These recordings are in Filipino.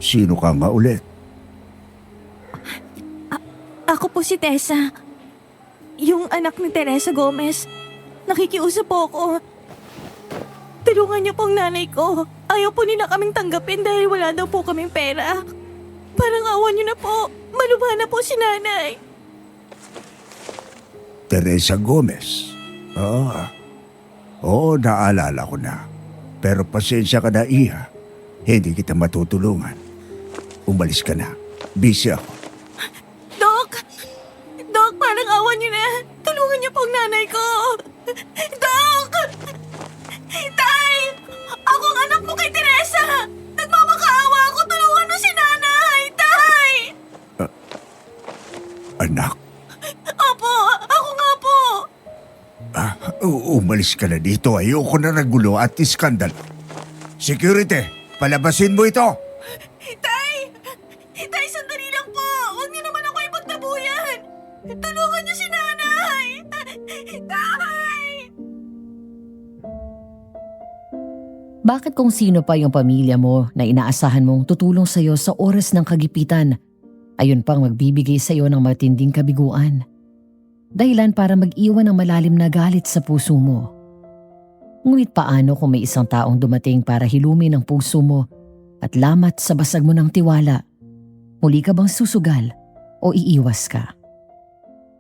Sino ka nga ulit? Ako po si Tessa. Yung anak ni Teresa Gomez. Nakikiusap po ako. Tulungan niyo pong nanay ko. Ayaw po nila kaming tanggapin dahil wala daw po kaming pera. Parang awan niyo na po. Malubha na po si nanay. Teresa Gomez. Oo, naalala ko na. Pero pasensya ka na, Iha. Hindi kita matutulungan. Umalis ka na. Busy ako. Dok! Dok, parang awan niyo na. Tulungan niyo pong nanay ko. Dok! Tay! Ako ang anak mo kay Teresa! Nagmamakaawa ako. Tulungan mo si nanay! Tay! Anak, Opo! Ako nga po! umalis ka na dito. Ayoko na nagulo at iskandalo. Security, palabasin mo ito! Tay! Tay, sandali lang po! Huwag niyo naman ako ipagtabuyan! Tulungan niyo si nanay! Tay! Bakit kung sino pa yung pamilya mo na inaasahan mong tutulong sa'yo sa oras ng kagipitan, ayun pang magbibigay sa'yo ng matinding kabiguan? Dahilan para mag-iwan ng malalim na galit sa puso mo. Ngunit paano kung may isang taong dumating para hilumin ang puso mo at lamat sa basag mo ng tiwala? Muli ka bang susugal o iiwas ka?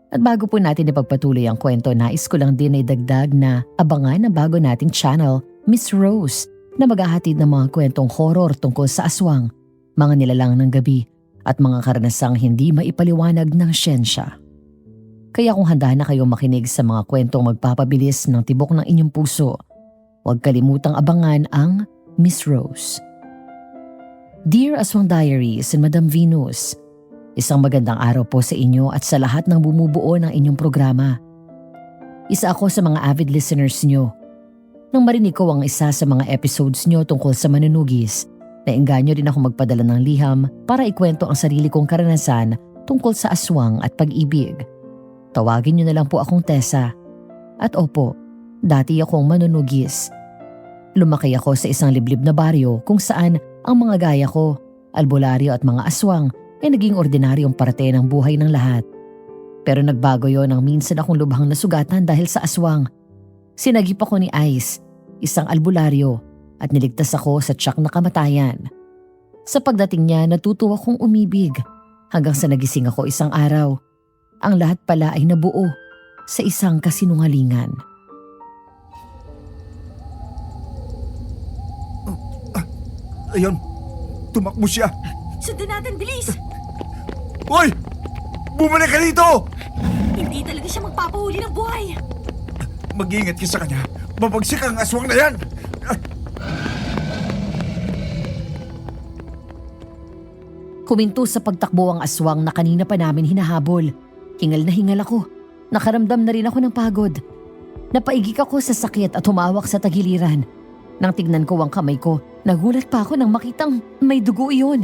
At bago po natin ipagpatuloy ang kwento, nais ko lang din ay dagdag na abangan ang bago nating channel, Miss Rose, na maghahatid ng mga kwentong horror tungkol sa aswang, mga nilalang ng gabi, at mga karanasang hindi maipaliwanag ng siyensya. Kaya kung handa na kayong makinig sa mga kwentong magpapabilis ng tibok ng inyong puso, huwag kalimutang abangan ang Miss Rose. Dear Aswang Diaries and Madam Venus, isang magandang araw po sa inyo at sa lahat ng bumubuo ng inyong programa. Isa ako sa mga avid listeners nyo. Nang marinig ko ang isa sa mga episodes nyo tungkol sa manunugis, naengganyo din ako magpadala ng liham para ikwento ang sarili kong karanasan tungkol sa aswang at pag-ibig. Tawagin nyo na lang po akong Tessa. At opo, dati akong manunugis. Lumaki ako sa isang liblib na baryo kung saan ang mga gaya ko, albularyo at mga aswang ay naging ordinaryong parte ng buhay ng lahat. Pero nagbago yon nang minsan akong lubhang nasugatan dahil sa aswang. Sinagip ako ni Ice, isang albularyo, at niligtas ako sa tiyak na kamatayan. Sa pagdating niya, natutuwa akong umibig hanggang sa nagising ako isang araw. Ang lahat pala ay nabuo sa isang kasinungalingan. Ayun, tumakbo siya. Sundan natin, bilis! Hoy! Bumalik ka dito! Hindi talaga siya magpapahuli ng buhay. Mag-iingat ka sa kanya. Mabagsik ang aswang na yan! Kuminto sa pagtakbo ang aswang na kanina pa namin hinahabol. Hingal na hingal ako. Nakaramdam na rin ako ng pagod. Napaigik ako sa sakit at humawak sa tagiliran. Nang tignan ko ang kamay ko, nagulat pa ako nang makitang may dugo iyon.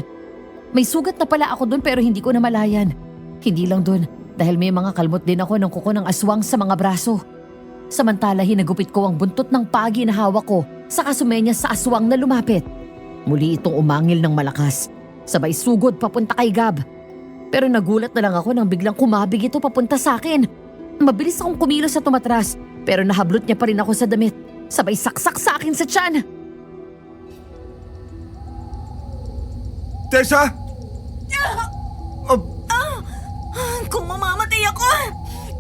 May sugat na pala ako doon pero hindi ko namalayan. Hindi lang doon dahil may mga kalmot din ako ng kuko ng aswang sa mga braso. Samantala hinagupit ko ang buntot ng pagi na hawak ko sa kasumenya sa aswang na lumapit. Muli itong umangil ng malakas. Sabay sugod papunta kay Gab. Pero nagulat na lang ako nang biglang kumabig ito papunta sa akin. Mabilis akong kumilos at tumatras pero nahablot niya pa rin ako sa damit. Sabay saksak sa akin sa tiyan. Tessa! Kung mamamatay ako,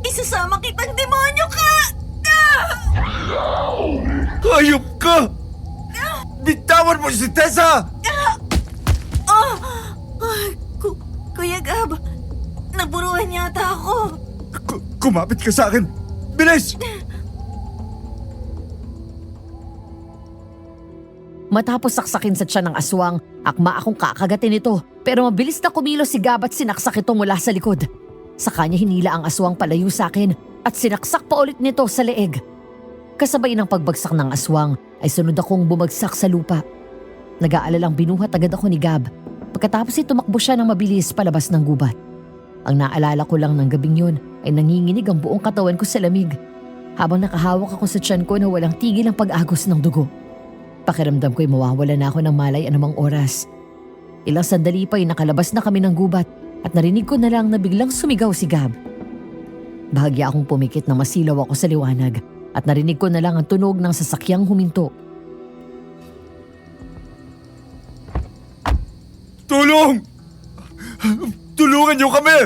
isasama kitang demonyo ka! Hayop ka! Bitawan mo si Tessa! Kuya Gab, naburuan yata ako. Kumapit ka sa akin! Bilis! Matapos saksakin sa tiyan ng aswang, akma akong kakagatin ito. Pero mabilis na kumilos si Gab at sinaksak ito mula sa likod. Sa kanya hinila ang aswang palayo sa akin at sinaksak pa ulit nito sa leeg. Kasabay ng pagbagsak ng aswang ay sunod akong bumagsak sa lupa. Nag-aalalang binuhat agad ako ni Gab. Pagkatapos ay tumakbo siya ng mabilis palabas ng gubat. Ang naalala ko lang ng gabing yun ay nanginginig ang buong katawan ko sa lamig. Habang nakahawak ako sa tiyan ko na walang tigil ang pag-agos ng dugo. Pakiramdam ko'y mawawala na ako ng malay anumang oras. Ilang sandali pa ay nakalabas na kami ng gubat at narinig ko na lang na biglang sumigaw si Gab. Bahagya akong pumikit na masilaw ako sa liwanag at narinig ko na lang ang tunog ng sasakyang huminto. Tulong! Tulungan niyo kami!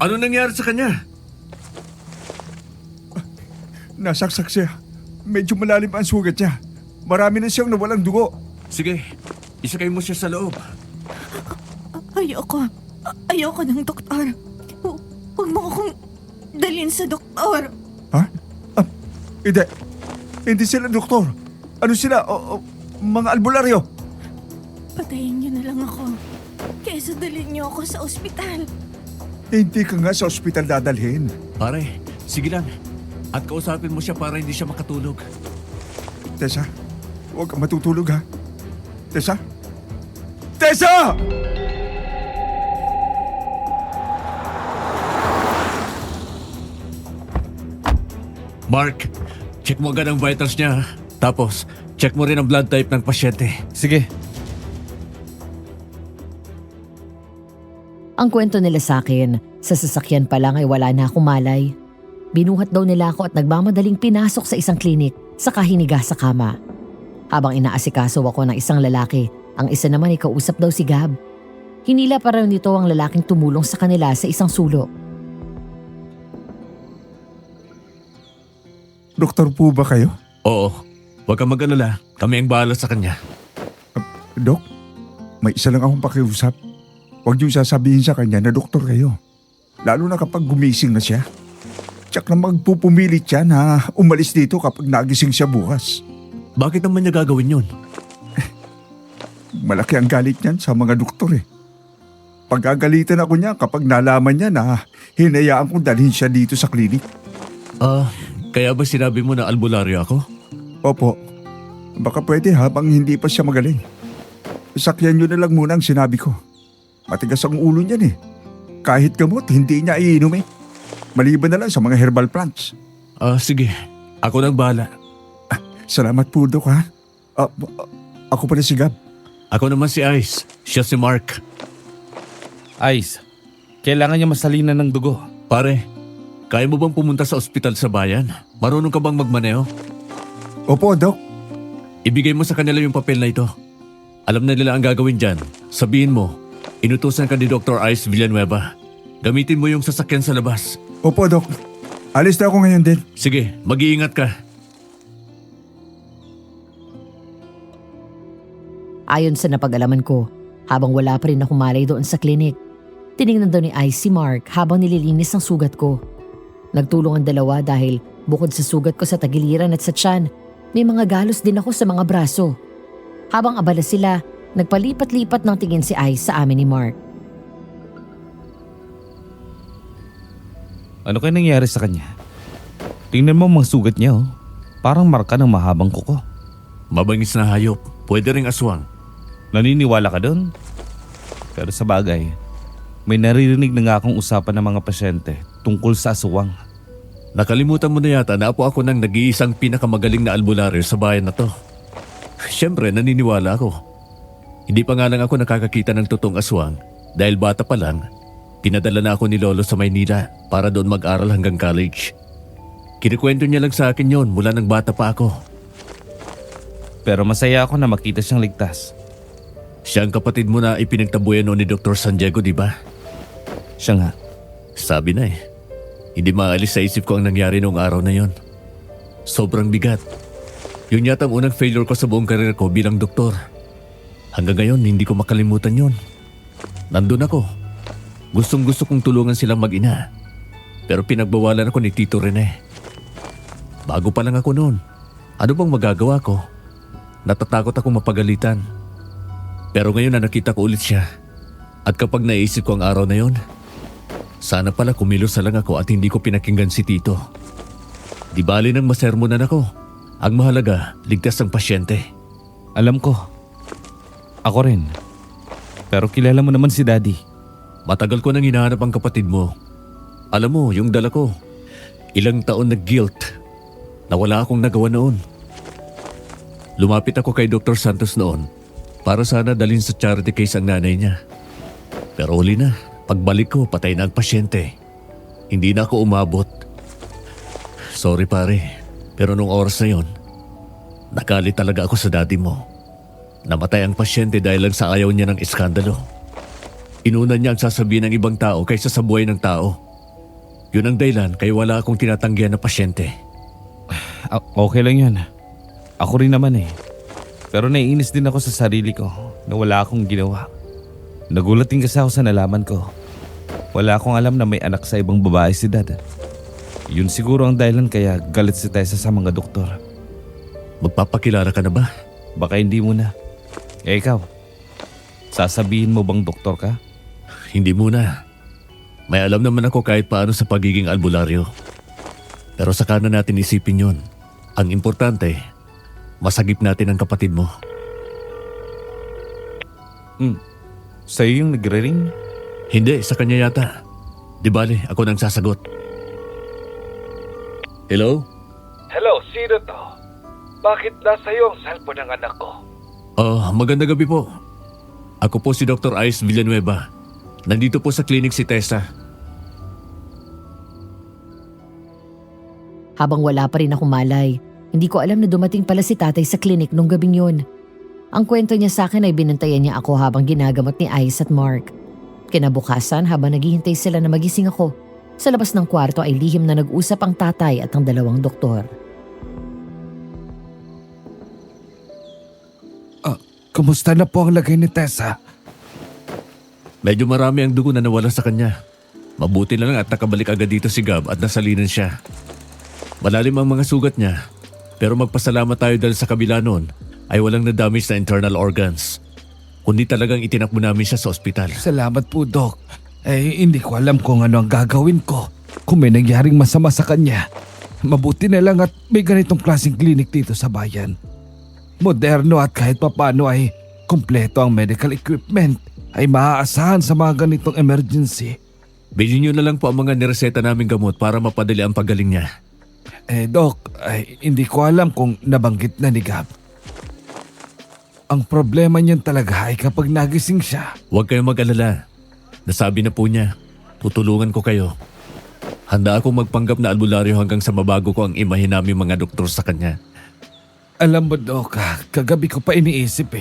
Ano nangyari sa kanya? Nasaksak siya. Medyo malalim ang sugat niya. Marami na siyang nawalang dugo. Sige, isakay mo siya sa loob. Ayoko. Ayoko ng doktor. Huwag mo akong dalhin sa doktor. Ha? Hindi. Hindi sila doktor. Ano sila? Mga albularyo. Patayin niyo na lang ako. Kesa dalhin niyo ako sa ospital. Hindi ka nga sa ospital dadalhin. Pare, sige lang. At kausapin mo siya para hindi siya makatulog. Tessa, huwag kang matutulog ha. Tessa? Tessa! Mark, check mo agad ang vitals niya. Tapos, check mo rin ang blood type ng pasyente. Sige. Ang kwento nila sa akin, sa sasakyan pa lang ay wala na akong malay. Binuhat daw nila ako at nagmamadaling pinasok sa isang klinik, saka hiniga sa kama. Habang inaasikaso ako ng isang lalaki, ang isa naman ay kausap daw si Gab. Hinila pa raw nito ang lalaking tumulong sa kanila sa isang sulok. Doktor po ba kayo? Oo, huwag kang mag-alala. Kami ang bahala sa kanya. Dok, may isa lang akong pakiusap. Huwag niyo sasabihin sa kanya na doktor kayo. Lalo na kapag gumising na siya. Tsak na magpupumilit siya na umalis dito kapag nagising siya bukas. Bakit naman niya gagawin yun? Malaki ang galit niyan sa mga doktor eh. Pagkagalitan ako niya kapag nalaman niya na hinayaan kong dalhin siya dito sa klinik. Kaya ba sinabi mo na albularyo ako? Opo, baka pwede habang hindi pa siya magaling. Sakyan niyo na lang muna ang sinabi ko. Matigas ang ulo niyan eh. Kahit gamot, hindi niya iinom eh. Maliban na lang sa mga herbal plants. Sige. Ako nang bahala. Salamat po, Dok, ha? Ako pala si Gab. Ako naman si Ice. Siya si Mark. Ice, kailangan niya masalinan ng dugo. Pare, kaya mo bang pumunta sa ospital sa bayan? Marunong ka bang magmaneho? Opo, Dok. Ibigay mo sa kanila yung papel na ito. Alam na nila ang gagawin dyan. Sabihin mo, inutusan ka ni Dr. Ice Villanueva. Gamitin mo yung sasakyan sa labas. Opo, Dok. Alis na ako ngayon din. Sige, mag-iingat ka. Ayon sa napag-alaman ko, habang wala pa rin ako malay doon sa klinik, tinignan daw ni Ice si Mark habang nililinis ang sugat ko. Nagtulong ang dalawa dahil bukod sa sugat ko sa tagiliran at sa tiyan, may mga galos din ako sa mga braso. Habang abala sila, nagpalipat-lipat ng tingin si Ice sa amin ni Mark. Ano kaya nangyari sa kanya? Tingnan mo mga sugat niya oh. Parang marka ng mahabang kuko. Mabangis na hayop. Pwede ring aswang. Naniniwala ka doon? Pero sa bagay, may naririnig na nga akong usapan ng mga pasyente tungkol sa aswang. Nakalimutan mo na yata na ako ng nag-iisang pinakamagaling na albularyo sa bayan na to. Siyempre, naniniwala ako. Hindi pa nga lang ako nakakakita ng totoong aswang dahil bata pa lang, pinadala na ako ni Lolo sa Maynila para doon mag-aral hanggang college. Kinikwento niya lang sa akin yon mula nang bata pa ako. Pero masaya ako na makita siyang ligtas. Siya ang kapatid mo na ipinagtabuyan noon ni Dr. San Diego, di ba? Siya nga. Sabi na eh. Hindi maalis sa isip ko ang nangyari noong araw na yon. Sobrang bigat. Yun yata ang unang failure ko sa buong karir ko bilang doktor. Hanggang ngayon, hindi ko makalimutan yon. Nandun ako. Gustong gusto kong tulungan silang mag-ina. Pero pinagbawalan ako ni Tito Rene. Bago pa lang ako noon. Ano bang magagawa ko? Natatakot akong mapagalitan. Pero ngayon na nakita ko ulit siya. At kapag naisip ko ang araw na yon, sana pala kumilos na lang ako at hindi ko pinakinggan si Tito. Di bali nang masermonan ako. Ang mahalaga, ligtas ang pasyente. Alam ko. Ako rin. Pero kilala mo naman si Daddy. Matagal ko nang hinahanap ang kapatid mo. Alam mo, yung dala ko, ilang taon na guilt na wala akong nagawa noon. Lumapit ako kay Dr. Santos noon para sana dalhin sa charity case ang nanay niya. Pero huli na, pagbalik ko patay na ang pasyente. Hindi na ako umabot. Sorry pare, pero nung oras na yon, nagalit talaga ako sa daddy mo. Namatay ang pasyente dahil lang sa ayaw niya ng iskandalo. Inuna niya ang sasabihin ng ibang tao kaysa sa buhay ng tao. Yun ang dahilan kaya wala akong tinatanggihan na pasyente. Okay lang yun. Ako rin naman eh. Pero naiinis din ako sa sarili ko na wala akong ginawa. Nagulat din kasi ako sa nalaman ko. Wala akong alam na may anak sa ibang babae si Dad. Yun siguro ang dahilan kaya galit si Tessa sa mga doktor. Magpapakilala ka na ba? Baka hindi mo na. Eh ikaw, sasabihin mo bang doktor ka? Hindi muna. May alam naman ako kahit paano sa pagiging albularyo. Pero saka na natin isipin yun. Ang importante, masagip natin ang kapatid mo. Sa'yo yung nagre-ring? Hindi, sa kanya yata. Di bale, ako nang sasagot. Hello? Hello, sino to? Bakit nasa iyo ang cellphone ng anak ko? Magandang gabi po. Ako po si Dr. Ice Villanueva. Nandito po sa clinic si Tessa. Habang wala pa rin akong malay, hindi ko alam na dumating pala si tatay sa klinik nung gabing yun. Ang kwento niya sa akin ay binantayan niya ako habang ginagamot ni Ice at Mark. Kinabukasan habang naghihintay sila na magising ako, sa labas ng kwarto ay lihim na nag-usap ang tatay at ang dalawang doktor. Kumusta na po ang lagay ni Tessa? Medyo marami ang dugo na nawala sa kanya. Mabuti na lang at nakabalik agad dito si Gab at nasalinan siya. Malalim ang mga sugat niya, pero magpasalamat tayo dahil sa kabila noon ay walang na-damage na internal organs. Kundi talagang itinakbo namin siya sa ospital. Salamat po, Doc. Hindi ko alam kung ano ang gagawin ko kung may nangyaring masama sa kanya. Mabuti na lang at may ganitong klaseng clinic dito sa bayan. Moderno at kahit papano ay kumpleto ang medical equipment ay maaasahan sa mga ganitong emergency. Bilhin niyo na lang po ang mga nireseta naming gamot para mapadali ang paggaling niya. Doc, hindi ko alam kung nabanggit na ni Gab. Ang problema niyan talaga ay kapag nagising siya. Huwag kayong mag-alala. Nasabi na po niya, tutulungan ko kayo. Handa akong magpanggap na albularyo hanggang sa mabago ko ang imahe namin mga doktor sa kanya. Alam mo, Doc, kagabi ko pa iniisip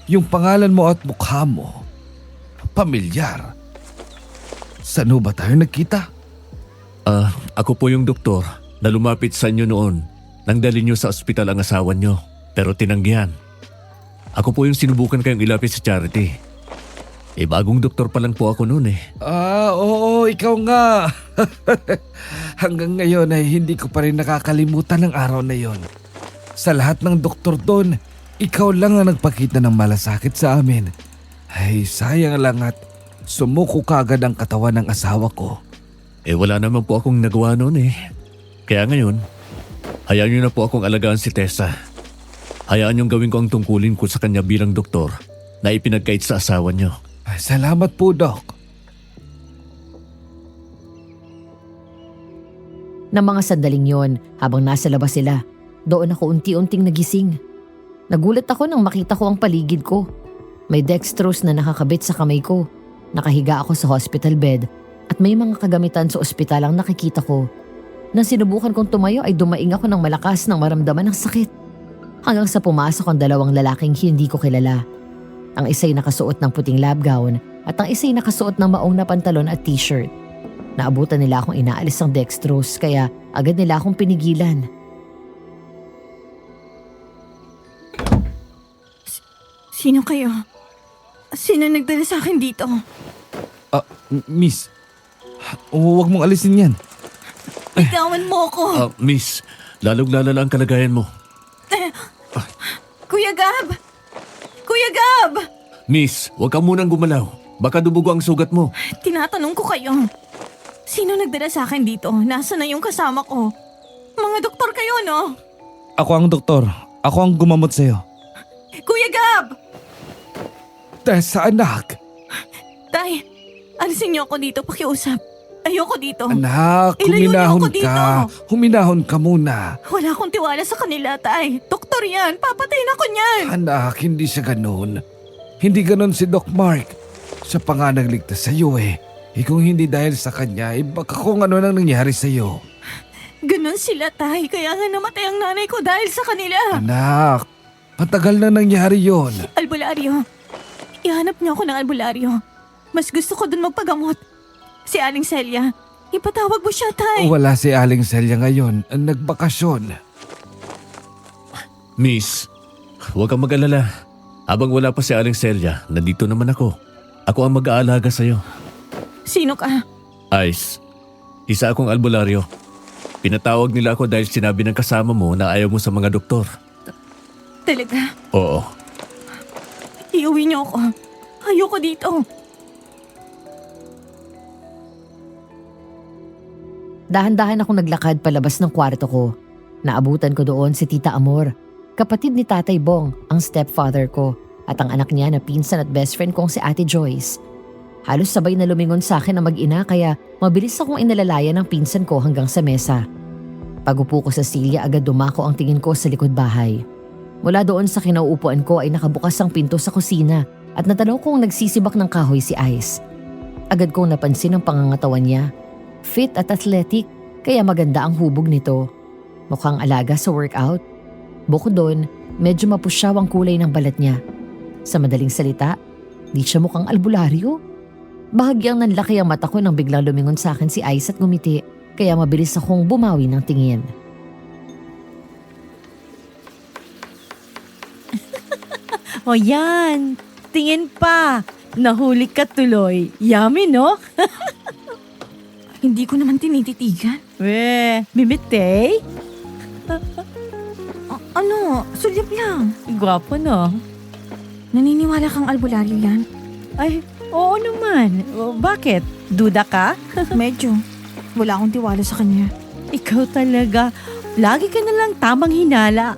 yung pangalan mo at mukha mo, pamilyar. Saan ba tayo nagkita? Ako po yung doktor na lumapit sa inyo noon nang dalhin niyo sa ospital ang asawa niyo, pero tinanggihan. Ako po yung sinubukan kayong ilapit sa charity. Bagong doktor pa lang po ako noon . Oo, ikaw nga. Hanggang ngayon ay hindi ko pa rin nakakalimutan ang araw na yon. Sa lahat ng doktor doon, ikaw lang ang nagpakita ng malasakit sa amin. Ay, sayang lang at sumuko kagad ang katawan ng asawa ko. Wala naman po akong nagawa noon . Kaya ngayon, hayaan niyo na po akong alagaan si Tessa. Hayaan niyong gawin ko ang tungkulin ko sa kanya bilang doktor na ipinagkait sa asawa niyo. Ay, salamat po, Doc. Nang mga sandaling yon, habang nasa labas sila, doon ako unti-unting nagising. Nagulat ako nang makita ko ang paligid ko. May dextrose na nakakabit sa kamay ko. Nakahiga ako sa hospital bed at may mga kagamitan sa ospital ang nakikita ko. Nang sinubukan kong tumayo ay dumaing ako ng malakas nang maramdaman ng sakit. Hanggang sa pumasok ang dalawang lalaking hindi ko kilala. Ang isa'y nakasuot ng puting lab gown at ang isa'y nakasuot ng maong na pantalon at t-shirt. Naabutan nila akong inaalis ng dextrose kaya agad nila akong pinigilan. Sino kayo? Sino nagdala sa akin dito? Miss, huwag mong alisin yan. Bitawan mo ako! Miss, lalong lalala ang kalagayan mo. Kuya Gab! Kuya Gab! Miss, huwag ka munang gumalaw. Baka dubugo ang sugat mo. Tinatanong ko kayo. Sino nagdala sa akin dito? Nasaan na yung kasama ko? Mga doktor kayo, no? Ako ang doktor. Ako ang gumamot sa'yo. Kuya Gab! Tessa, anak. Tay, alisin niyo ako dito, pakiusap. Ayoko dito. Anak, Ilayo niyo huminahon ako dito. ka. Huminahon ka muna. Wala akong tiwala sa kanila, Tay. Doktor yan. Papatayin ako niyan. Anak, hindi siya ganun. Hindi ganun si Doc Mark. Siya pa nga nagligtas sa'yo eh. Kung hindi dahil sa kanya, baka kung ano nang nangyari sa'yo. Ganun sila, Tay. Kaya nga namatay ang nanay ko dahil sa kanila. Anak, matagal na nangyari yon. Albularyo. Ihanap niyo ako ng albularyo. Mas gusto ko dun magpagamot. Si Aling Celia. Ipatawag mo siya, Tay. Wala si Aling Celia ngayon. Nagbakasyon. Miss, huwag kang mag-alala. Habang wala pa si Aling Celia, nandito naman ako. Ako ang mag-aalaga sa'yo. Sino ka? Ice, isa akong albularyo. Pinatawag nila ako dahil sinabi ng kasama mo na ayaw mo sa mga doktor. Talaga? Oo. Iuwi niyo ako. Ayoko dito. Dahan-dahan akong naglakad palabas ng kwarto ko. Naabutan ko doon si Tita Amor, kapatid ni Tatay Bong, ang stepfather ko, at ang anak niya na pinsan at best friend kong si Ate Joyce. Halos sabay na lumingon sa akin ang mag-ina kaya mabilis akong inalalaya ng pinsan ko hanggang sa mesa. Pagupo ko sa silya agad dumako ang tingin ko sa likod bahay. Mula doon sa kinauupuan ko ay nakabukas ang pinto sa kusina at natanaw kong nagsisibak ng kahoy si Ice. Agad kong napansin ang pangangatawan niya. Fit at athletic, kaya maganda ang hubog nito. Mukhang alaga sa workout. Bukod doon, medyo mapusyaw ang kulay ng balat niya. Sa madaling salita, di siya mukhang albularyo. Bahagyang nanlaki ang mata ko nang biglang lumingon sa akin si Ice at ngumiti, kaya mabilis akong bumawi ng tingin. O yan, tingin pa. Nahuli ka tuloy. Yummy, no? Hindi ko naman tinititigan. Bibite? Ano? Sulyap lang. Gwapo, no? Naniniwala kang albularyo yan? Ay, oo naman. Bakit? Duda ka? Medyo. Wala akong tiwala sa kanya. Ikaw talaga. Lagi ka na lang tamang hinala.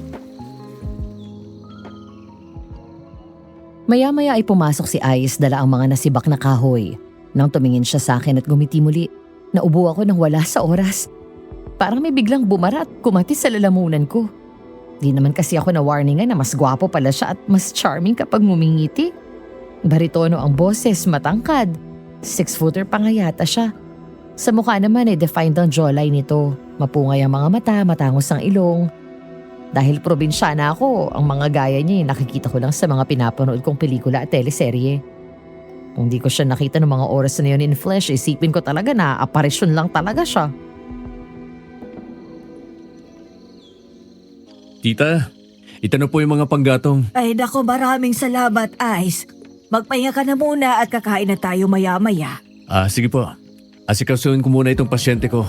Maya-maya ay pumasok si Ice dala ang mga nasibak na kahoy. Nang tumingin siya sa akin at gumiti muli, naubo ako nang wala sa oras. Parang may biglang bumara at kumati sa lalamunan ko. Di naman kasi ako na-warningan na mas gwapo pala siya at mas charming kapag ngumingiti. Baritono ang boses, matangkad. 6-footer pa nga yata siya. Sa mukha naman ay defined ang jawline nito. Mapungay ang mga mata, matangos ang ilong. Dahil probinsyana ako, ang mga gaya niya nakikita ko lang sa mga pinapanood kong pelikula at teleserye. Kung di ko siya nakita ng mga oras na yun in flesh, isipin ko talaga na aparisyon lang talaga siya. Tita, ito na po yung mga panggatong. Ay nako, maraming salamat, Ice. Magpahinga ka na muna at kakain na tayo maya-maya. Sige po. Asikasuhin ko muna itong pasyente ko.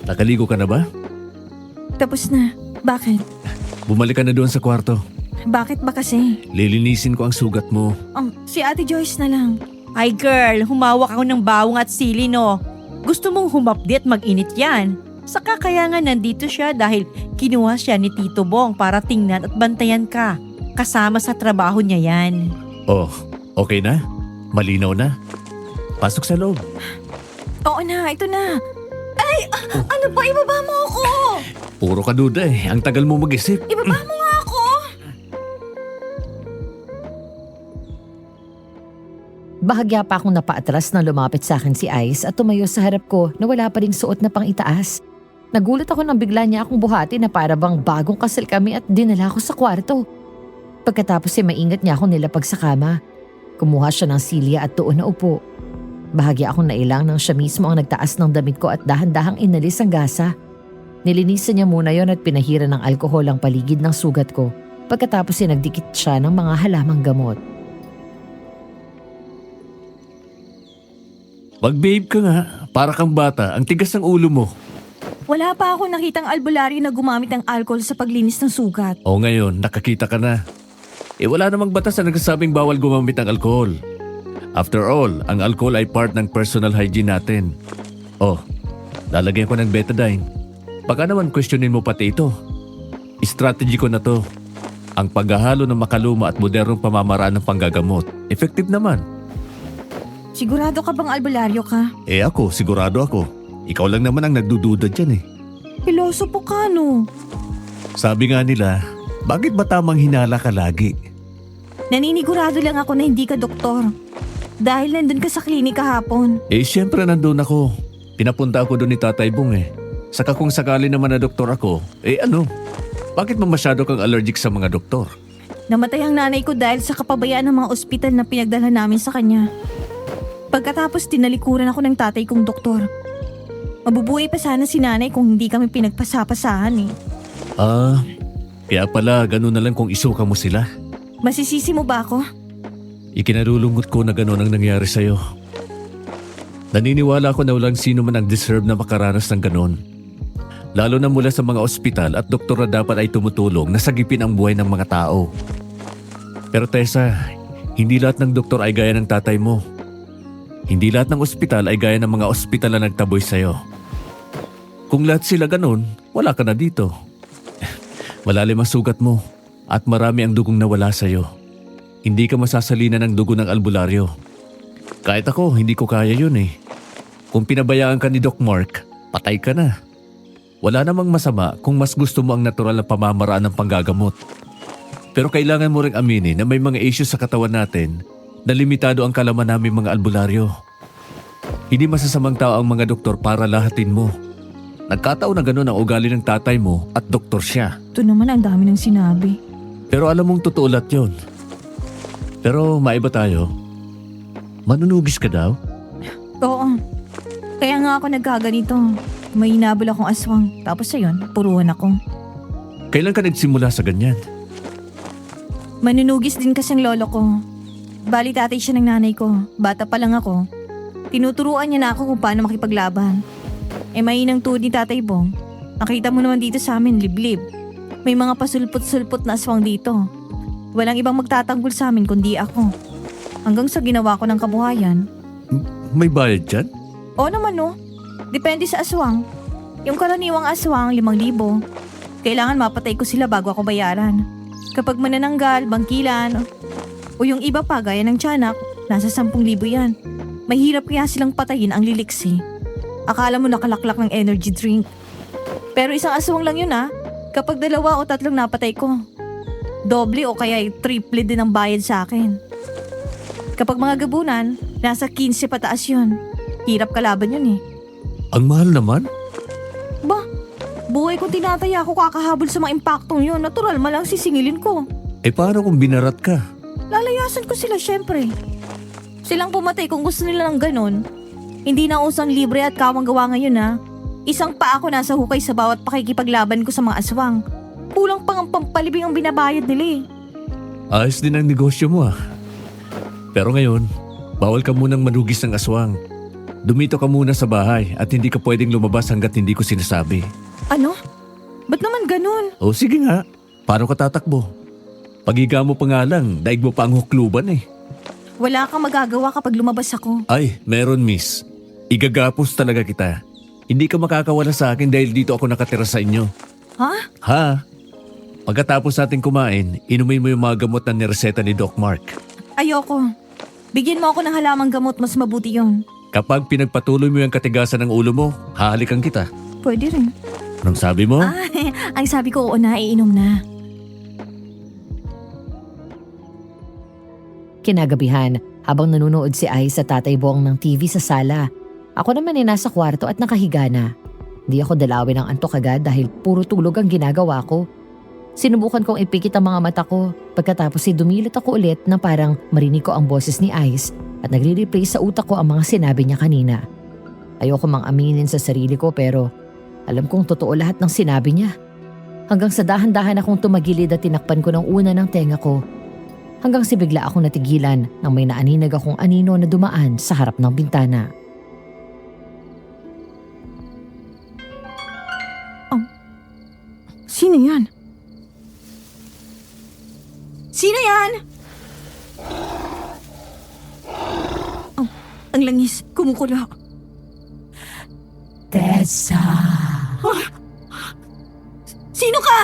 Nakaligo ka na ba? Tapos na. Bakit? Bumalik ka na doon sa kwarto. Bakit ba kasi? Lilinisin ko ang sugat mo. Si Ate Joyce na lang. Ay girl, humawak ako ng bawang at sili, no? Gusto mong humapdi at mag-init yan. Saka kaya nga nandito siya dahil kinuha siya ni Tito Bong para tingnan at bantayan ka. Kasama sa trabaho niya yan. Oh, okay na? Malinaw na? Pasok sa loob. Oo na, ito na. Ay, ano ba? Ibaba mo ako! Puro ka duda eh. Ang tagal mo mag-isip. Ibaba mo nga ako! Bahagya pa akong napaatras nang lumapit sa akin si Ice at tumayo sa harap ko na wala pa ring suot na pang itaas. Nagulat ako nang bigla niya akong buhati na para bang bagong kasal kami at dinala ko sa kwarto. Pagkatapos ay maingat niya akong nilapag sa kama. Kumuha siya ng silya at doon na upo. Bahagya akong nailang nang siya mismo ang nagtaas ng damit ko at dahan-dahang inalis ang gasa. Nilinisan niya muna yon at pinahira ng alkohol ang paligid ng sugat ko. Pagkatapos ay nagdikit siya ng mga halamang gamot. Mag-babe ka nga. Para kang bata. Ang tigas ng ulo mo. Wala pa ako nakitang albularyo na gumamit ng alcohol sa paglinis ng sugat. O ngayon, nakakita ka na. Wala namang batas na nagsasabing bawal gumamit ng alkohol. After all, ang alcohol ay part ng personal hygiene natin. Lalagyan ko ng betadine. Baka naman questionin mo pati ito. Strategy ko na to. Ang paghahalo ng makaluma at modernong pamamaraan ng panggagamot. Effective naman. Sigurado ka bang albularyo ka? Eh ako, sigurado ako. Ikaw lang naman ang nagdududa dyan eh. Pilosopo ka, no? Sabi nga nila, bakit ba tamang hinala ka lagi? Naninigurado lang ako na hindi ka doktor. Dahil nandun ka sa klinik kahapon. Eh siyempre nandun ako. Pinapunta ako doon ni Tatay Bong eh. Saka kung sakali naman na doktor ako, eh ano? Bakit mo masyado kang allergic sa mga doktor? Namatay ang nanay ko dahil sa kapabayaan ng mga ospital na pinagdalhan namin sa kanya. Pagkatapos tinalikuran ako ng tatay kong doktor. Mabubuhay pa sana si nanay kung hindi kami pinagpasapasahan eh. Ah, kaya pala ganun na lang kung isuka mo sila. Masisisi mo ba ako? Ikinalulungkot ko na ganun ang nangyari sa'yo. Naniniwala ako na walang sino man ang deserve na makaranas ng ganun. Lalo na mula sa mga ospital at doktor na dapat ay tumutulong na sagipin ang buhay ng mga tao. Pero Tessa, hindi lahat ng doktor ay gaya ng tatay mo. Hindi lahat ng ospital ay gaya ng mga ospital na nagtaboy sa'yo. Kung lahat sila ganun, wala ka na dito. Malalim ang sugat mo at marami ang dugong nawala sa'yo. Hindi ka masasalina ng dugo ng albularyo. Kahit ako, hindi ko kaya yun eh. Kung pinabayaan ka ni Doc Mark, patay ka na. Wala namang masama kung mas gusto mo ang natural na pamamaraan ng panggagamot. Pero kailangan mo ring aminin na may mga issues sa katawan natin na limitado ang kalaman namin mga albularyo. Hindi masasamang tao ang mga doktor para lahatin mo. Nagkataon na gano'n ang ugali ng tatay mo at doktor siya. Ito naman ang dami ng sinabi. Pero alam mong totoo lahat yun. Pero maiba tayo. Manunugis ka daw? Oo. Kaya nga ako nagkaganito. May hinabol akong aswang. Tapos ayun, puruhan ako. Kailan ka nagsimula sa ganyan? Manunugis din kasi ang lolo ko. Bali tatay siya ng nanay ko. Bata pa lang ako. Tinuturuan niya na ako kung paano makipaglaban. Eh mainang tuod ni Tatay Bong. Nakita mo naman dito sa amin, liblib. May mga pasulpot-sulpot na aswang dito. Walang ibang magtatanggol sa amin kundi ako. Hanggang sa ginawa ko ng kabuhayan. May bayad dyan? Oo naman no. Depende sa aswang. Yung karaniwang aswang, 5,000. Kailangan mapatay ko sila bago ako bayaran. Kapag manananggal, bangkilan, o yung iba pa gaya ng tiyanak, nasa 10,000 yan. Mahirap kaya silang patayin ang liliksi. Akala mo nakalaklak ng energy drink. Pero isang aswang lang yun Kapag 2 o 3 napatay ko. Doble o kaya triple din ang bayad sa akin. Kapag mga gabunan, nasa 15 pataas yun. Hirap kalaban yun eh. Ang mahal naman? Ba, buhay ko tinataya ako kakahabol sa mga impaktong yun. Natural malang sisingilin ko. Eh paano kung binarat ka? Lalayasan ko sila syempre. Silang pumatay kung gusto nila ng ganun. Hindi na usang libre at kawang gawa ngayon Isang pa ako nasa hukay sa bawat pakikipaglaban ko sa mga aswang. Kulang pang ang pampalibing ang binabayad nila eh. Ayos din ang negosyo mo Pero ngayon, bawal ka munang manugis ng aswang. Dumito ka muna sa bahay at hindi ka pwedeng lumabas hanggat hindi ko sinasabi. Ano? Ba't naman ganun? O sige nga, paano ka tatakbo? Paghiga mo pa nga lang, daig mo pa ang hukluban eh. Wala kang magagawa kapag lumabas ako. Ay, meron miss. Igagapos talaga kita. Hindi ka makakawala sa akin dahil dito ako nakatira sa inyo. Ha? Ha? Pagkatapos natin kumain, inumin mo yung mga gamot na nireseta ni Doc Mark. Ayoko. Bigyan mo ako ng halamang gamot, mas mabuti yon. Kapag pinagpatuloy mo yung katigasan ng ulo mo, hahalikan kita. Pwede rin. Anong sabi mo? Ang sabi ko, oo na, iinom na. Kinagabihan, habang nanonood si Ai sa Tatay Bong ng TV sa sala, ako naman ay nasa kwarto at nakahiga na. Di ako dalawin ng antok agad dahil puro tulog ang ginagawa ko. Sinubukan kong ipikit ang mga mata ko pagkatapos ay dumilat ako ulit na parang marinig ko ang boses ni Ice at nagre-replay sa utak ko ang mga sinabi niya kanina. Ayoko mang aminin sa sarili ko pero alam kong totoo lahat ng sinabi niya. Hanggang sa dahan-dahan akong tumagilid at tinakpan ko ng una ng tenga ko. Hanggang si bigla akong natigilan nang may naaninag akong anino na dumaan sa harap ng bintana. Sino yan? Sino yan? Ang langis, kumukulo. Tessa! Sino ka?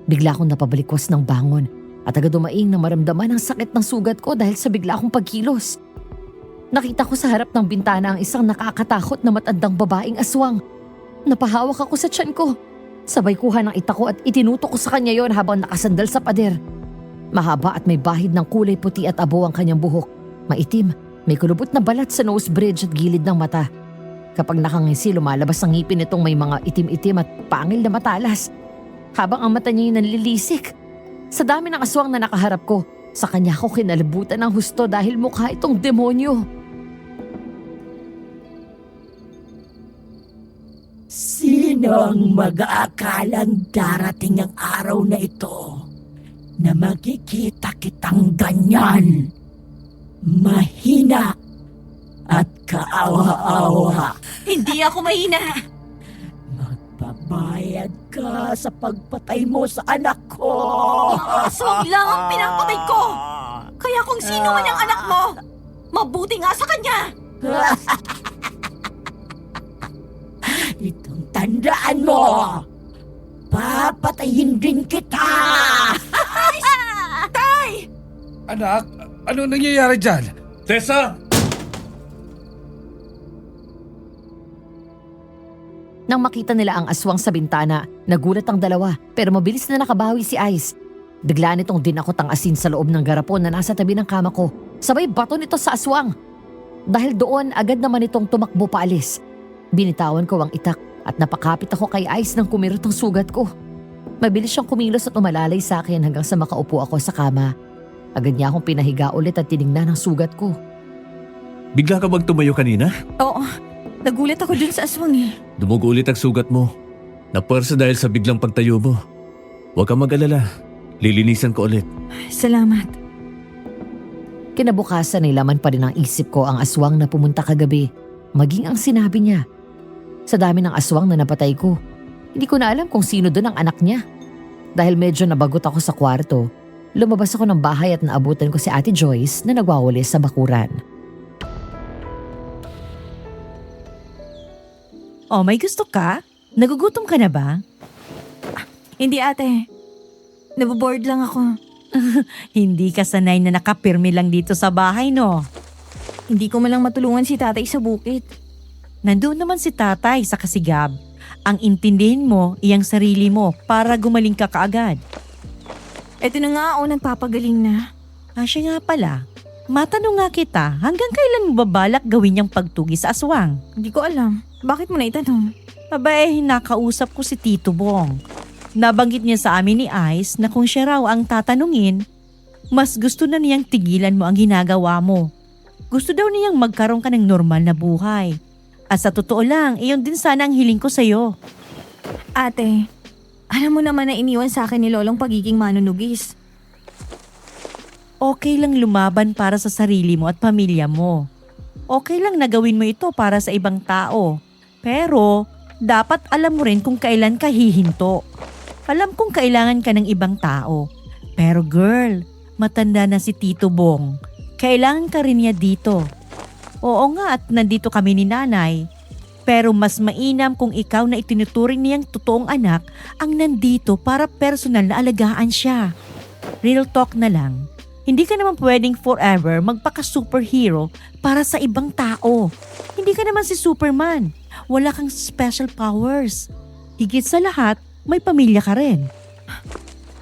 Bigla akong napabalikwas ng bangon at agad dumaing na maramdaman ang sakit ng sugat ko dahil sa bigla akong pagkilos. Nakita ko sa harap ng bintana ang isang nakakatakot na matandang babaeng aswang. Napahawak ako sa tiyan ko. Sabay kuha ng itako at itinutok ko sa kanya yon habang nakasandal sa pader. Mahaba at may bahid ng kulay puti at abo ang kanyang buhok. Maitim, may kulubot na balat sa nose bridge at gilid ng mata. Kapag nakangisi, lumalabas ang ngipin nitong may mga itim-itim at pangil na matalas. Habang ang mata niya nanlilisik. Sa dami ng aswang na nakaharap ko, sa kanya ako kinalabutan ng husto dahil mukha itong demonyo. Sino ang mag-aakalang darating ang araw na ito na makikita kitang ganyan? Mahina at kaawa-awa. Hindi ako mahina. Magbabayad ka sa pagpatay mo sa anak ko. Mga aswang lang ang pinapatay ko. Kaya kung sino man ang anak mo, mabuti nga sa kanya. Itong tandaan mo. Papatayin din kita. Anak, ano nangyayari dyan? Tessa! Nang makita nila ang aswang sa bintana, nagulat ang dalawa pero mabilis na nakabawi si Ice. Bigla nitong dinakot ang asin sa loob ng garapon na nasa tabi ng kama ko. Sabay bato nito sa aswang. Dahil doon, agad naman itong tumakbo paalis. Binitawan ko ang itak at napakapit ako kay Ice nang kumirot ang sugat ko. Mabilis siyang kumilos at umalalay sa akin hanggang sa makaupo ako sa kama. Agad niya akong pinahiga ulit at tinignan ang sugat ko. Bigla ka bang tumayo kanina? Oo, nagulat ako dun sa aswang eh. Dumugo ulit ang sugat mo. Napersa dahil sa biglang pagtayo mo. Huwag kang mag-alala. Lilinisan ko ulit. Salamat. Kinabukasan ay laman pa rin ang isip ko ang aswang na pumunta kagabi. Maging ang sinabi niya. Sa dami ng aswang na napatay ko, hindi ko na alam kung sino doon ang anak niya. Dahil medyo nabagot ako sa kwarto, lumabas ako ng bahay at naabutan ko si Ate Joyce na nagwawali sa bakuran. Oh, may gusto ka? Nagugutom ka na ba? Hindi ate. Naboboard lang ako. Hindi ka sanay na nakapirmi lang dito sa bahay, no? Hindi ko malang matulungan si tatay sa bukid. Nandoon naman si tatay sa kasigab. Ang intindihin mo, iyang sarili mo para gumaling ka kaagad. Eto na nga ako, nagpapagaling na. Siya nga pala. Matanong nga kita, hanggang kailan mo babalak gawin yung pagtugi sa aswang? Hindi ko alam. Bakit mo na itanong? Nakausap ko si Tito Bong. Nabanggit niya sa amin ni Ice na kung siya raw ang tatanungin, mas gusto na niyang tigilan mo ang ginagawa mo. Gusto daw niyang magkaroon ka ng normal na buhay. At sa totoo lang, iyon din sana ang hiling ko sa'yo. Ate, alam mo naman na iniwan sa akin ni Lolong pagiging manunugis. Okay lang lumaban para sa sarili mo at pamilya mo. Okay lang na gawin mo ito para sa ibang tao. Pero, dapat alam mo rin kung kailan ka hihinto. Alam kong kailangan ka ng ibang tao. Pero girl, matanda na si Tito Bong. Kailangan ka rin niya dito. Oo nga at nandito kami ni nanay. Pero mas mainam kung ikaw na itinuturing niyang totoong anak ang nandito para personal na alagaan siya. Real talk na lang. Hindi ka naman pwedeng forever magpaka-superhero para sa ibang tao. Hindi ka naman si Superman. Wala kang special powers. Higit sa lahat, may pamilya ka rin.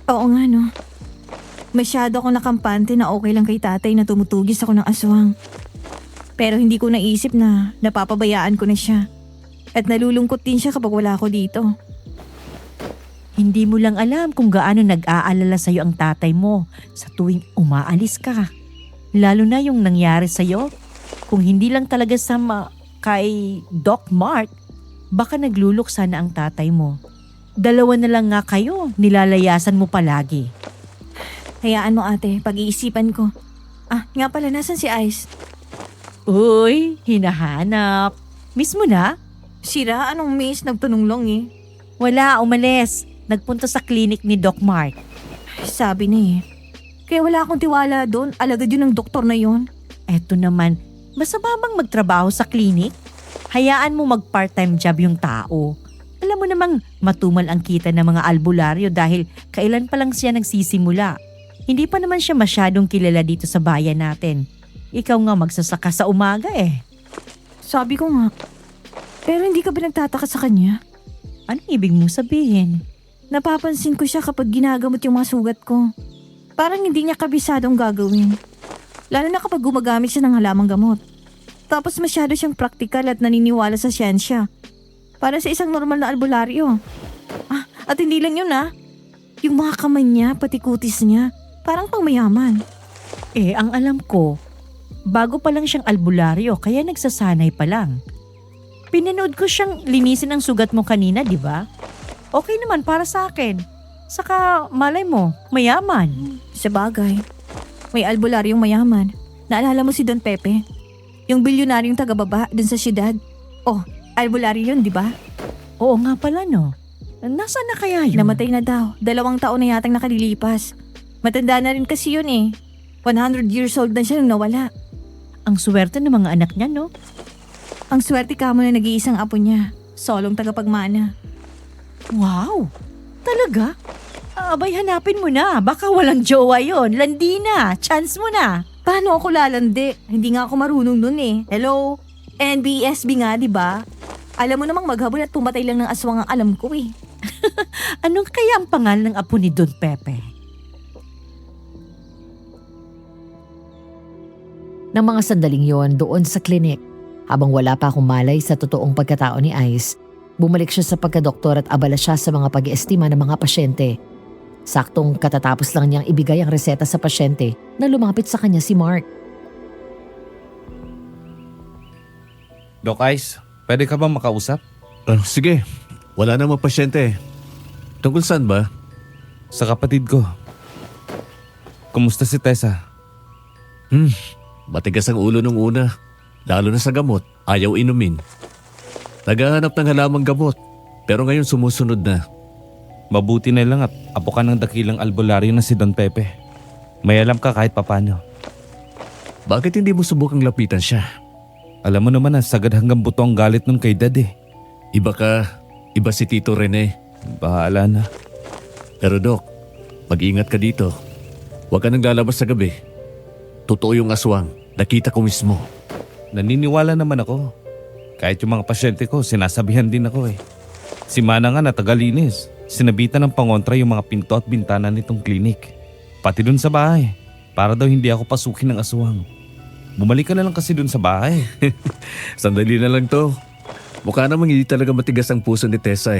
Oo nga no. Masyado ako nakampante na okay lang kay tatay na tumutugis ako ng aswang. Pero hindi ko naisip na napapabayaan ko na siya. At nalulungkot din siya kapag wala ako dito. Hindi mo lang alam kung gaano nag-aalala sa'yo ang tatay mo sa tuwing umaalis ka. Lalo na yung nangyari sa'yo. Kung hindi lang talaga kay Doc Mark, baka nagluluksa na ang tatay mo. Dalawa na lang nga kayo, nilalayasan mo palagi. Hayaan mo ate, pag-iisipan ko. Nga pala, nasan si Ice? Uy, hinahanap. Miss mo na? Sira, anong miss? Nagtanong lang eh. Wala, umalis. Nagpunta sa clinic ni Doc Mark. Sabi na eh. Kaya wala akong tiwala doon. Alagad yun ng doktor na yun. Eto naman, masama bang magtrabaho sa clinic? Hayaan mo mag-part-time job yung tao. Alam mo namang matumal ang kita ng mga albularyo dahil kailan pa lang siya nagsisimula. Hindi pa naman siya masyadong kilala dito sa bayan natin. Ikaw nga magsasaka sa umaga eh. Sabi ko nga. Pero hindi ka ba nagtataka sa kanya? Anong ibig mong sabihin? Napapansin ko siya kapag ginagamot yung mga sugat ko. Parang hindi niya kabisadong gagawin. Lalo na kapag gumagamit siya ng halamang gamot. Tapos masyado siyang praktikal at naniniwala sa siyensya. Para sa isang normal na albularyo. At hindi lang yun Yung mga kamay niya, pati kutis niya, parang pang mayaman. Ang alam ko, bago pa lang siyang albularyo kaya nagsasanay pa lang. Pinanood ko siyang linisin ang sugat mo kanina, di ba? Okay naman para sa akin. Saka malay mo, mayaman. Sa bagay, may albularyong mayaman. Naalala mo si Don Pepe? Yung bilyonaryong taga-baba dun sa syudad. Oh, albularyo yun, di ba? Oo nga pala no. Nasaan na kaya yun? Namatay na daw. 2 taon na yatang nakalilipas. Matanda na rin kasi yun 100 years old na siya nung nawala. Ang swerte ng mga anak niya, no? Ang swerte ka mo na nag-iisang apo niya. Solong tagapagmana. Wow! Talaga? Abay, hanapin mo na. Baka walang jowa yon. Landi na. Chance mo na. Paano ako lalandi? Hindi nga ako marunong nun Hello? NBSB nga, di ba? Alam mo namang maghabol at pumatay lang ng aswang ang alam ko Anong kaya ang pangalan ng apo ni Don Pepe? Nang mga sandaling yon doon sa klinik, habang wala pa akong malay sa totoong pagkatao ni Ice, bumalik siya sa pagkadoktor at abala siya sa mga pag-iestima ng mga pasyente. Saktong katatapos lang niyang ibigay ang reseta sa pasyente na lumapit sa kanya si Mark. Doc Ice, pwede ka ba makausap? Sige, wala namang pasyente. Tungkol saan ba? Sa kapatid ko. Kumusta si Tessa? Matigas ang ulo nung una. Lalo na sa gamot, ayaw inumin. Naghahanap ng halamang gamot, pero ngayon sumusunod na. Mabuti na lang at apo ka ng dakilang albularyo na si Don Pepe. May alam ka kahit papano. Bakit hindi mo subukang lapitan siya? Alam mo naman na sagad hanggang buto ang galit nun kay Dad Iba ka, iba si Tito Rene. Bahala na. Pero Doc, mag-ingat ka dito. Huwag ka nang lalabas sa gabi. Totoo yung aswang, nakita ko mismo. Naniniwala naman ako. Kahit yung mga pasyente ko, sinasabihan din ako Si Mana nga na tagalinis. Sinabitan ng pangontra yung mga pinto at bintana nitong klinik. Pati dun sa bahay. Para daw hindi ako pasukin ng aswang. Bumalik ka na lang kasi dun sa bahay. Sandali na lang to. Mukha namang hindi talaga matigas ang puso ni Tessa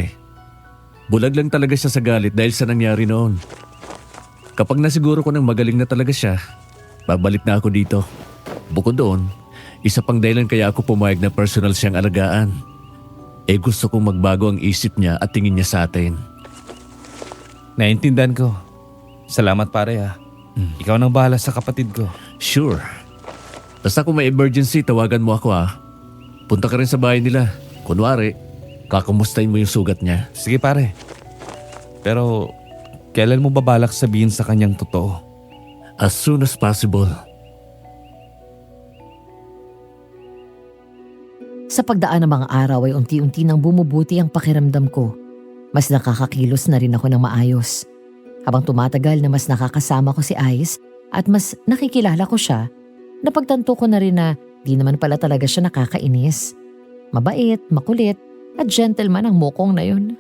Bulag lang talaga siya sa galit dahil sa nangyari noon. Kapag nasiguro ko nang magaling na talaga siya, babalik na ako dito. Bukod doon, isa pang dahilan kaya ako pumayag na personal siyang alagaan. Gusto kong magbago ang isip niya at tingin niya sa atin. Naintindihan ko. Salamat pare Ikaw nang bahala sa kapatid ko. Sure. Basta kung may emergency, tawagan mo ako Punta ka rin sa bahay nila. Kunwari, kakumustahin mo yung sugat niya. Sige pare. Pero kailan mo babalak sabihin sa kanyang totoo? As soon as possible. Sa pagdaan ng mga araw ay unti-unti nang bumubuti ang pakiramdam ko. Mas nakakakilos na rin ako ng maayos. Habang tumatagal na mas nakakasama ko si Ice at mas nakikilala ko siya, napagtanto ko na rin na di naman pala talaga siya nakakainis. Mabait, makulit, at gentleman ang mokong na yun.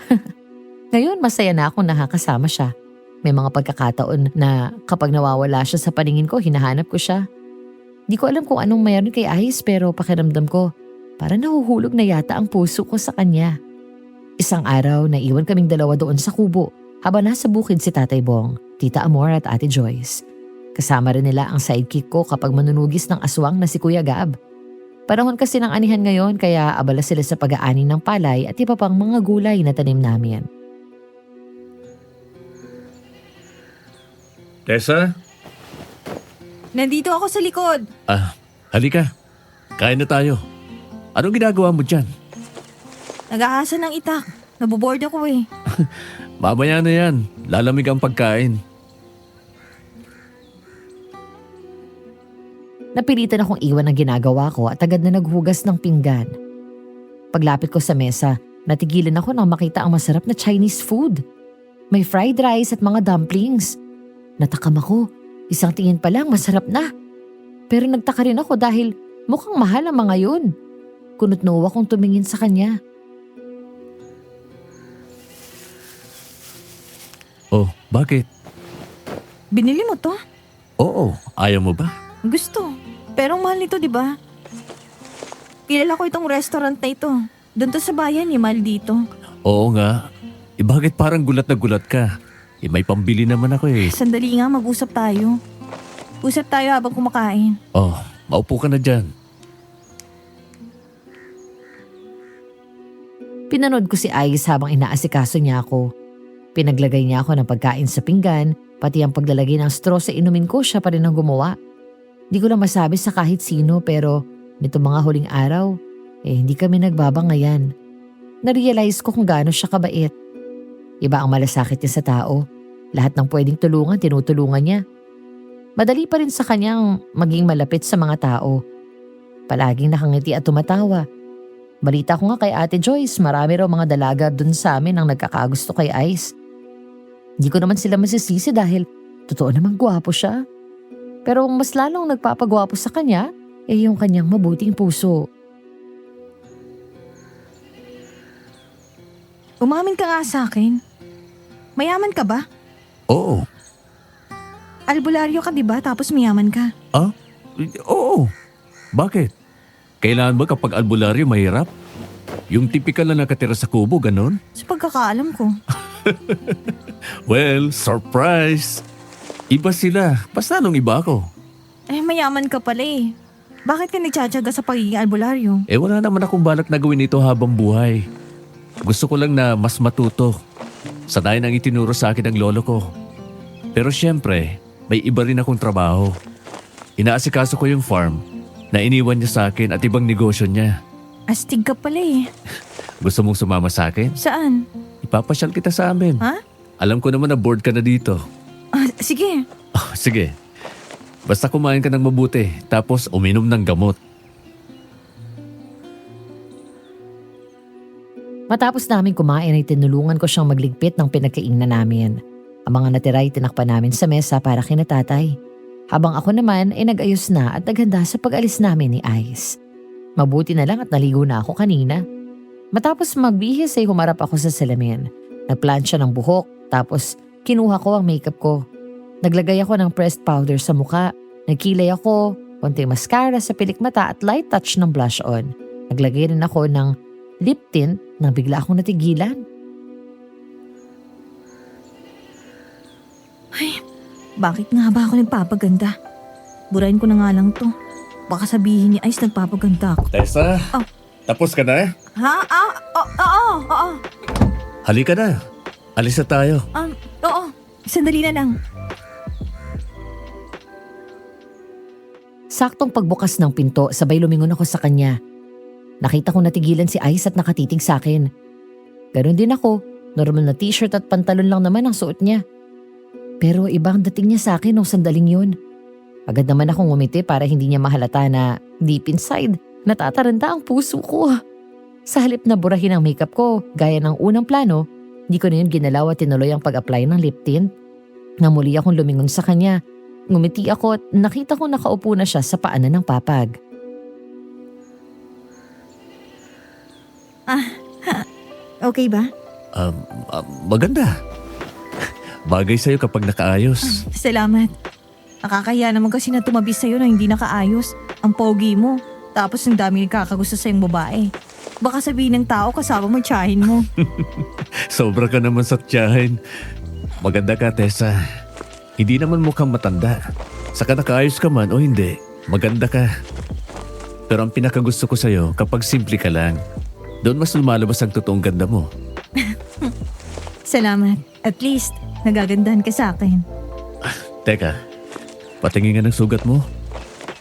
Ngayon masaya na akong nakakasama siya. May mga pagkakataon na kapag nawawala siya sa paningin ko, hinahanap ko siya. Di ko alam kung anong mayroon kay Ice pero pakiramdam ko, para nahuhulog na yata ang puso ko sa kanya. Isang araw, naiwan kaming dalawa doon sa kubo habang nasa bukid si Tatay Bong, Tita Amor at Ate Joyce. Kasama rin nila ang sidekick ko kapag manunugis ng aswang na si Kuya Gab. Panahon kasi ng anihan ngayon kaya abala sila sa pag-aani ng palay at iba pang mga gulay na tanim namin. Tessa? Nandito ako sa likod. Halika. Kain na tayo. Anong ginagawa mo dyan? Nag-aasa ng itak. Naboboard ako Mamaya na yan. Lalamig ang pagkain. Napilitan akong iwan ang ginagawa ko at agad na naghugas ng pinggan. Paglapit ko sa mesa, natigilan ako nang makita ang masarap na Chinese food. May fried rice at mga dumplings. Natakam ako Isang tingin pa lang, masarap na. Pero nagtaka rin ako dahil mukhang mahal ang mga yun. Kunot-noo akong tumingin sa kanya. Oh, bakit? Binili mo to? Oo, ayaw mo ba? Gusto. Pero ang mahal nito, di ba? Kilala ko itong restaurant na ito. Doon to sa bayan, mahal dito. Oo nga. Bakit parang gulat na gulat ka? May pambili naman ako eh. Sandali nga, mag-usap tayo. Usap tayo habang kumakain. Oh, maupo ka na dyan. Pinanood ko si Ice habang inaasikaso niya ako. Pinaglagay niya ako ng pagkain sa pinggan, pati ang paglalagay ng straw sa inumin ko, siya pa rin ang gumawa. Di ko lang masabi sa kahit sino pero nito mga huling araw, hindi kami nagbabangayan. Narealize ko kung gaano siya kabait. Iba ang malasakit niya sa tao. Lahat ng pwedeng tulungan, tinutulungan niya. Madali pa rin sa kanyang maging malapit sa mga tao. Palaging nakangiti at tumatawa. Balita ko nga kay Ate Joyce, marami raw mga dalaga dun sa amin ang nagkakagusto kay Ice. Di ko naman sila masisisi dahil totoo namang gwapo siya. Pero ang mas lalong nagpapagwapo sa kanya yung kanyang mabuting puso. Umamin ka nga sa akin. Mayaman ka ba? Oo. Albularyo ka, di ba? Tapos mayaman ka. Ah? Oo. Bakit? Kailangan ba kapag albularyo mahirap? Yung tipikal na nakatira sa kubo, ganon? Sa pagkakaalam ko. Well, surprise! Iba sila. Basta nung iba ako. Mayaman ka pala eh. Bakit ka nagtsatsaga sa pagiging albularyo? Wala naman akong balak na gawin ito habang buhay. Gusto ko lang na mas matuto. Sanayin ang itinuro sa akin ng lolo ko. Pero syempre, may iba rin akong trabaho. Inaasikaso ko yung farm na iniwan niya sa akin at ibang negosyo niya. Astig ka pala eh. Gusto mong sumama sa akin? Saan? Ipapasyal kita sa amin. Ha? Alam ko naman na bored ka na dito. Sige. Oh, sige. Basta kumain ka ng mabuti, tapos uminom ng gamot. Matapos namin kumain ay tinulungan ko siyang magligpit ng pinagkainan namin. Ang mga natira ay tinakpan namin sa mesa para kina tatay. Habang ako naman ay nag-ayos na at naghanda sa pag-alis namin ni Ice. Mabuti na lang at naligo na ako kanina. Matapos magbihis ay humarap ako sa salamin. Nagplansya ng buhok, tapos kinuha ko ang makeup ko. Naglagay ako ng pressed powder sa muka, nagkilay ako, konting mascara sa pilik mata at light touch ng blush on. Naglagay rin ako ng lip tint nang bigla akong natigilan. Bakit nga ba ako nagpapaganda? Burahin ko na nga lang to. Baka sabihin ni Ice nagpapaganda ako. Tessa, Oh. tapos ka na? Ha? Oo. Halika na. Alis na tayo. Oo. Sandali na lang. Saktong pagbukas ng pinto, sabay lumingon ako sa kanya. Nakita ko natigilan si Ice at nakatitig sa akin. Ganon din ako, normal na t-shirt at pantalon lang naman ang suot niya. Pero ibang dating niya sa akin nung sandaling yun. Agad naman akong ngumiti para hindi niya mahalata na deep inside, natataranta ang puso ko. Sa halip na burahin ang makeup ko, gaya ng unang plano, di ko na yun ginalaw at tinuloy ang pag-apply ng lip tint. Nang muli akong lumingon sa kanya, ngumiti ako at nakita ko nakaupo na siya sa paanan ng papag. Okay ba? Maganda. Bagay sa'yo kapag nakaayos. Salamat. Nakakahiya naman kasi na tumabi sa'yo na hindi nakaayos. Ang pogi mo. Tapos ang dami nagkakagusto sa'yong babae. Baka sabihin ng tao kasama mo tiyahin mo. Sobra ka naman sa tiyahin. Maganda ka, Tessa. Hindi naman mukhang matanda. Saka nakaayos ka man o hindi, maganda ka. Pero ang pinakagusto ko sa'yo kapag simple ka lang. Doon mas lumalabas ang totoong ganda mo. Salamat. At least, nagagandahan ka sa akin. Teka, patingin nga ng sugat mo.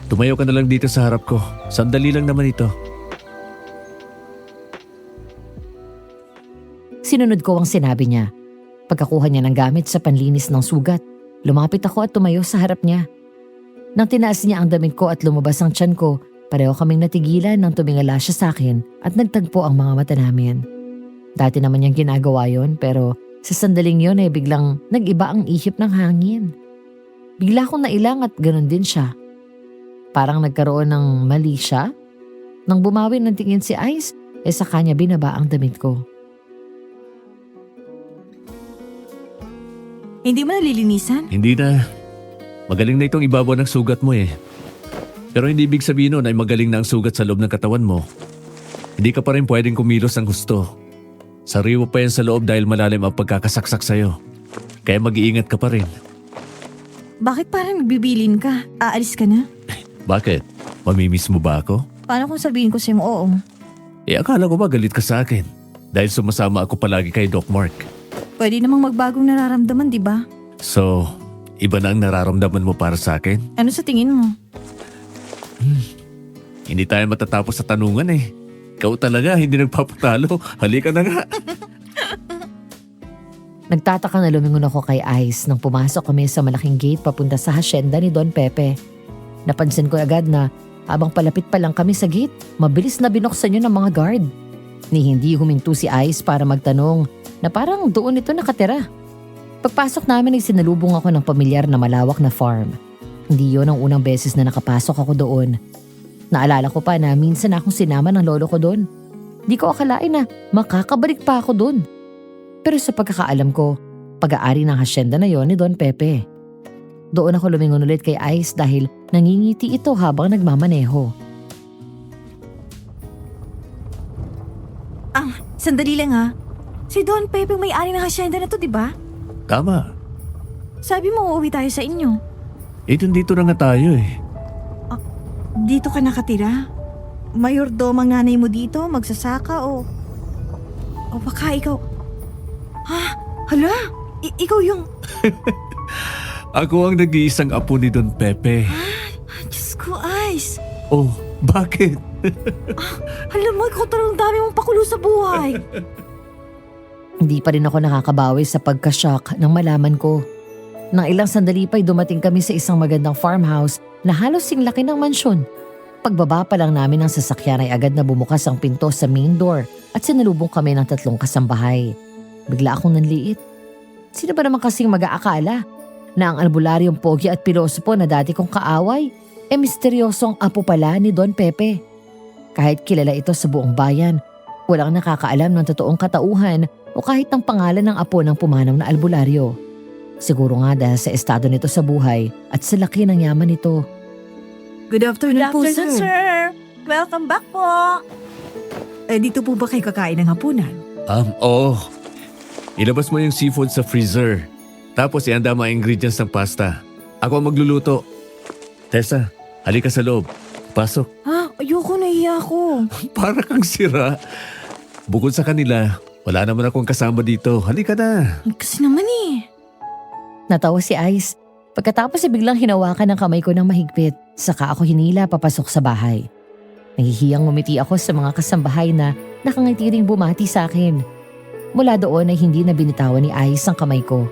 Tumayo ka na lang dito sa harap ko. Sandali lang naman ito. Sinunod ko ang sinabi niya. Pagkakuha niya ng gamit sa panlinis ng sugat, lumapit ako at tumayo sa harap niya. Nang tinaas niya ang damit ko at lumabas ang tiyan ko, pareho kaming natigilan nang tumingala siya sa akin at nagtagpo ang mga mata namin. Dati naman niyang ginagawa yon pero sa sandaling yon ay biglang nag-iba ang ihip ng hangin. Bigla akong nailang at ganun din siya. Parang nagkaroon ng mali siya. Nang bumawi ng tingin si Ice, sa kanya binaba ang damit ko. Hindi mo nalilinisan? Hindi na. Magaling na itong ibabaw ng sugat mo eh. Pero hindi ibig sabihin nun ay magaling na ang sugat sa loob ng katawan mo. Hindi ka pa rin pwedeng kumilos ng gusto. Sariwa pa yan sa loob dahil malalim ang pagkakasaksak sa'yo. Kaya mag-iingat ka pa rin. Bakit parang nagbibilin ka? Aalis ka na? Bakit? Mamimiss mo ba ako? Paano kung sabihin ko sa'yo oo? Akala ko ba galit ka sa akin? Dahil sumasama ako palagi kay Doc Mark. Pwede namang magbagong nararamdaman, di ba? So, iba na ang nararamdaman mo para sa akin? Ano sa tingin mo? Hindi tayo matatapos sa tanungan eh. Ikaw talaga, hindi nagpapatalo. Halika na nga. Nagtataka na lumingon ako kay Ice nang pumasok kami sa malaking gate papunta sa hasyenda ni Don Pepe. Napansin ko agad na habang palapit pa lang kami sa gate, mabilis na binuksan yun ng mga guard. Ni hindi huminto si Ice para magtanong na parang doon ito nakatira. Pagpasok namin ay sinalubong ako ng pamilyar na malawak na farm. Hindi yon ang unang beses na nakapasok ako doon. Naalala ko pa na minsan akong sinama ng lolo ko doon. Di ko akalain na makakabalik pa ako doon. Pero sa pagkakaalam ko, pag-aari ng hasyenda na yon ni Don Pepe. Doon ako lumingon ulit kay Ice dahil nangingiti ito habang nagmamaneho. Sandali lang ha. Si Don Pepe may-ari ng hasyenda na to, di ba? Tama. Sabi mo uuwi tayo sa inyo. Dito na nga tayo eh. Dito ka nakatira? Mayordom ang nanay mo dito? Magsasaka o baka ikaw... Ha? Hala? Ikaw yung... Ako ang nag-iisang apo ni Don Pepe. Diyos ko, Ice. Oh, bakit? Alam mo, ikaw talagang dami mong pakulo sa buhay. Hindi pa rin ako nakakabawi sa pagka-shock nang malaman ko. Nang ilang sandali pa'y dumating kami sa isang magandang farmhouse na halos singlaki ng mansyon. Pagbaba pa lang namin ng sasakyan ay agad na bumukas ang pinto sa main door at sinalubong kami ng 3 kasambahay. Bigla akong nanliit. Sino ba naman kasing mag-aakala na ang albularyong pogi at pilosopo na dati kong kaaway misteryosong apo pala ni Don Pepe. Kahit kilala ito sa buong bayan, walang nakakaalam ng totoong katauhan o kahit ng pangalan ng apo ng pumanaw na albularyo. Siguro nga dahil sa estado nito sa buhay at sa laki ng yaman nito. Good afternoon, po, sir. Welcome back po. Dito po ba kayo kakain ng hapunan? Oo. Ilabas mo yung seafood sa freezer. Tapos ihanda mo ang ingredients ng pasta. Ako ang magluluto. Tessa, halika sa loob. Pasok. Ayoko, nahiya ako. Para kang sira. Bukod sa kanila, wala naman akong kasama dito. Halika na. Kasi naman eh. Natawa si Ice. Pagkatapos biglang hinawakan ng kamay ko ng mahigpit. Saka ako hinila papasok sa bahay. Nahihiyang ngumiti ako sa mga kasambahay na nakangiti ring bumati sa akin. Mula doon ay hindi na binitawan ni Ice ang kamay ko.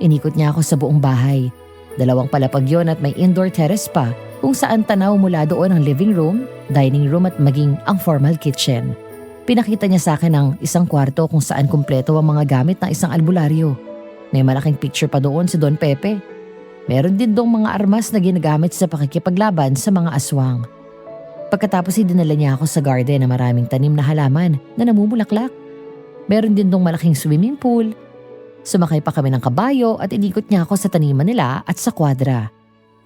Inikot niya ako sa buong bahay. 2 palapag yon at may indoor terrace pa kung saan tanaw mula doon ang living room, dining room at maging ang formal kitchen. Pinakita niya sa akin ang isang kwarto kung saan kumpleto ang mga gamit ng isang albularyo. May malaking picture pa doon si Don Pepe. Meron din dong mga armas na ginagamit sa pakikipaglaban sa mga aswang. Pagkatapos dinala niya ako sa garden na maraming tanim na halaman na namumulaklak. Meron din dong malaking swimming pool. Sumakay pa kami ng kabayo at inikot niya ako sa taniman nila at sa kwadra.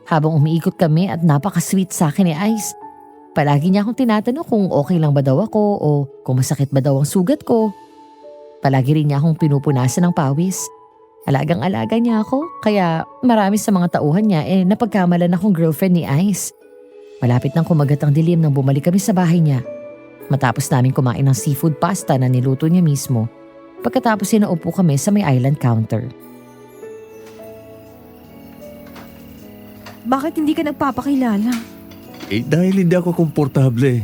Habang umiikot kami at napaka-sweet sa akin ni Ice, palagi niya akong tinatanong kung okay lang ba daw ako o kung masakit ba daw ang sugat ko. Palagi rin niya akong pinupunasan ng pawis. Alagang-alaga niya ako, kaya marami sa mga tauhan niya napagkamalan akong girlfriend ni Ice. Malapit nang kumagat ang dilim nang bumalik kami sa bahay niya. Matapos namin kumain ng seafood pasta na niluto niya mismo, pagkatapos naupo kami sa may island counter. Bakit hindi ka nagpapakilala? Dahil hindi ako komportable.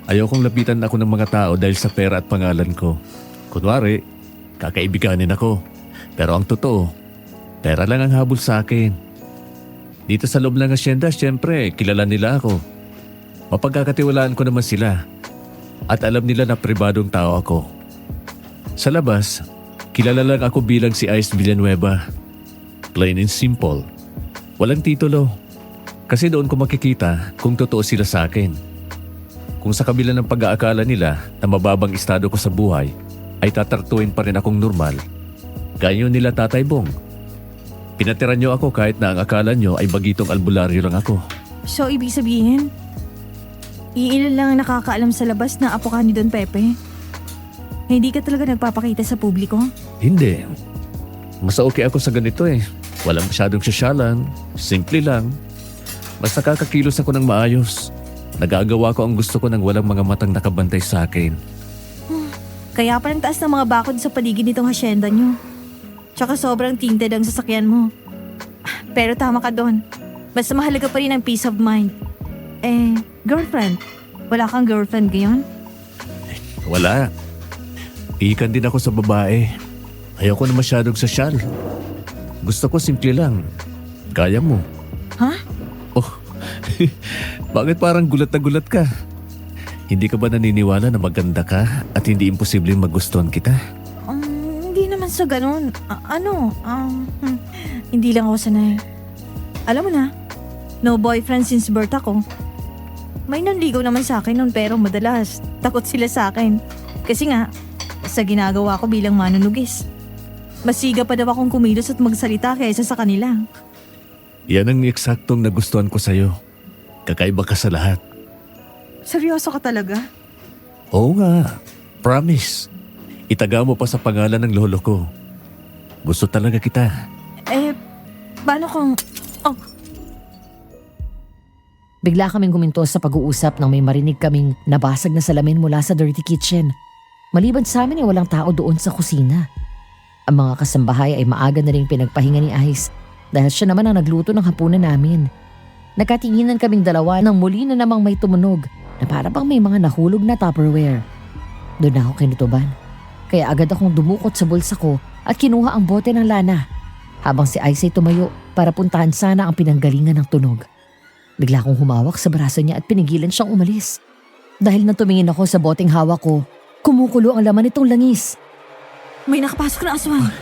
Ayokong lapitan ako ng mga tao dahil sa pera at pangalan ko. Kunwari, kakaibiganin ako. Pero ang totoo, pera lang ang habol sa akin. Dito sa loob ng asyenda, syempre, kilala nila ako. Mapagkakatiwalaan ko naman sila. At alam nila na pribadong tao ako. Sa labas, kilala lang ako bilang si Ice Villanueva. Plain and simple. Walang titulo. Kasi doon ko makikita kung totoo sila sa akin. Kung sa kabila ng pag-aakala nila na mababang estado ko sa buhay, ay tatartuin pa rin akong normal. Gaya nila Tatay Bong. Pinatiran niyo ako kahit na ang akala niyo ay bagitong albularyo lang ako. So, ibig sabihin, iilan lang ang nakakaalam sa labas na apo ka ni Don Pepe? Hindi ka talaga nagpapakita sa publiko? Hindi. Mas okay ako sa ganito eh. Walang masyadong sosyalan, simple lang. Mas nakakakilos ako ng maayos. Nagagawa ko ang gusto ko nang walang mga matang nakabantay sa akin. Kaya pa taas ng mga bakod sa paligid nitong hasyenda nyo. Tsaka sobrang tinted ang sasakyan mo. Pero tama ka doon. Basta mahalaga pa rin ang peace of mind. Girlfriend? Wala kang girlfriend ngayon? Wala. Iikan din ako sa babae. Ayoko na masyadong sosyal. Gusto ko simple lang. Kaya mo. Ha? Oh, bakit parang gulat na gulat ka? Hindi ka ba naniniwala na maganda ka at hindi imposibleng magustuhan kita? Hindi naman sa ganun. Hindi lang ako sanay. Alam mo na, no boyfriend since birth ako. May nanligaw naman sa akin noon pero madalas takot sila sa akin. Kasi nga, sa ginagawa ko bilang manunugis. Masiga pa daw akong kumilos at magsalita kaysa sa kanila. Yan ang eksaktong nagustuhan ko sa'yo. Kakaiba ka sa lahat. Seryoso ka talaga? Oo nga, promise. Itaga mo pa sa pangalan ng lolo ko. Gusto talaga kita. Paano kung... Bigla kaming guminto sa pag-uusap nang may marinig kaming nabasag na salamin mula sa dirty kitchen. Maliban sa amin ay walang tao doon sa kusina. Ang mga kasambahay ay maaga na rin pinagpahinga ni Ice dahil siya naman ang nagluto ng hapunan namin. Nagkatinginan kaming dalawa nang muli na namang may tumunog na para bang may mga nahulog na Tupperware. Doon na ako kinutuban. Kaya agad akong dumukot sa bulsa ko at kinuha ang bote ng lana habang si Ice ay tumayo para puntahan sana ang pinanggalingan ng tunog. Bigla akong humawak sa braso niya at pinigilan siyang umalis. Dahil nang tumingin ako sa boteng hawak ko, kumukulo ang laman nitong langis. May nakapasok na aswang.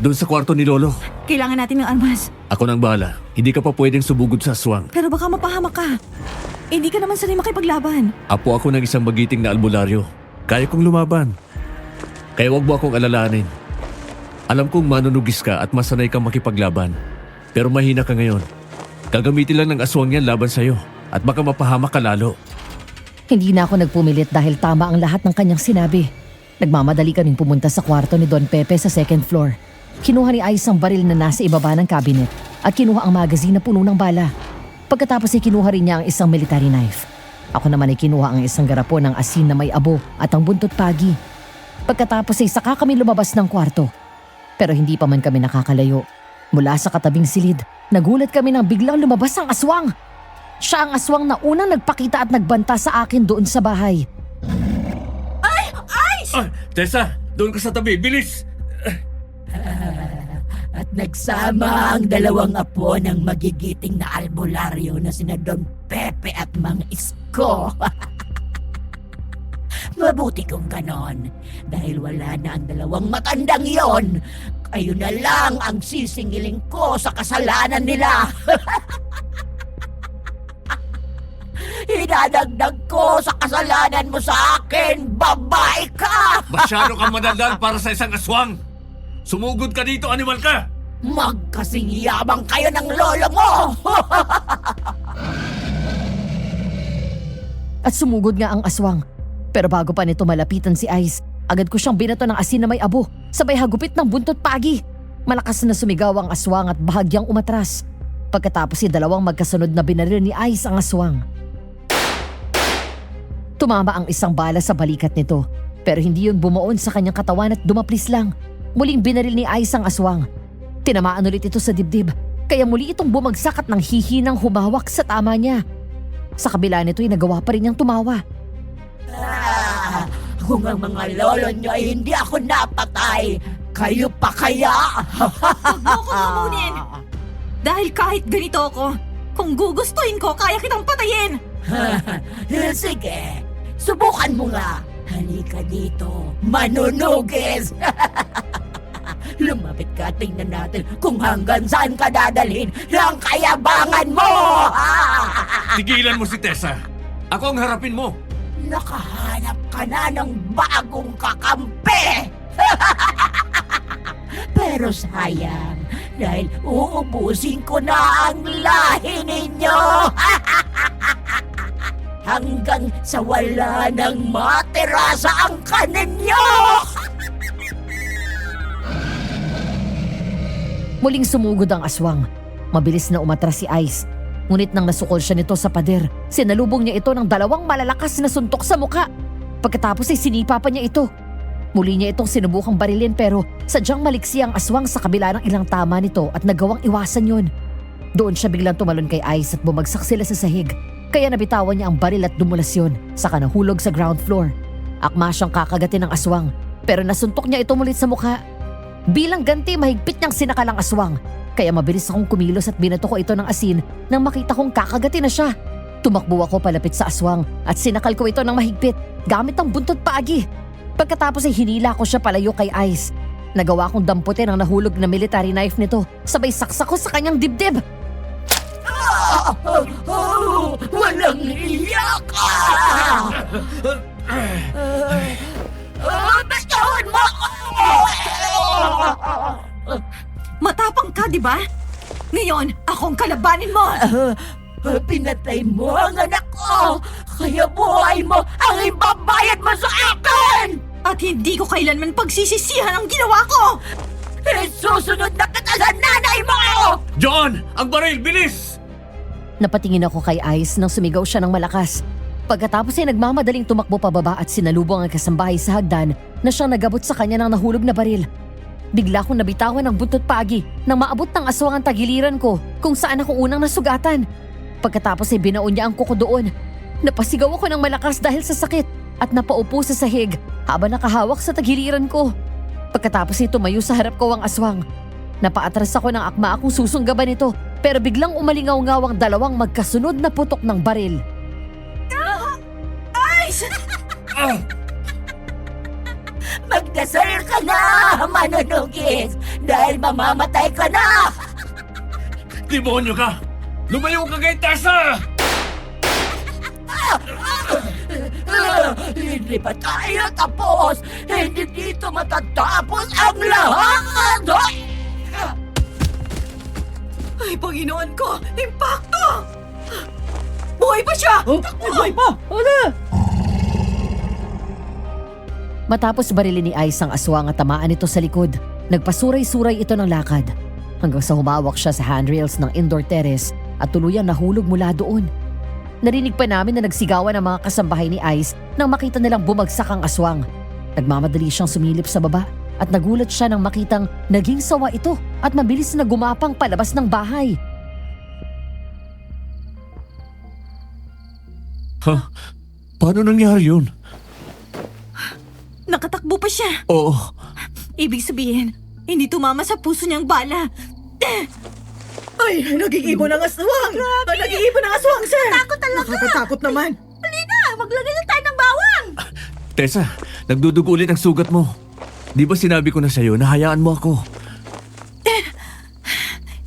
Doon sa kwarto ni lolo. Kailangan natin ng armas. Ako nang bahala. Hindi ka pa pwedeng sumugod sa aswang. Pero baka mapahamak ka. Hindi ka naman sanay makipaglaban. Apo ako ng isang magiting na albularyo. Kaya kong lumaban. Kaya wag mo akong alalahanin. Alam kong manunugis ka at masanay kang makipaglaban. Pero mahina ka ngayon. Gagamitin lang ng aswang yan laban sa'yo. At baka mapahamak ka lalo. Hindi na ako nagpumilit dahil tama ang lahat ng kanyang sinabi. Nagmamadali kaming pumunta sa kwarto ni Don Pepe sa second floor. Kinuha ni Ice ang baril na nasa ibaba ng cabinet at kinuha ang magazine na puno ng bala. Pagkatapos ay kinuha rin niya ang isang military knife. Ako naman ay kinuha ang isang garapon ng asin na may abo at ang buntot pagi. Pagkatapos ay saka kami lumabas ng kwarto. Pero hindi pa man kami nakakalayo. Mula sa katabing silid, nagulat kami nang biglang lumabas ang aswang. Siya ang aswang na unang nagpakita at nagbanta sa akin doon sa bahay. Ay, Tessa! Doon ka sa tabi! Bilis! At nagsama ang dalawang apo ng magigiting na albularyo na sina Don Pepe at Mang Isko. Mabuti kung ganon. Dahil wala na ang dalawang matandang yon. Kayo na lang ang sisingiling ko sa kasalanan nila. Idadagdag ko sa kasalanan mo sa akin, babae ka! Masyado kang madaldal para sa isang aswang! Sumugod ka dito, animal ka! Magkasing yabang kayo ng lolo mo! At sumugod nga ang aswang. Pero bago pa nito malapitan si Ice, agad ko siyang binato ng asin na may abo, sabay hagupit ng buntot pagi. Malakas na sumigaw ang aswang at bahagyang umatras. Pagkatapos si dalawang magkasunod na binaril ni Ice ang aswang. Tumama ang isang bala sa balikat nito, pero hindi yun bumuon sa kanyang katawan at dumaplis lang. Muling binaril ni Ice ang aswang. Tinamaan ulit ito sa dibdib, kaya muli itong bumagsak at nang hihinang humawak sa tama niya. Sa kabila nito ay nagawa pa rin niyang tumawa. Kung ang mga lolo nyo ay hindi ako napatay, kayo pa kaya? Huwag mo ko hamunin! Dahil kahit ganito ako, kung gugustuhin ko, kaya kitang patayin! Sige, subukan mo nga. Halika dito, manunugis! Lumapit ka, tingnan natin kung hanggang saan ka dadalhin ng kayabangan mo! Tigilan mo si Tessa. Ako ang harapin mo. Nakahanap ka na ng bagong kakampi! Pero sayang, dahil uubusin ko na ang lahi ninyo! Hanggang sa wala nang matira sa angkan ninyo! Muling sumugod ang aswang. Mabilis na umatras si Ice. Ngunit nang nasukol siya nito sa pader, sinalubong niya ito ng 2 malalakas na suntok sa muka. Pagkatapos ay sinipa pa niya ito. Muli niya itong sinubukang barilin pero sadyang maliksi ang aswang sa kabila ng ilang tama nito at nagawang iwasan yun. Doon siya biglang tumalon kay Ice at bumagsak sila sa sahig. Kaya nabitawan niya ang baril at dumulas yun, saka nahulog sa ground floor. Akma siyang kakagatin ng aswang, pero nasuntok niya ito mulit sa mukha. Bilang ganti, mahigpit niyang sinakal ang aswang. Kaya mabilis akong kumilos at binato ko ito ng asin nang makita kong kakagatin na siya. Tumakbo ako palapit sa aswang at sinakal ko ito ng mahigpit gamit ang buntot paagi. Pagkatapos ay hinila ko siya palayo kay Ice. Nagawa kong damputin ang nahulog na military knife nito, sabay saksak ko sa kanyang dibdib. Walang iyak ka! Bitaon mo ako! Matapang ka, di ba? Ngayon, akong kalabanin mo! Pinatay mo ang anak ko! Kaya buhay mo ang ibabayad mo sa akin! At hindi ko kailanman pagsisisihan ang ginawa ko! Susunod na kita sa nanay mo! John! Ang baril! Bilis! Napatingin ako kay Ice nang sumigaw siya ng malakas. Pagkatapos ay nagmamadaling tumakbo pababa at sinalubong ang kasambahay sa hagdan na siyang nagabot sa kanya ng nahulog na baril. Bigla kong nabitawan ang buntot paagi nang maabot ng aswang ang tagiliran ko kung saan ako unang nasugatan. Pagkatapos ay binaon niya ang kuko doon. Napasigaw ako ng malakas dahil sa sakit at napaupo sa sahig habang nakahawak sa tagiliran ko. Pagkatapos ay tumayo sa harap ko ang aswang. Napaatras ako ng akma akong susunggaban ito pero biglang umalingaw-ngaw ang 2 magkasunod na putok ng baril. Ice! Magdasal ka na, manunugis! Dahil mamamatay ka na! Demonyo ka! Lumayo ka kay Tessa! Hindi pa tayo tapos! Hindi dito matatapos ang lahat! Ay, Panginoon ko! Impacto! Buhay pa siya! Buhay pa! Matapos barilin ni Ice ang aswang at tamaan ito sa likod, nagpasuray-suray ito ng lakad hanggang sa humawak siya sa handrails ng indoor terrace at tuluyang nahulog mula doon. Narinig pa namin na nagsigawan ang mga kasambahay ni Ice nang makita nilang bumagsak ang aswang. Nagmamadali siyang sumilip sa baba at nagulat siya nang makitang naging sawa ito at mabilis na gumapang palabas ng bahay. Paano nangyari yun? Nakatakbo pa siya. Oo. Ibig sabihin, hindi tumama sa puso niyang bala. Ay, nag-iibon ang aswang! Nag-iibon ang aswang, sir! Takot talaga! Nakakatakot naman! Maglagay na tayo ng bawang! Tessa, nagdudugo ulit ang sugat mo. Di ba sinabi ko na sa'yo na hayaan mo ako?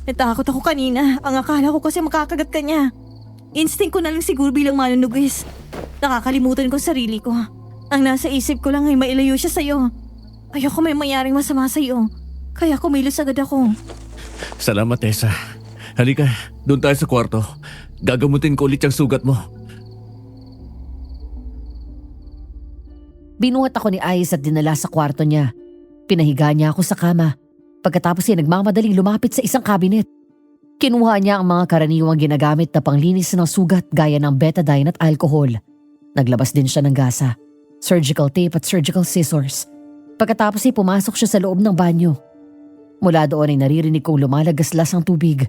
Natakot ako kanina. Ang akala ko kasi makakagat ka niya. Instinct ko na lang siguro bilang manunugis. Nakakalimutan ko sarili ko. Ang nasa isip ko lang ay mailayo siya sa'yo. Ayoko may mayaring masama sa'yo. Kaya kumilos agad ako. Salamat, Tessa. Halika, doon tayo sa kwarto. Gagamutin ko ulit yung sugat mo. Binuhat ako ni Ice at dinala sa kwarto niya. Pinahiga niya ako sa kama. Pagkatapos ay nagmamadaling lumapit sa isang kabinet. Kinuha niya ang mga karaniwang ginagamit na panglinis ng sugat gaya ng betadine at alcohol. Naglabas din siya ng gasa, surgical tape at surgical scissors. Pagkatapos ay pumasok siya sa loob ng banyo. Mula doon ay naririnig kong lumalagaslas ang tubig.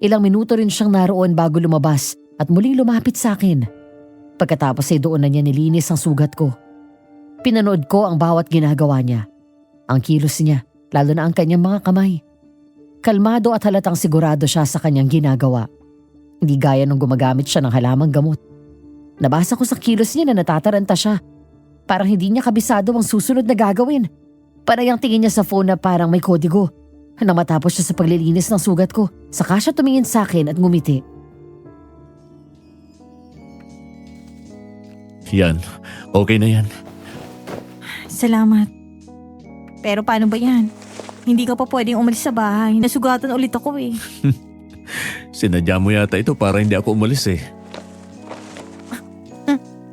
Ilang minuto rin siyang naroon bago lumabas at muling lumapit sa akin. Pagkatapos ay doon na niya nilinis ang sugat ko. Pinanood ko ang bawat ginagawa niya. Ang kilos niya, lalo na ang kanyang mga kamay. Kalmado at halatang sigurado siya sa kanyang ginagawa. Hindi gaya nung gumagamit siya ng halamang gamot. Nabasa ko sa kilos niya na natataranta siya. Parang hindi niya kabisado ang susunod na gagawin. Panay ang tingin niya sa phone na parang may kodigo. Nang matapos siya sa paglilinis ng sugat ko, saka siya tumingin sa akin at ngumiti. Yan, okay na yan. Salamat. Pero paano ba yan? Hindi ka pa pwedeng umalis sa bahay. Nasugatan ulit ako eh. Sinadya mo yata ito para hindi ako umalis eh.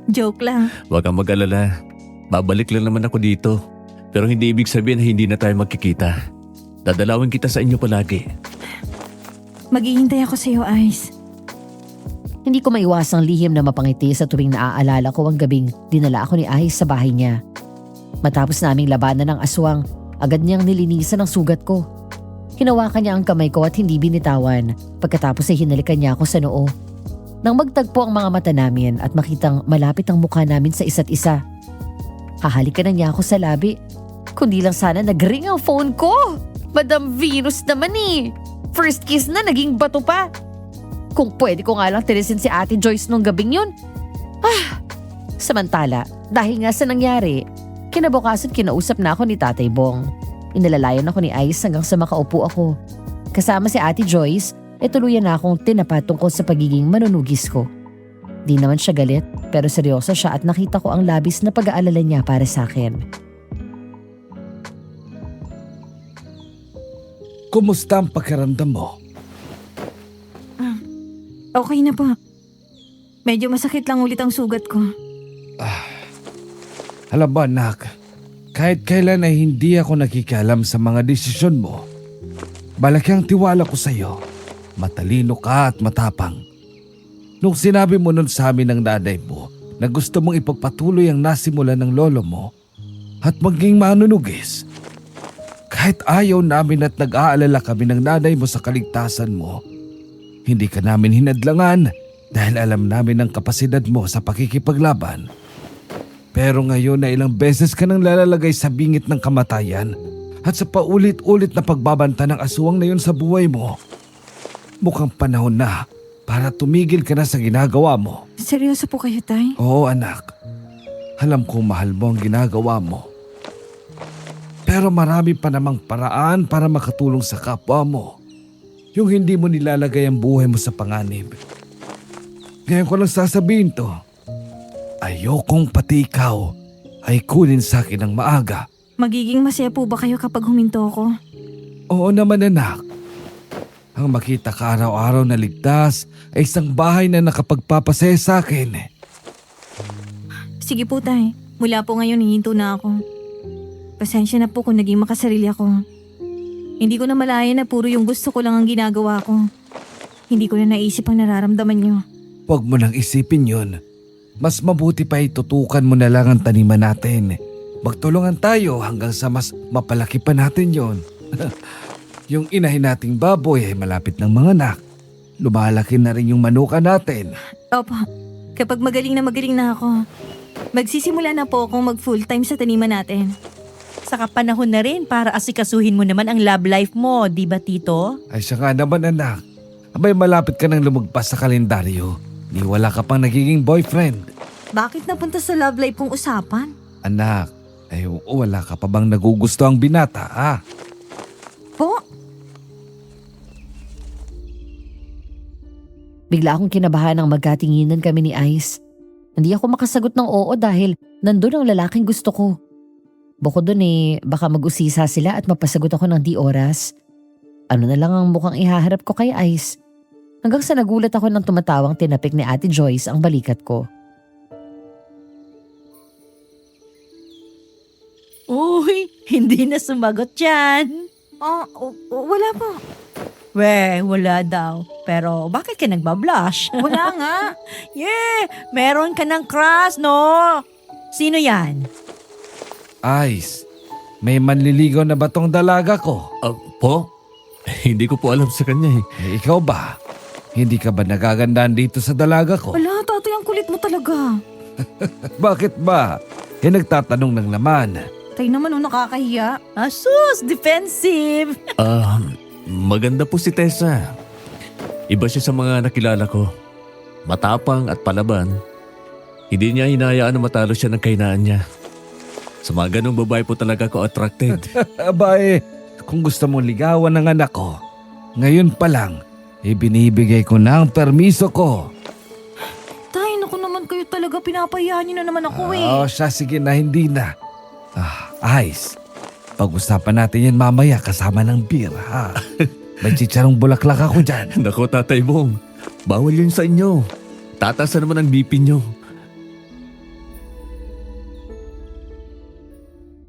Joke lang. Huwag kang mag-alala. Babalik lang naman ako dito. Pero hindi ibig sabihin na hindi na tayo magkikita. Dadalawin kita sa inyo palagi. Maghihintay ako sa iyo, Ice. Hindi ko maiwasang lihim na mapangiti sa tuwing naaalala ko ang gabing dinala ako ni Ice sa bahay niya. Matapos naming labanan ng aswang, agad niyang nilinisan ang sugat ko. Hinawakan niya ang kamay ko at hindi binitawan. Pagkatapos ay hinalikan niya ako sa noo. Nang magtagpo ang mga mata namin at makitang malapit ang mukha namin sa isa't isa, hahalikan na niya ako sa labi. Kundi lang sana nag-ring ang phone ko. Madam Venus naman eh. First kiss na naging bato pa. Kung pwede ko nga lang tirisin si Ate Joyce nung gabing yun. Samantala, dahil nga sa nangyari, kinabukasan kinausap na ako ni Tatay Bong. Inalalayan ako ni Ice hanggang sa makaupo ako. Kasama si Ate Joyce, tuluyan na akong tinapat tungkol sa pagiging manunugis ko. Di naman siya galit, pero seryoso siya at nakita ko ang labis na pag-aalala niya para sa akin. Kumusta ang pakiramdam mo? Okay na po. Medyo masakit lang ulit ang sugat ko. Alam mo anak, kahit kailan ay hindi ako nakikialam sa mga desisyon mo. Malaki ang tiwala ko sa iyo. Matalino ka at matapang. Nung sinabi mo nun sa amin ng nanay mo na gusto mong ipagpatuloy ang nasimulan ng lolo mo at maging manunugis, kahit ayaw namin at nag-aalala kami ng nanay mo sa kaligtasan mo, hindi ka namin hinadlangan dahil alam namin ang kapasidad mo sa pakikipaglaban. Pero ngayon na ilang beses ka nang lalalagay sa bingit ng kamatayan at sa paulit-ulit na pagbabanta ng aswang na yun sa buhay mo, mukhang panahon na para tumigil ka na sa ginagawa mo. Seryoso po kayo, Tay? Oo anak, alam kong mahal mo ang ginagawa mo. Pero marami pa namang paraan para makatulong sa kapwa mo. Yung hindi mo nilalagay ang buhay mo sa panganib. Ngayon ko lang sasabihin to. Ayokong pati ikaw ay kunin sa akin ng maaga. Magiging masaya po ba kayo kapag huminto ko? Oo naman anak. Ang makita ka araw-araw na ligtas ay isang bahay na nakapagpapasaya sa akin. Sige po, Tay. Mula po ngayon, hihinto na ako. Pasensya na po kung naging makasarili ako. Hindi ko na malaya na puro yung gusto ko lang ang ginagawa ko. Hindi ko na naisip ang nararamdaman niyo. Huwag mo nang isipin yun. Mas mabuti pa itutukan mo na lang ang taniman natin. Magtulungan tayo hanggang sa mas mapalaki pa natin yon. Yung inahin nating baboy ay malapit ng mga anak. Lumalaki na rin yung manuka natin. Opo, kapag magaling na ako, magsisimula na po akong mag full time sa taniman natin. Saka panahon na rin para asikasuhin mo naman ang love life mo, di ba Tito? Ay siya nga naman anak. Abay malapit ka nang lumagpas sa kalendaryo. Ni wala ka pang nagiging boyfriend. Bakit napunta sa love life kong usapan? Anak, ay wala ka pa bang nagugusto ang binata ha? Po? Bigla akong kinabahan nang magkatinginan kami ni Ice. Hindi ako makasagot ng oo dahil nandun ang lalaking gusto ko. Bukod dun baka mag-usisa sila at mapasagot ako ng di oras. Ano na lang ang mukhang ihaharap ko kay Ice. Hanggang sa nagulat ako nang tumatawang tinapik ni Ate Joyce ang balikat ko. Uy, hindi na sumagot yan. Wala po. Wala daw. Pero bakit ka nagbablush? Wala nga. Meron ka ng crush, no? Sino yan? Ice, may manliligaw na ba tong dalaga ko? Po? Hindi ko po alam sa kanya eh. Ikaw ba? Hindi ka ba nagagandaan dito sa dalaga ko? Wala, tatay, ang kulit mo talaga. Bakit ba? Nagtatanong ng laman. Tay naman, nakakahiya. Asus, defensive. Maganda po si Tessa. Iba siya sa mga nakilala ko. Matapang at palaban. Hindi niya hinayaan na matalo siya ng kahinaan niya. Sa mga ganong babae po talaga ako attracted. Abay, kung gusto mong ligawan ng anak ko, ngayon pa lang, ibinibigay ko na ang permiso ko. Tay, naku naman kayo talaga. Pinapayahan niyo na naman ako eh. Siya, sige na, hindi na. Ice, pag-usapan natin yan mamaya kasama ng beer, ha? May chicharong bulaklak ako dyan. Nako, Tatay Bong. Bawal yun sa inyo. Tataas na naman ang BP nyo.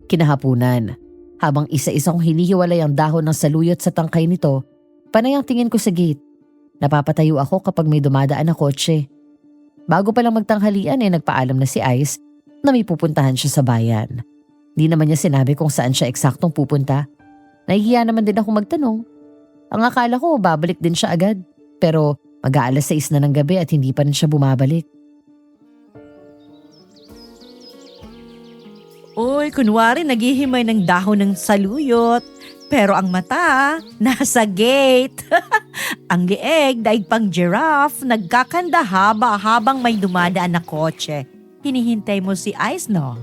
Kinahapunan, habang isa-isa kong hinihiwalay ang dahon ng saluyot sa tangkay nito, panay ang tingin ko sa gate. Napapatayo ako kapag may dumadaan na kotse. Bago pa lang magtanghalian nagpaalam na si Ice na may pupuntahan siya sa bayan. Di naman niya sinabi kung saan siya eksaktong pupunta. Nahihiya naman din ako magtanong. Ang akala ko babalik din siya agad, pero mag-aalas 6 na ng gabi at hindi pa rin siya bumabalik. Uy, kunwari naghihimay ng dahon ng saluyot. Pero ang mata, nasa gate. Ang lieg, daig pang giraffe, nagkakanda haba habang may dumadaan na kotse. Hinihintay mo si Ice, no?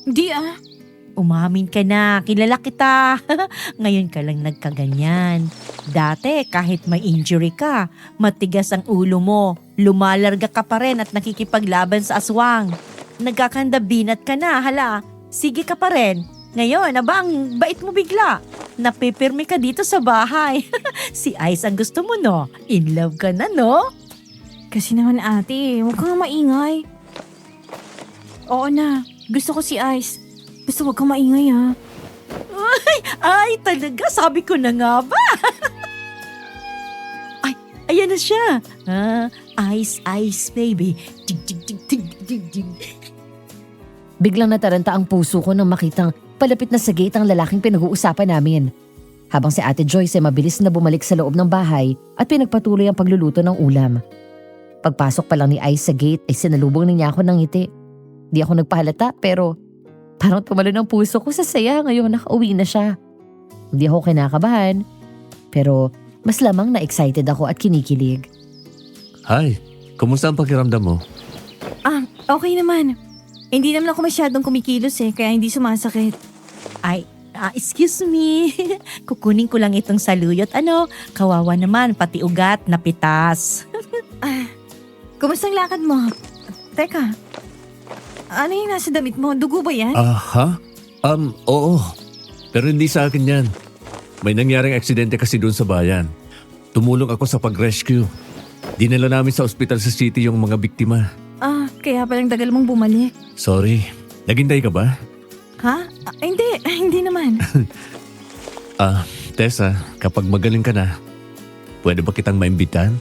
Di Umamin ka na, kilala kita. Ngayon ka lang nagkaganyan. Dati, kahit may injury ka, matigas ang ulo mo, lumalarga ka pa rin at nakikipaglaban sa aswang. Nagkakanda binat ka na, hala. Sige ka pa rin. Ngayon, ang bait mo bigla. Napipirmi ka dito sa bahay. Si Ice ang gusto mo, no? In love ka na, no? Kasi naman ate, huwag kang maingay. Oo na, gusto ko si Ice. Gusto huwag kang maingay ha. Ay, talaga, sabi ko na nga ba? Ay, ayan na siya. Ice, ice, baby. Dig, dig, dig, dig, dig, dig. Biglang nataranta ang puso ko nang makitang palapit na sa gate ang lalaking pinag-uusapan namin. Habang si Ate Joyce ay mabilis na bumalik sa loob ng bahay at pinagpatuloy ang pagluluto ng ulam. Pagpasok pa lang ni Ice sa gate ay sinalubong niya ako ng ngiti. Di ako nagpahalata pero parang tumalon ang puso ko sa saya ngayon nakauwi na siya. Hindi ako kinakabahan pero mas lamang na excited ako at kinikilig. Hi, kumusta ang pakiramdam mo? Okay naman. Hindi naman ako masyadong kumikilos kaya hindi sumasakit. Ay, excuse me. Kukunin ko lang itong saluyot. Kawawa naman, pati ugat, napitas. Kumusta ang lakad mo? Teka, ano yung nasa damit mo? Dugo ba yan? Oo. Pero hindi sa akin yan. May nangyaring aksidente kasi doon sa bayan. Tumulong ako sa pag-rescue. Dinala namin sa ospital sa city yung mga biktima. Kaya palang tagal mong bumalik. Sorry, naghintay ka ba? Ha? Hindi naman. Tessa, kapag magaling ka na, pwede ba kitang maimbitahan?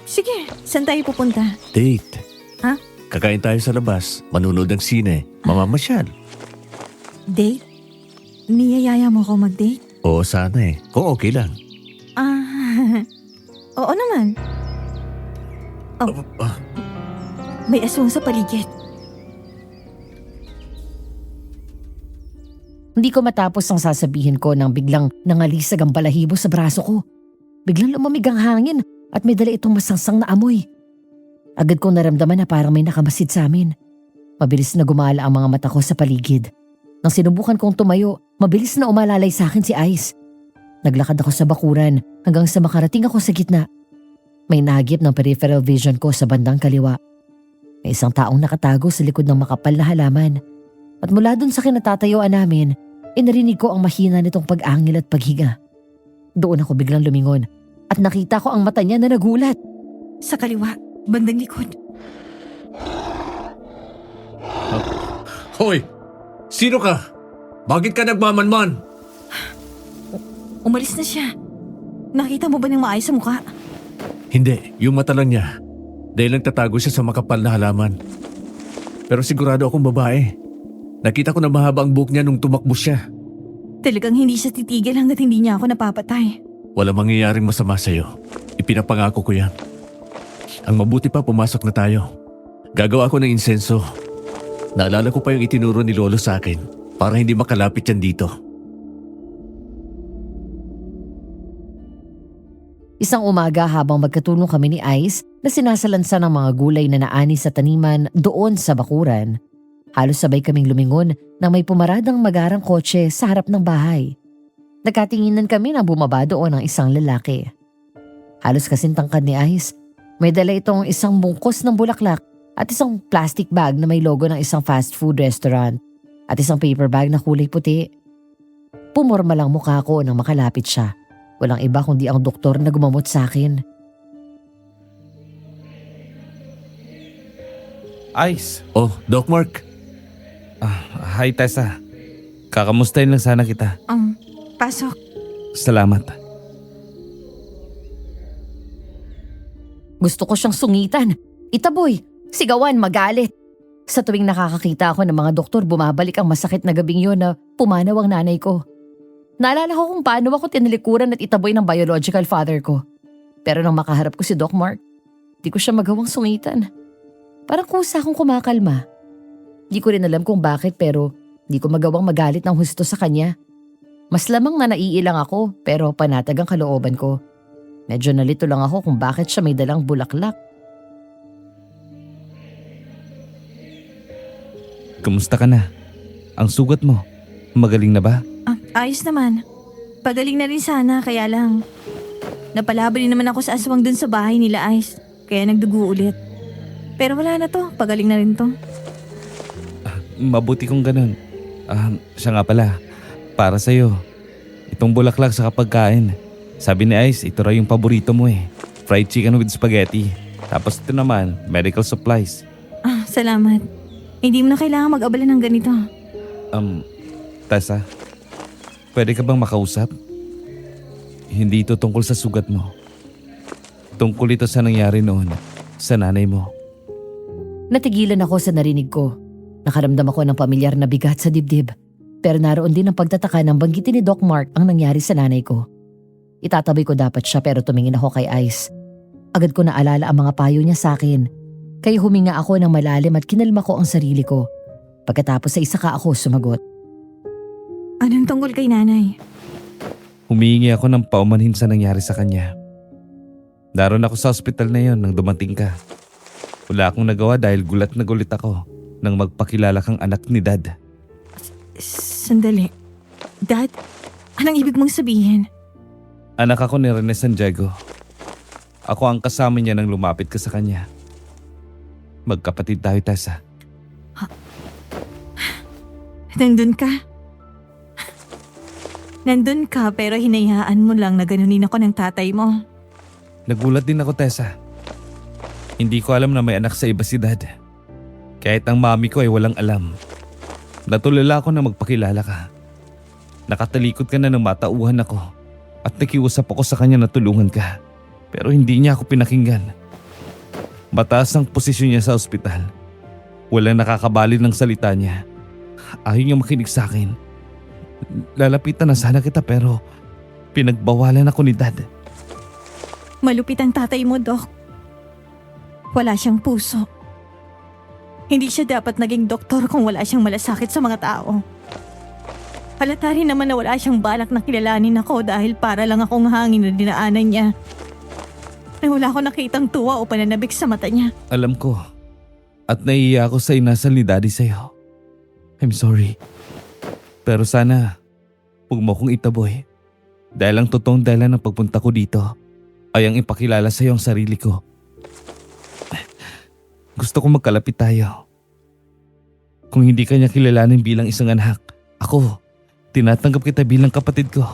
Sige, saan tayo pupunta? Date. Ha? Kakain tayo sa labas, manunood ng sine, mamamasyal. Date? Niyayaya mo ako mag-date? Oo, sana kung okay lang. Oo naman. May aswang sa paligid. Hindi ko matapos ang sasabihin ko nang biglang nangalisag ang balahibo sa braso ko. Biglang lumamig ang hangin at may dala itong masangsang na amoy. Agad kong naramdaman na parang may nakamasid sa amin. Mabilis na gumala ang mga mata ko sa paligid. Nang sinubukan kong tumayo, mabilis na umalalay sa akin si Ice. Naglakad ako sa bakuran hanggang sa makarating ako sa gitna. May nahagip ng peripheral vision ko sa bandang kaliwa. May isang taong nakatago sa likod ng makapal na halaman. At mula dun sa kinatatayuan namin, narinig ko ang mahina nitong pag-angil at paghiga. Doon ako biglang lumingon at nakita ko ang mata niya na nagulat. Sa kaliwa, bandang likod. Hoy! Sino ka? Bakit ka nagmamanman? Umalis na siya. Nakita mo ba ng maayos sa mukha? Hindi, yung mata lang niya. Dahil nagtatago siya sa makapal na halaman. Pero sigurado akong babae. Nakita ko na mahaba ang buhok niya nung tumakbo siya. Talagang hindi siya titigil hanggat hindi niya ako napapatay. Wala mangyayaring masama sa'yo. Ipinapangako ko yan. Ang mabuti pa, pumasok na tayo. Gagawa ko ng insenso. Naalala ko pa yung itinuro ni Lolo sa akin para hindi makalapit yan dito. Isang umaga habang magkatulong kami ni Ice na sinasalansan ng mga gulay na naani sa taniman doon sa bakuran, Halos sabay kaming lumingon nang may pumaradang magarang kotse sa harap ng bahay. Nagkatinginan kami nang bumaba doon ang isang lalaki. Halos kasing tangkad ni Ice, may dala itong isang bungkos ng bulaklak at isang plastic bag na may logo ng isang fast food restaurant at isang paper bag na kulay puti. Pumorma lang mukha ko nang makalapit siya. Walang iba kundi ang doktor na gumamot sa akin. Ice. Oh, Doc Mark. Hi Tessa. Kakamustahin lang sana kita. Pasok. Salamat. Gusto ko siyang sungitan, itaboy, sigawan, magalit. Sa tuwing nakakakita ako ng mga doktor, bumabalik ang masakit na gabing yun na pumanaw ang nanay ko. Naalala ko kung paano ako tinalikuran at itaboy ng biological father ko. Pero nang makaharap ko si Doc Mark, di ko siya magawang sungitan. Parang kusa akong kumakalma. Di ko rin alam kung bakit pero di ko magawang magalit ng husto sa kanya. Mas lamang na naiilang ako pero panatag ang kalooban ko. Medyo nalito lang ako kung bakit siya may dalang bulaklak. Kumusta ka na? Ang sugat mo, magaling na ba? Ayos naman. Pagaling na rin sana, kaya lang. Napalaban din naman ako sa aswang dun sa bahay nila Ice. Kaya nagdugo ulit. Pero wala na to, pagaling na rin to. Mabuti kung ganun. Siya nga pala, para sa'yo. Itong bulaklak sa kapagkain. Sabi ni Ice, ito raw yung paborito mo eh. Fried chicken with spaghetti. Tapos ito naman, medical supplies. Salamat. Hindi mo na kailangan mag-abala ng ganito. Tessa, pwede ka bang makausap? Hindi ito tungkol sa sugat mo. Tungkol ito sa nangyari noon sa nanay mo. Natigilan ako sa narinig ko. Nakaramdam ako ng pamilyar na bigat sa dibdib. Pero naroon din ang pagtataka ng banggitin ni Doc Mark ang nangyari sa nanay ko. Itatabi ko dapat siya pero tumingin ako kay Ice. Agad ko naalala ang mga payo niya sa akin. Kaya huminga ako ng malalim at kinalma ko ang sarili ko. Pagkatapos sa isa ka ako sumagot. Anong tungkol kay nanay? Humihingi ako ng paumanhin sa nangyari sa kanya. Naroon ako sa ospital na yon nang dumating ka. Wala akong nagawa dahil gulat na gulit ako nang magpakilala kang anak ni Dad. Sandali. Dad, anong ibig mong sabihin? Anak ako ni Rene Santiago. Ako ang kasama niya nang lumapit ka sa kanya. Magkapatid tayo, Tessa. Nandun ka? Nandun ka pero hinayaan mo lang na ganunin ako ng tatay mo. Nagulat din ako, Tessa. Hindi ko alam na may anak sa iba si Dad. Kahit ang mami ko ay walang alam. Natulala ako na magpakilala ka. Nakatalikod ka na nang matauhan ako at nakiusap ako sa kanya na tulungan ka. Pero hindi niya ako pinakinggan. Mataas ang posisyon niya sa ospital. Walang nakakabali ng salita niya. Ayaw niya makinig sa akin. Lalapitan na sana kita pero pinagbawalan ako ni Dad. Malupit ang tatay mo, Doc. Wala siyang puso. Hindi siya dapat naging doktor kung wala siyang malasakit sa mga tao. Halata rin naman na wala siyang balak na kilalanin ako dahil para lang akong hangin na dinaanan niya. Na wala akong nakitang tuwa o pananabik sa mata niya. Alam ko. At naiiya ako sa inasal ni Daddy sa'yo. I'm sorry. Pero sana, huwag mo kong itaboy. Dahil ang totoong dahilan ng pagpunta ko dito ay ang ipakilala sa'yo ang sarili ko. Gusto ko magkalapit tayo. Kung hindi ka niya kilalanin bilang isang anak, ako, tinatanggap kita bilang kapatid ko.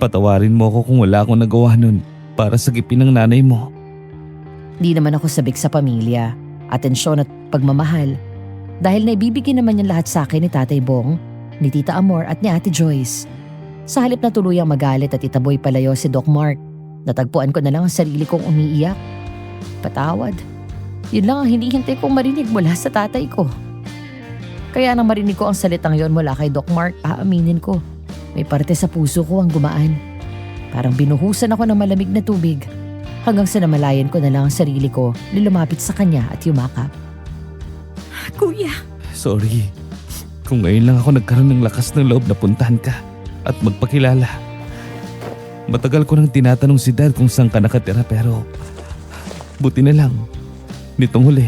Patawarin mo ako kung wala akong nagawa nun para sagipin ng nanay mo. Di naman ako sabik sa pamilya, atensyon at pagmamahal. Dahil naibibigay naman yung lahat sa akin ni Tatay Bong, ni Tita Amor at ni Ate Joyce. Sa halip na tuluyang magalit at itaboy palayo si Doc Mark, natagpuan ko na lang ang sarili kong umiiyak. Patawad. Yun lang ang hinihintay kong marinig mula sa tatay ko. Kaya nang marinig ko ang salitang yon mula kay Doc Mark, aaminin ko, may parte sa puso ko ang gumaan. Parang binuhusan ako ng malamig na tubig hanggang sa namalayan ko na lang ang sarili ko na lumapit sa kanya at yumakap. Kuya, Sorry. Kung ngayon lang ako nagkaroon ng lakas ng loob na puntahan ka at magpakilala. Matagal ko nang tinatanong si Dad kung saan ka nakatira pero buti na lang. Nitong huli,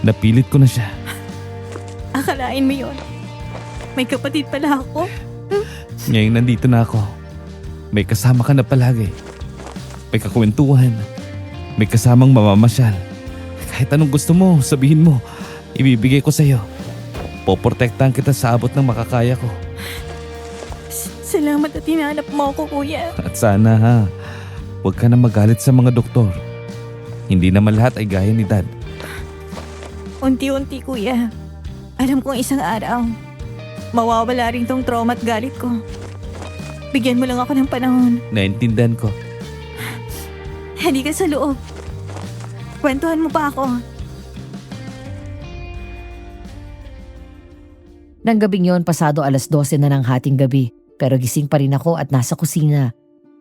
napilit ko na siya. Akalain mo yun. May kapatid pala ako. Ngayon nandito na ako. May kasama ka na palagi. May kakwentuhan. May kasamang mamamasyal. Kahit anong gusto mo, sabihin mo. Ibibigay ko sa'yo. Poprotektahan kita sa abot ng makakaya ko. Salamat at hinanap mo ako, kuya. At sana ha, huwag ka na magalit sa mga doktor. Hindi naman lahat ay gaya ni Dad. Unti-unti, kuya. Alam kong isang araw, mawawala rin tong trauma at galit ko. Bigyan mo lang ako ng panahon. Naintindihan ko. Hindi ka sa loob. Kwentuhan mo pa ako. Nang gabing yon, pasado 12:00 na ng hating gabi. Pero gising pa rin ako at nasa kusina.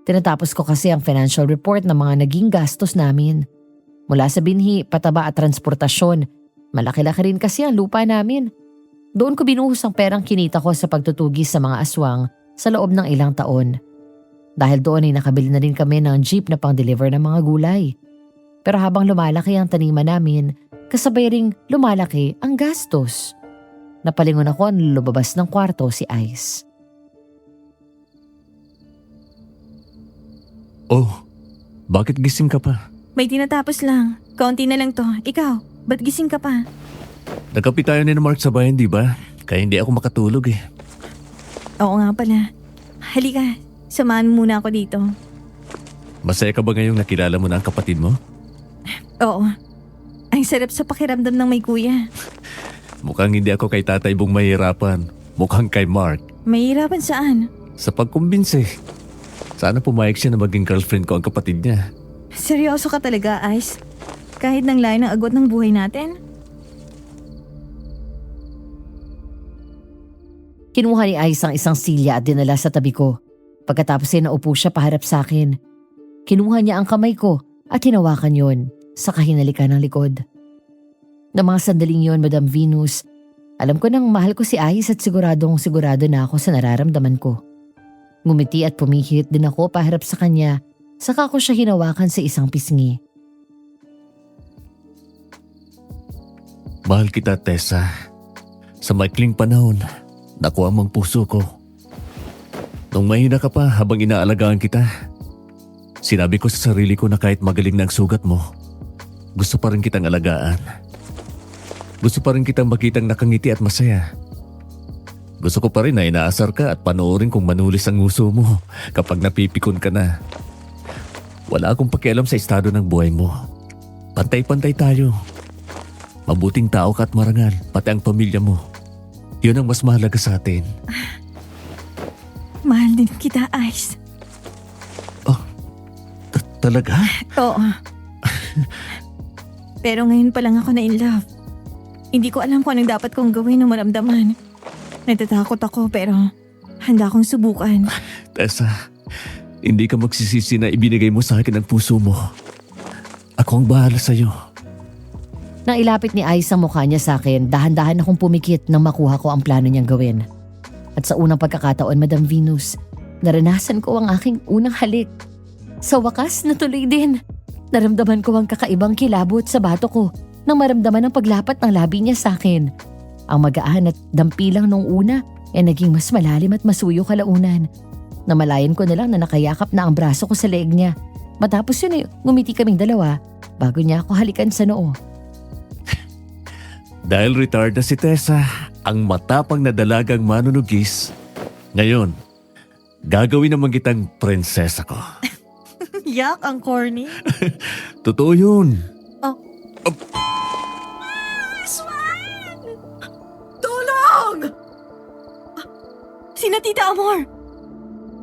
Tinatapos ko kasi ang financial report ng mga naging gastos namin. Mula sa binhi, pataba at transportasyon. Malaki-laki rin kasi ang lupa namin. Doon ko binuhos ang perang kinita ko sa pagtutugis sa mga aswang sa loob ng ilang taon. Dahil doon ay nakabili na rin kami ng jeep na pang-deliver ng mga gulay. Pero habang lumalaki ang taniman namin, kasabay ring lumalaki ang gastos. Napalingon ako nang lumabas ng kwarto si Ice. Oh, bakit gising ka pa? May tinatapos lang. Kaunti na lang to. Ikaw, ba't gising ka pa? Nagkape tayo ni Mark sa bayan, di ba? Kaya hindi ako makatulog eh. Oo nga pala. Halika, samahan mo muna ako dito. Masaya ka ba ngayong nakilala mo na ang kapatid mo? Oo. Ang sarap sa pakiramdam ng may kuya. Mukhang hindi ako kay Tatay Bong mahirapan. Mukhang kay Mark. Mahirapan saan? Sa pagkumbinse. Sana pumayag siya na maging girlfriend ko ang kapatid niya. Seryoso ka talaga, Ice? Kahit nang layo ng agot ng buhay natin? Kinuha ni Ice ang isang silya at dinala sa tabi ko. Pagkatapos ay naupo siya paharap sa akin. Kinuha niya ang kamay ko at hinawakan yon, saka hinalikan ng likod. Na mga sandaling yon, Madam Venus, alam ko nang mahal ko si Ice at siguradong sigurado na ako sa nararamdaman ko. Ngumiti at pumihit din ako paharap sa kanya, saka ko siya hinawakan sa isang pisngi. Mahal kita, Tessa. Sa maikling panahon, nakuha mong puso ko. Nung mahina ka pa habang inaalagaan kita, sinabi ko sa sarili ko na kahit magaling na ang sugat mo, gusto pa rin kitang alagaan. Gusto pa rin kitang makitang nakangiti at masaya. Gusto ko pa rin na inaasar ka at panoorin kung manulis ang nguso mo kapag napipikon ka na. Wala akong pakialam sa estado ng buhay mo. Pantay-pantay tayo. Mabuting tao ka at marangal, pati ang pamilya mo. Yun ang mas mahalaga sa atin. Mahal din kita, Ice. Talaga? Oo. Pero ngayon pa lang ako na in love. Hindi ko alam kung anong dapat kong gawin o maramdaman. Natatakot ako pero handa akong subukan. Tessa, hindi ka magsisisi na ibinigay mo sa akin ang puso mo. Ako ang bahala sa'yo. Nang ilapit ni Ice ang mukha niya sa akin, dahan-dahan akong pumikit nang makuha ko ang plano niyang gawin. At sa unang pagkakataon, Madam Venus, naranasan ko ang aking unang halik. Sa wakas, natuloy din. Naramdaman ko ang kakaibang kilabot sa bato ko nang maramdaman ang paglapat ng labi niya sa akin. Ang magaan at dampilang nung una ay naging mas malalim at masuyo kalaunan. Namalayan ko na lang na nakayakap na ang braso ko sa leeg niya. Matapos yun ay ngumiti kaming dalawa bago niya ako halikan sa noo. Dahil retired na si Tessa, ang matapang na dalagang manunugis, ngayon, gagawin naman kitang prinsesa ko. Yak, ang corny. Totoo yun. Sina Tita Amor?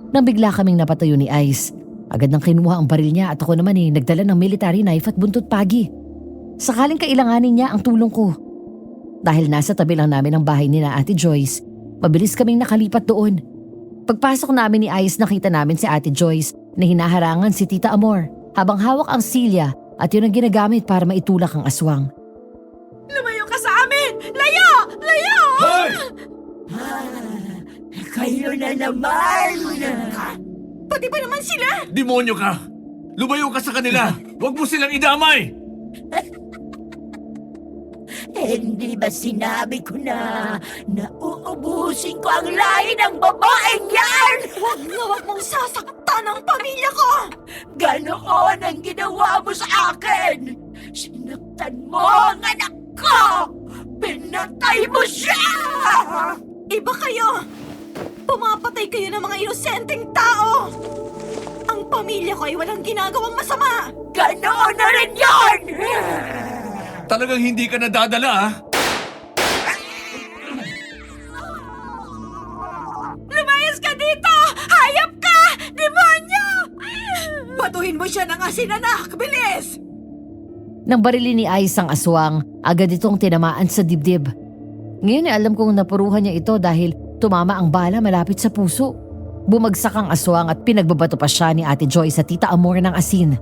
Nang bigla kaming napatayo ni Ice, agad nang kinuha ang baril niya at ako naman nagdala ng military knife at buntot pagi. Sakaling kailanganin niya ang tulong ko. Dahil nasa tabi lang namin ang bahay ni na Ate Joyce, mabilis kaming nakalipat doon. Pagpasok namin ni Ice, nakita namin si Ate Joyce na hinaharangan si Tita Amor habang hawak ang silya at yun ang ginagamit para maitulak ang aswang. Lumayo ka sa amin! Layo! Layo! Kayo na naman! Pati ba naman sila? Demonyo ka! Lumayo ka sa kanila! Huwag mo silang idamay! Hindi ba sinabi ko na uubusin ko ang lahi ng babaeng yan? Huwag na huwag mong sasaktan ang pamilya ko! Ganoon ang ginawa mo sa akin! Sinaktan mo ang anak ko! Pinatay mo siya! Iba kayo! Pumapatay kayo ng mga inosenteng tao! Ang pamilya ko ay walang ginagawang masama! Ganoon na rin yun! Talagang hindi ka nadadala, ha? Lumayas ka dito! Hayop ka! Demonyo! Batuhin mo siya ng asin, anak! Bilis! Nang barilin ni Ice ang aswang, agad itong tinamaan sa dibdib. Ngayon ay alam kong napuruhan niya ito dahil tumama ang bala malapit sa puso. Bumagsak ang aswang at pinagbabato pa siya ni Ate Joy sa Tita Amor ng asin.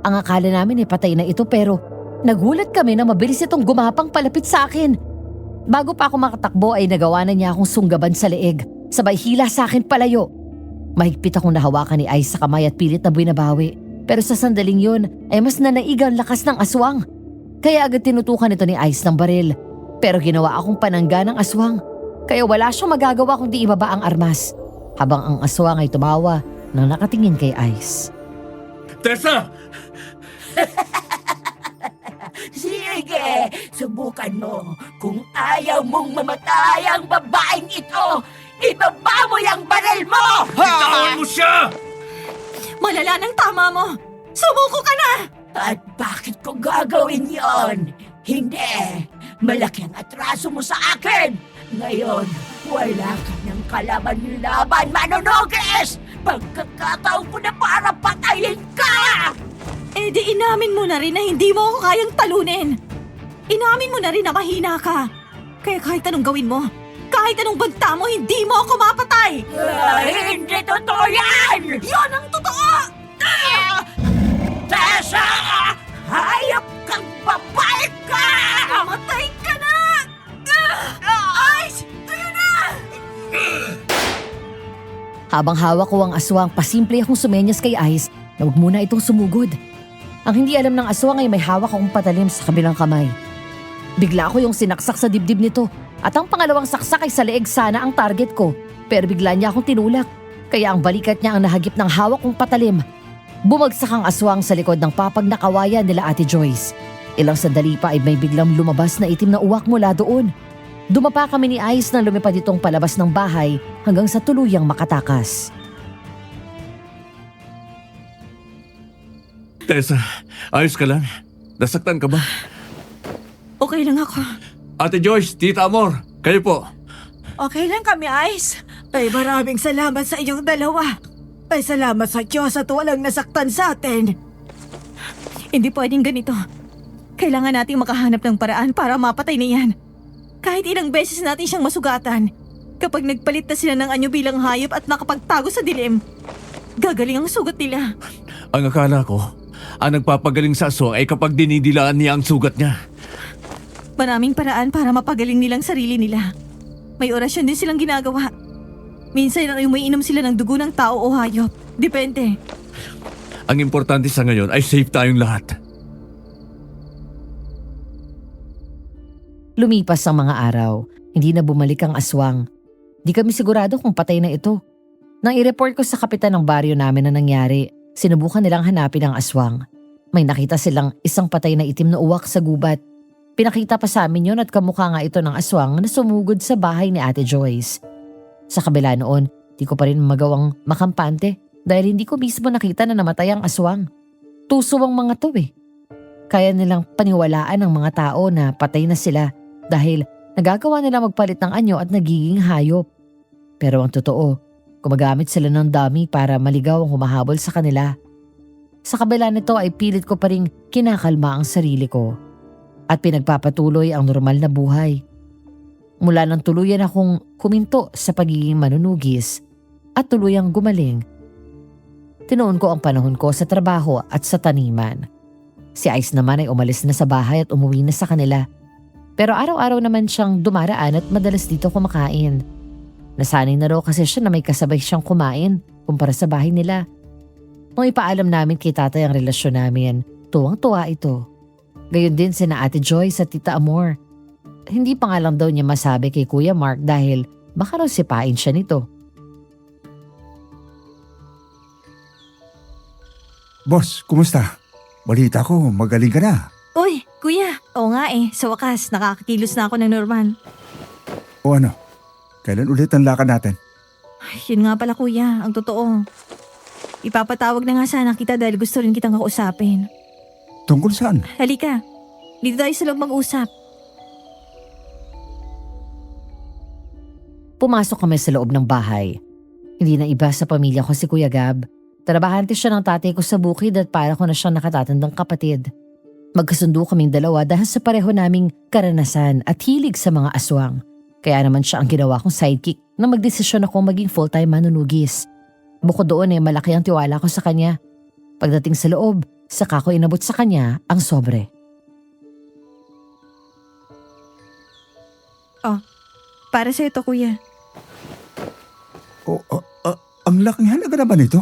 Ang akala namin ay patay na ito pero nagulat kami na mabilis itong gumapang palapit sa akin. Bago pa ako makatakbo ay nagawa na niya akong sunggaban sa leeg, sabay hila sa akin palayo. Mahigpit akong nahawakan ni Ice sa kamay at pilit na binabawi. Pero sa sandaling yun ay mas nanaiga ang lakas ng aswang. Kaya agad tinutukan ito ni Ice ng baril. Pero ginawa akong panangga ng aswang. Kaya wala siyang magagawa kundi ibaba ang armas. Habang ang aswang ay tumawa nang nakatingin kay Ice. Tessa! Sige, subukan mo. Kung ayaw mong mamatay ang babaeng ito, ibaba mo yung baril mo! Bitawan mo siya! Malala ng tama mo! Sumuko ka na! At bakit ko gagawin yon? Hindi! Malaki ang atraso mo sa akin! Ngayon, wala ka ng kalaban-laban, manunugis! Pagkakataon ko na para patayin ka! Eh di inamin mo na rin na hindi mo ako kayang talunin. Inamin mo na rin na mahina ka. Kaya kahit anong gawin mo, kahit anong banta mo, hindi mo ako mapatay! Hindi totoo yan! Yan ang totoo! Tessa! Hayop kang babae ka! Mamatay ka na! Ice! Tayo na! Habang hawak ko ang aswang, pasimple akong sumenyas kay Ice na huwag muna itong sumugod. Ang hindi alam ng aswang ay may hawak akong patalim sa kabilang kamay. Bigla ko yung sinaksak sa dibdib nito at ang pangalawang saksak ay sa leeg sana ang target ko. Pero bigla niya akong tinulak, kaya ang balikat niya ang nahagip ng hawak kong patalim. Bumagsak ang aswang sa likod ng papag na kawayan nila Ate Joyce. Ilang sandali pa ay may biglang lumabas na itim na uwak mula doon. Dumapa kami ni Ice nang lumipad itong palabas ng bahay hanggang sa tuluyang makatakas. Tessa, ayos ka lang? Nasaktan ka ba? Okay lang ako. Ate Joyce, Tita Amor, kayo po. Okay lang kami, Ice. Ay maraming salamat sa inyong dalawa. Ay salamat sa Diyos at walang nasaktan sa atin. Hindi pwedeng ganito. Kailangan nating makahanap ng paraan para mapatay na yan. Kahit ilang beses natin siyang masugatan, kapag nagpalit na sila ng anyo bilang hayop at nakapagtago sa dilim, gagaling ang sugat nila. Ang akala ko, ang nagpapagaling sa aswang ay kapag dinidilaan niya ang sugat niya. Maraming paraan para mapagaling nilang sarili nila. May orasyon din silang ginagawa. Minsan ay umiinom sila ng dugo ng tao o hayop. Depende. Ang importante sa ngayon ay safe tayong lahat. Lumipas ang mga araw, hindi na bumalik ang aswang. Di kami sigurado kung patay na ito. Nang i-report ko sa kapitan ng baryo namin na nangyari, sinubukan nilang hanapin ang aswang. May nakita silang isang patay na itim na uwak sa gubat. Pinakita pa sa amin yun at kamukha nga ito ng aswang na sumugod sa bahay ni Ate Joyce. Sa kabila noon, di ko pa rin magawang makampante dahil hindi ko mismo nakita na namatay ang aswang. Tuso ang mga to eh. Kaya nilang paniwalaan ng mga tao na patay na sila dahil nagagawa nila magpalit ng anyo at nagiging hayop. Pero ang totoo, gumagamit sila ng dummy para maligaw ang humahabol sa kanila. Sa kabila nito ay pilit ko pa rin kinakalma ang sarili ko at pinagpapatuloy ang normal na buhay. Mula nang tuluyan akong kuminto sa pagiging manunugis at tuluyang gumaling. Tinuon ko ang panahon ko sa trabaho at sa taniman. Si Ice naman ay umalis na sa bahay at umuwi na sa kanila. Pero araw-araw naman siyang dumaraan at madalas dito kumakain. Nasanay na raw kasi siya na may kasabay siyang kumain kumpara sa bahay nila. Nung ipaalam namin kay tatay ang relasyon namin, tuwang-tuwa ito. Gayon din sina Ate Joyce at Tita Amor. hindi pa nga lang daw niya masabi kay Kuya Mark dahil baka raw sipain siya nito. Boss, kumusta? Balita ko, magaling ka na. Uy, kuya. Oo nga sa wakas, nakakakilos na ako ng normal. O ano? Kailan ulit ang lakad natin? Ay, yun nga pala kuya, ang totoo. Ipapatawag na nga sana kita dahil gusto rin kitang kausapin. Tungkol saan? Halika, dito tayo sa loob mag-usap. Pumasok kami sa loob ng bahay. Hindi na iba sa pamilya ko si Kuya Gab. Trabahante siya ng tatay ko sa bukid at para ko na siyang nakatatandang kapatid. Magkasundo kaming dalawa dahil sa pareho naming karanasan at hilig sa mga aswang. Kaya naman siya ang ginawa kong sidekick na magdesisyon ako maging full-time manunugis. Bukod doon malaki ang tiwala ko sa kanya. Pagdating sa loob, saka ko inabot sa kanya ang sobre. Para sa'yo to kuya. Ang laking halaga naman ito.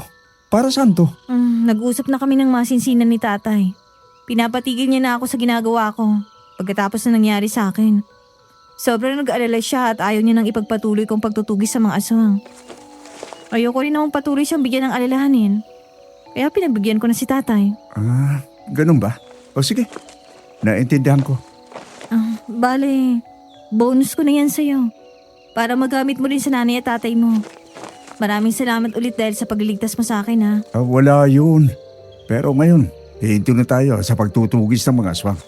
Para saan to? Nag-usap na kami ng masinsinan ni tatay. Pinapatigil niya na ako sa ginagawa ko pagkatapos na nangyari sa akin. Sobrang nag-aalala siya at ayaw niya nang ipagpatuloy kong pagtutugis sa mga aswang. Ayoko rin namang patuloy siyang bigyan ng alalahanin. Kaya pinagbigyan ko na si tatay. Ganun ba? O sige, naintindihan ko. Bale, bonus ko na yan sa'yo. Para magamit mo rin sa nanay at tatay mo. Maraming salamat ulit dahil sa pagliligtas mo sa akin ha. Wala yun. Pero ngayon, hihinto na tayo sa pagtutugis ng mga aswang.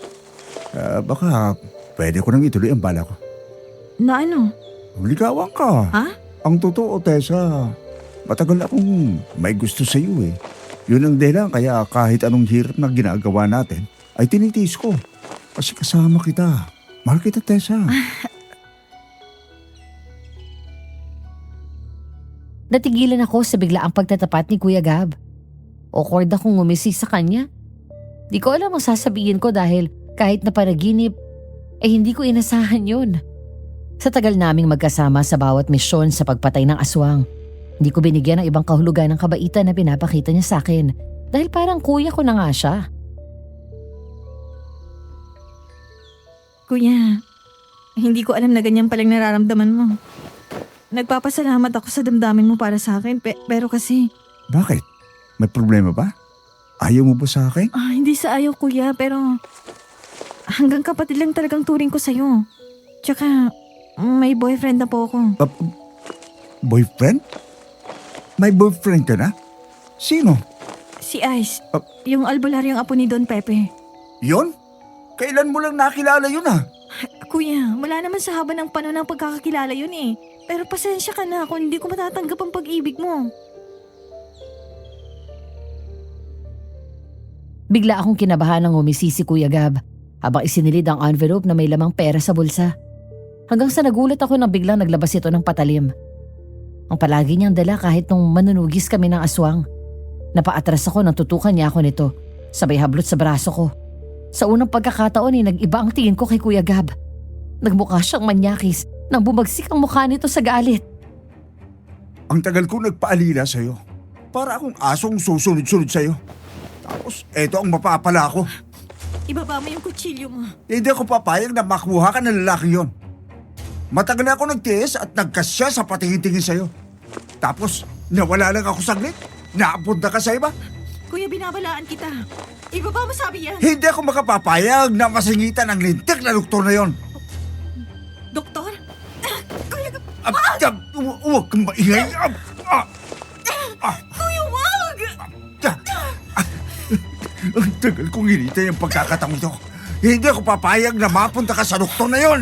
Baka pwede ko nang ituloy ang bala ko. Na ano? Ligawan ka. Ha? Ang totoo, Tessa, matagal akong may gusto sa iyo eh. Yun ang dahilan kaya kahit anong hirap na ginagawa natin ay tinitiis ko. Kasi kasama kita. Mahal kita, Tessa. Natigilan ako sa biglaang pagtatapat ni Kuya Gab. Awkward akong ngumisi sa kanya. Di ko alam ang sasabihin ko dahil kahit na panaginip, hindi ko inasahan yun. Sa tagal naming magkasama sa bawat misyon sa pagpatay ng aswang, hindi ko binigyan ng ibang kahulugan ng kabaitan na pinapakita niya sa akin dahil parang kuya ko na nga siya. Kuya, hindi ko alam na ganyan palang nararamdaman mo. Nagpapasalamat ako sa damdamin mo para sa akin pero kasi... Bakit? May problema ba? Ayaw mo ba sa akin? Hindi sa ayaw kuya pero... Hanggang kapatid lang talagang turing ko sa'yo. Tsaka may boyfriend na po ako. Boyfriend? May boyfriend ka na? Sino? Si Ice. Yung albularyong apo ni Don Pepe. Yon? Kailan mo lang nakilala yun Kuya, wala naman sa haba ng panahon ng pagkakakilala yun eh. Pero pasensya ka na kung hindi ko matatanggap ang pag-ibig mo. Bigla akong kinabahan ng umisi si Kuya Gab habang isinilid ang envelope na may lamang pera sa bulsa. Hanggang sa nagulat ako nang biglang naglabas ito ng patalim. Ang palagi niyang dala kahit nung manunugis kami ng aswang. Napaatras ako nang tutukan niya ako nito, sabay hablot sa braso ko. Sa unang pagkakataon nag-iba ang tingin ko kay Kuya Gab. Nagmukha siyang manyakis nang bumagsik ang mukha nito sa galit. Ang tagal ko nagpaalila sa'yo. Para akong asong susunod-sunod sa'yo. Tapos, eto ang mapapala ko. Ibaba mo yung kutsilyo mo. Hindi ako papayag na makuha ka ng lalaki yon. Matagal na ako nagtiis at nagkasya sa patingin-tingin sa'yo. Tapos, nawala lang ako saglit. Naapunta ka sa iba. Kuya, binabalaan kita. Ibaba mo sabi yan. Hindi ako makapapayag na masingitan ang lintik na doktor na yon. Doktor? Kuya, Huwag kang maingay. Kuya, wag! Ang tagal kong hinintay ang pagkakataon ito. Hindi ako papayag na mapunta ka sa doktor na yon.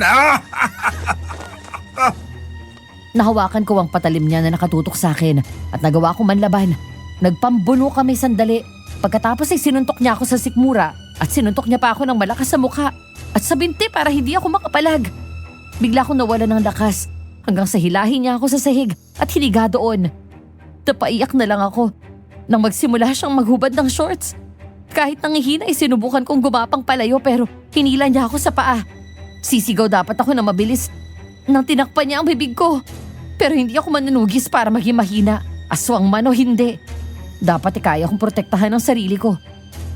Nahawakan ko ang patalim niya na nakatutok sa akin at nagawa ko manlaban. Nagpambuno kami sandali. Pagkatapos ay sinuntok niya ako sa sikmura at sinuntok niya pa ako ng malakas sa mukha at sa binti para hindi ako makapalag. Bigla akong nawala ng lakas hanggang sa hilahin niya ako sa sahig at hiniga doon. Napaiyak na lang ako nang magsimula siyang maghubad ng shorts. Kahit nangihina ay sinubukan kong gumapang palayo pero hinila niya ako sa paa. Sisigaw dapat ako na mabilis nang tinakpan niya ang bibig ko. Pero hindi ako manunugis para maging mahina. Aswang man o hindi. Dapat kaya kong protektahan ang sarili ko.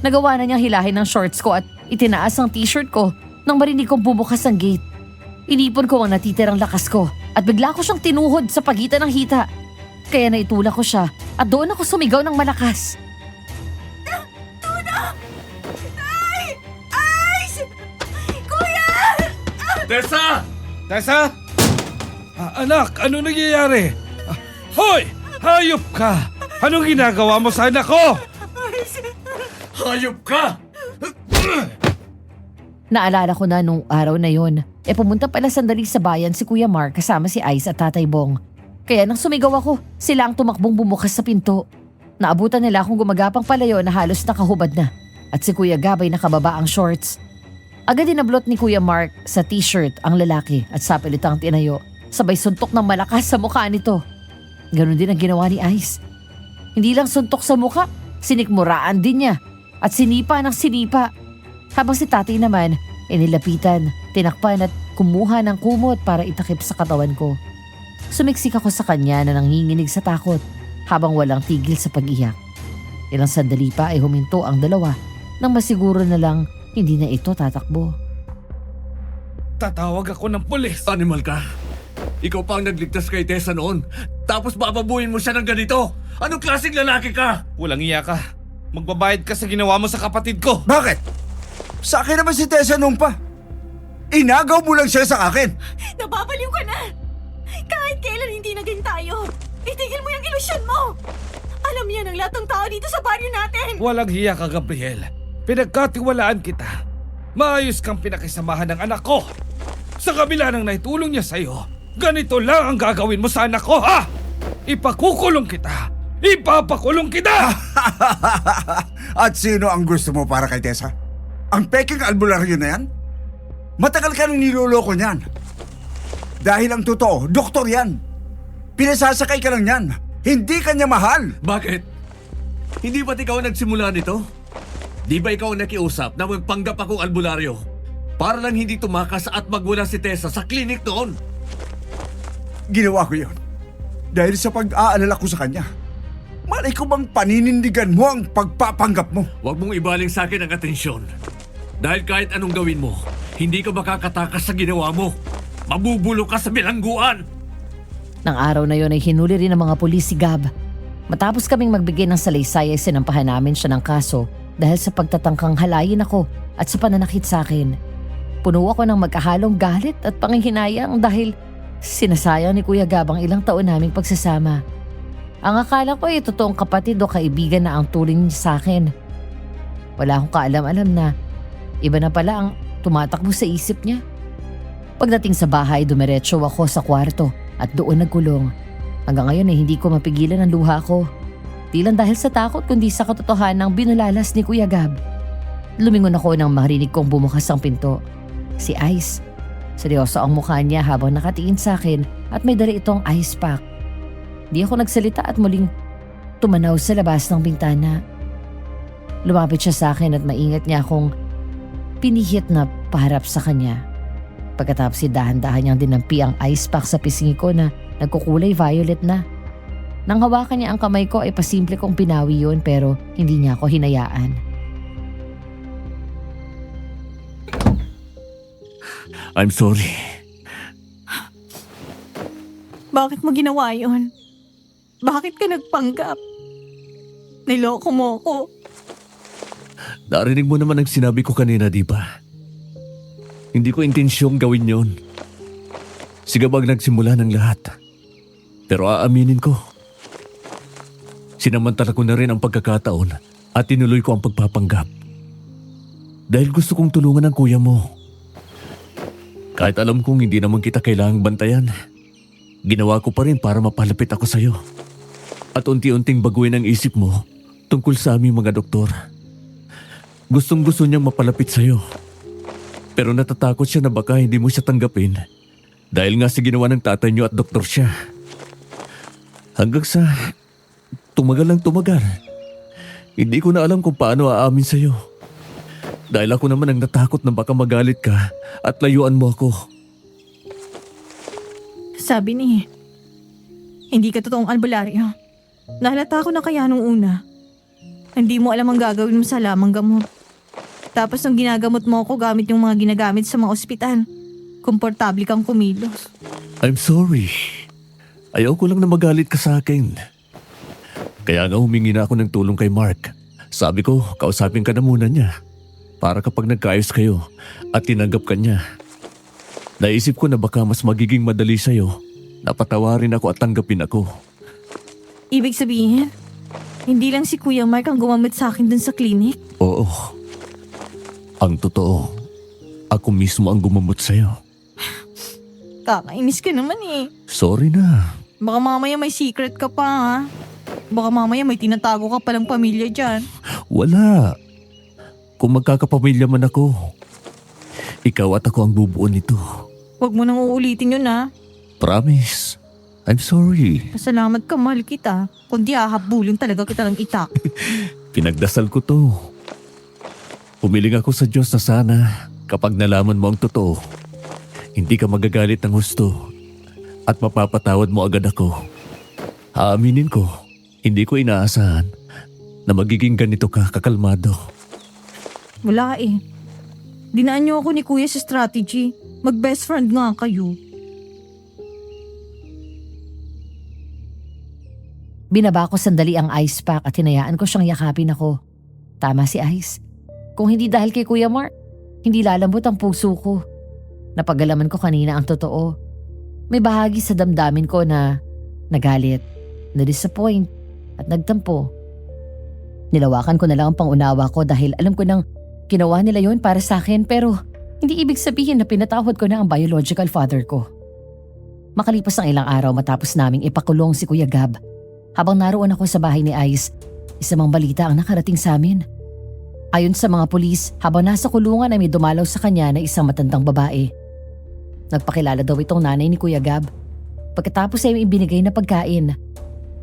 Nagawa na niyang hilahin ang shorts ko at itinaas ang t-shirt ko nang marinig kong bumukas ang gate. Inipon ko ang natitirang lakas ko at bigla ko siyang tinuhod sa pagitan ng hita. Kaya naitulak ko siya at doon ako sumigaw ng malakas. Tessa! Tessa? Anak, ano nangyayari? Hoy! Hayop ka! Anong ginagawa mo sa anak ko? Hayop ka! Naalala ko na nung araw na yon. Pumunta pala sandali sa bayan si Kuya Mark kasama si Ice at Tatay Bong. Kaya nang sumigaw ako, sila ang tumakbong bumukas sa pinto. Naabutan nila akong gumagapang palayo na halos nakahubad na. At si Kuya Gab ay nakababa ang shorts. Agad dinablot ni Kuya Mark sa t-shirt ang lalaki at sapilitang tinayo. Sabay suntok ng malakas sa mukha nito. Ganon din ang ginawa ni Ice. Hindi lang suntok sa mukha, sinikmuraan din niya at sinipa ng sinipa. Habang si tatay naman, inilapitan, tinakpan at kumuha ng kumot para itakip sa katawan ko. Sumiksik ako sa kanya na nanginginig sa takot habang walang tigil sa pag-iyak. Ilang sandali pa ay huminto ang dalawa nang masiguro na lang hindi na ito tatakbo. Tatawag ako ng pulis. Animal ka? Ikaw pa ang nagligtas kay Tessa noon. Tapos bababuhin mo siya ng ganito. Anong klaseng lalaki ka? Walang iya ka. Magbabayad ka sa ginawa mo sa kapatid ko. Bakit? Sa akin naman si Tessa noon pa. Inagaw mo lang siya sa akin. Nababaliw ka na! Kahit kailan hindi naging tayo, itigil mo yung ilusyon mo! Alam niya ng lahat ng tao dito sa baryo natin! Walang hiya ka, Gabriel. Pinagkatiwalaan kita. Maayos kang pinakisamahan ng anak ko. Sa kabila ng naitulong niya sa'yo, ganito lang ang gagawin mo sa anak ko, ha? Ipakukulong kita! Ipapakulong kita! At sino ang gusto mo para kay Tessa? Ang peking albularyo na yan? Matagal ka nang niloloko niyan. Dahil ang totoo, doktor yan. Pinasasakay ka lang yan. Hindi ka niya mahal. Bakit? Hindi ba't ikaw ang nagsimula nito? Di ba ikaw ang nakiusap na magpanggap akong albularyo? Para lang hindi tumakas at magwala si Tessa sa klinik noon. Ginawa ko yun. Dahil sa pag-aalala ko sa kanya. Malay ko bang paninindigan mo ang pagpapanggap mo? Huwag mong ibaling sa akin ang atensyon. Dahil kahit anong gawin mo, hindi ka makakatakas sa ginawa mo. Mabubulok ka sa bilangguan. Nang araw na yon ay hinuli rin ng mga pulis si Gab. Matapos kaming magbigay ng salaysay ay sinampahan namin siya ng kaso dahil sa pagtatangkang halayin ako at sa pananakit sa akin. Puno ako ng magkahalong galit at panghihinayang dahil sinasayang ni Kuya Gab ang ilang taon naming pagsasama. Ang akala ko ay totoong kapatid o kaibigan na ang turing niya sa akin. Wala akong kaalam-alam na iba na pala ang tumatakbo sa isip niya. Pagdating sa bahay, dumiretso ako sa kwarto at doon nagkulong. Hanggang ngayon ay hindi ko mapigilan ang luha ko. Di lang dahil sa takot kundi sa katotohanan ng binulalas ni Kuya Gab. Lumingon ako nang marinig kong bumukas ang pinto. Si Ice. Seryoso ang mukha niya habang nakatingin sa akin at may dala itong ice pack. Di ako nagsalita at muling tumanaw sa labas ng bintana. Lumapit siya sa akin at maingat niya akong pinihit na paharap sa kanya. Pagkatapos dahan-dahan niyang dinampi ang ice pack sa pisngi ko na nagkukulay violet na. Nang hawakan niya ang kamay ko ay pasimple kong pinawi yun pero hindi niya ako hinayaan. I'm sorry. Bakit mo ginawa yun? Bakit ka nagpanggap? Niloko mo ko. Narinig mo naman ang sinabi ko kanina, di ba? Hindi ko intensyong gawin yon. Sigabag nagsimula ng lahat. Pero aaminin ko. Sinamantala ko na rin ang pagkakataon at tinuloy ko ang pagpapanggap. Dahil gusto kong tulungan ang kuya mo. Kahit alam kong hindi naman kita kailangang bantayan, ginawa ko pa rin para mapalapit ako sa'yo. At unti-unting baguhin ang isip mo tungkol sa aming mga doktor. Gustong-gusto niyang mapalapit sa'yo. Pero natatakot siya na baka hindi mo siya tanggapin dahil nga sa ginawa ng tatay niyo at doktor siya. Hanggang sa tumagal lang tumagal. Hindi ko na alam kung paano aamin sa'yo. Dahil ako naman ang natakot na baka magalit ka at layuan mo ako. Sabi ni, hindi ka totoong albularyo. Nahalata ko na kaya nung una. Hindi mo alam ang gagawin mo sa lamang gamot. Tapos nung ginagamot mo ako gamit yung mga ginagamit sa mga ospital. komportable kang kumilos. I'm sorry. Ayaw ko lang na magalit ka sa akin. Kaya nga humingi na ako ng tulong kay Mark. Sabi ko, kausapin ka na muna niya. Para kapag nagkaayos kayo at tinanggap ka niya. Naisip ko na baka mas magiging madali sa'yo na patawarin ako at tanggapin ako. Ibig sabihin, hindi lang si Kuya Mark ang gumamit sa akin dun sa clinic. Oo. Ang totoo, ako mismo ang gumamot sa'yo. Kakainis ka naman eh. Sorry na. Baka mamaya may secret ka pa ha. Baka mamaya may tinatago ka palang pamilya dyan. Wala. Kung magkakapamilya man ako, ikaw at ako ang bubuo nito. Huwag mo nang uulitin yun ha. Promise. I'm sorry. Pasalamat ka, mahal kita. Kundi hahabulin talaga kita ng itak. Pinagdasal ko to. Pumiling ako sa Diyos na sana kapag nalaman mo ang totoo, hindi ka magagalit ng husto at mapapatawad mo agad ako. Aaminin ko, hindi ko inaasahan na magiging ganito ka kakalmado. Wala eh. Dinaan niyo ako ni Kuya sa strategy. Mag-best friend nga kayo. Binaba ko sandali ang ice pack at hinayaan ko siyang yakapin ako. Tama si Ice. Kung hindi dahil kay Kuya Mark, hindi lalambot ang puso ko. Napagalaman ko kanina ang totoo. May bahagi sa damdamin ko na nagalit, na-disappoint at nagtampo. Nilawakan ko na lang ang pangunawa ko dahil alam ko nang ginawa nila yon para sa akin pero hindi ibig sabihin na pinatawad ko na ang biological father ko. Makalipas ang ilang araw matapos naming ipakulong si Kuya Gab. Habang naroon ako sa bahay ni Ice, isa mang balita ang nakarating sa amin. Ayon sa mga pulis, habang nasa kulungan ay may dumalaw sa kanya na isang matandang babae. Nagpakilala daw itong nanay ni Kuya Gab. Pagkatapos ay ibinigay na pagkain.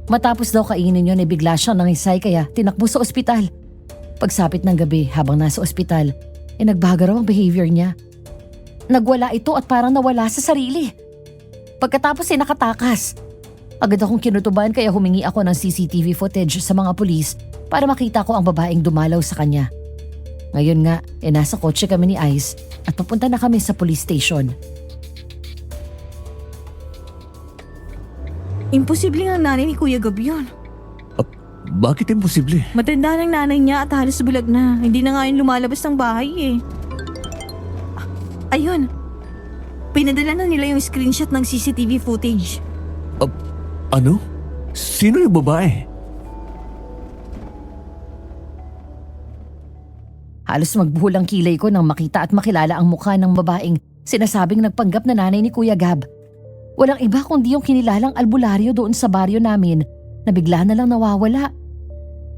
Matapos daw kainin yun ay bigla siyang nangisay kaya tinakbo sa ospital. Pagsapit ng gabi habang nasa ospital, ay nagbago raw ang behavior niya. Nagwala ito at parang nawala sa sarili. Pagkatapos ay nakatakas. Agad akong kinutuban kaya humingi ako ng CCTV footage sa mga pulis para makita ko ang babaeng dumalaw sa kanya. Ngayon nga, nasa kotse kami ni Ice at papunta na kami sa police station. Imposible nga nanay ni Kuya Gab yun. Bakit imposible? Matanda ng nanay niya at halos bulag na. Hindi na nga yun lumalabas ng bahay eh. Ayun. Pinadala na nila yung screenshot ng CCTV footage. Ano? Sino yung babae? Halos magbuhol ang kilay ko nang makita at makilala ang mukha ng babaeng sinasabing nagpanggap na nanay ni Kuya Gab. Walang iba kundi yung kinilalang albularyo doon sa baryo namin na bigla na lang nawawala.